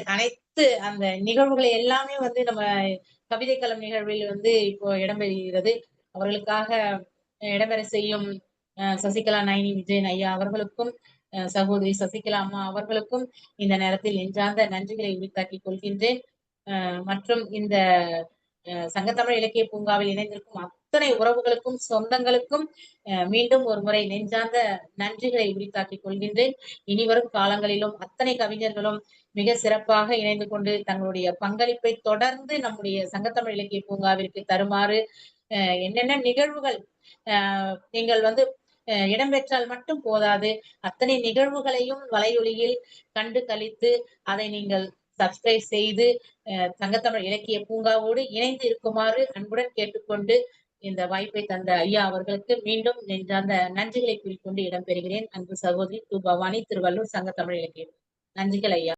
Speaker 2: அனைத்து அந்த நிகழ்வுகளை எல்லாமே வந்து நம்ம கவிதை களம் நிகழ்வில் வந்து இப்போ இடம்பெறுகிறது. அவர்களுக்காக இடம்பெற செய்யும் சசிகலா நயனி விஜயன் ஐயா அவர்களுக்கும் சகோதரி சசிகலா அம்மா அவர்களுக்கும் இந்த நேரத்தில் நெஞ்சார்ந்த நன்றிகளை உரித்தாக்கிக் கொள்கின்றேன். மற்றும் இந்த சங்கத்தமிழ் இலக்கிய பூங்காவில் இணைந்திருக்கும் அத்தனை உறவுகளுக்கும் சொந்தங்களுக்கும் மீண்டும் ஒரு முறை நெஞ்சார்ந்த நன்றிகளை உரித்தாக்கிக் கொள்கின்றேன். இனிவரும் காலங்களிலும் அத்தனை கவிஞர்களும் மிக சிறப்பாக இணைந்து கொண்டு தங்களுடைய பங்களிப்பை தொடர்ந்து நம்முடைய சங்கத்தமிழ் இலக்கிய பூங்காவிற்கு தருமாறு என்னென்ன நிகழ்வுகள் நீங்கள் வந்து இடம்பெற்றால் மட்டும் போதாது, அத்தனை நிகழ்வுகளையும் வலையொலியில் கண்டு கழித்து அதை நீங்கள் சப்ஸ்கிரைப் செய்து சங்கத்தமிழ் இலக்கிய பூங்காவோடு இணைந்து இருக்குமாறு அன்புடன் கேட்டுக்கொண்டு இந்த வாய்ப்பை தந்த ஐயா அவர்களுக்கு மீண்டும் நெஞ்சார்ந்த நன்றிகளை கூறிக்கொண்டு இடம்பெறுகிறேன். அன்பு சகோதரி து. பவானி, திருவள்ளூர் சங்கத்தமிழ் இலக்கியம். நன்றிகள் ஐயா.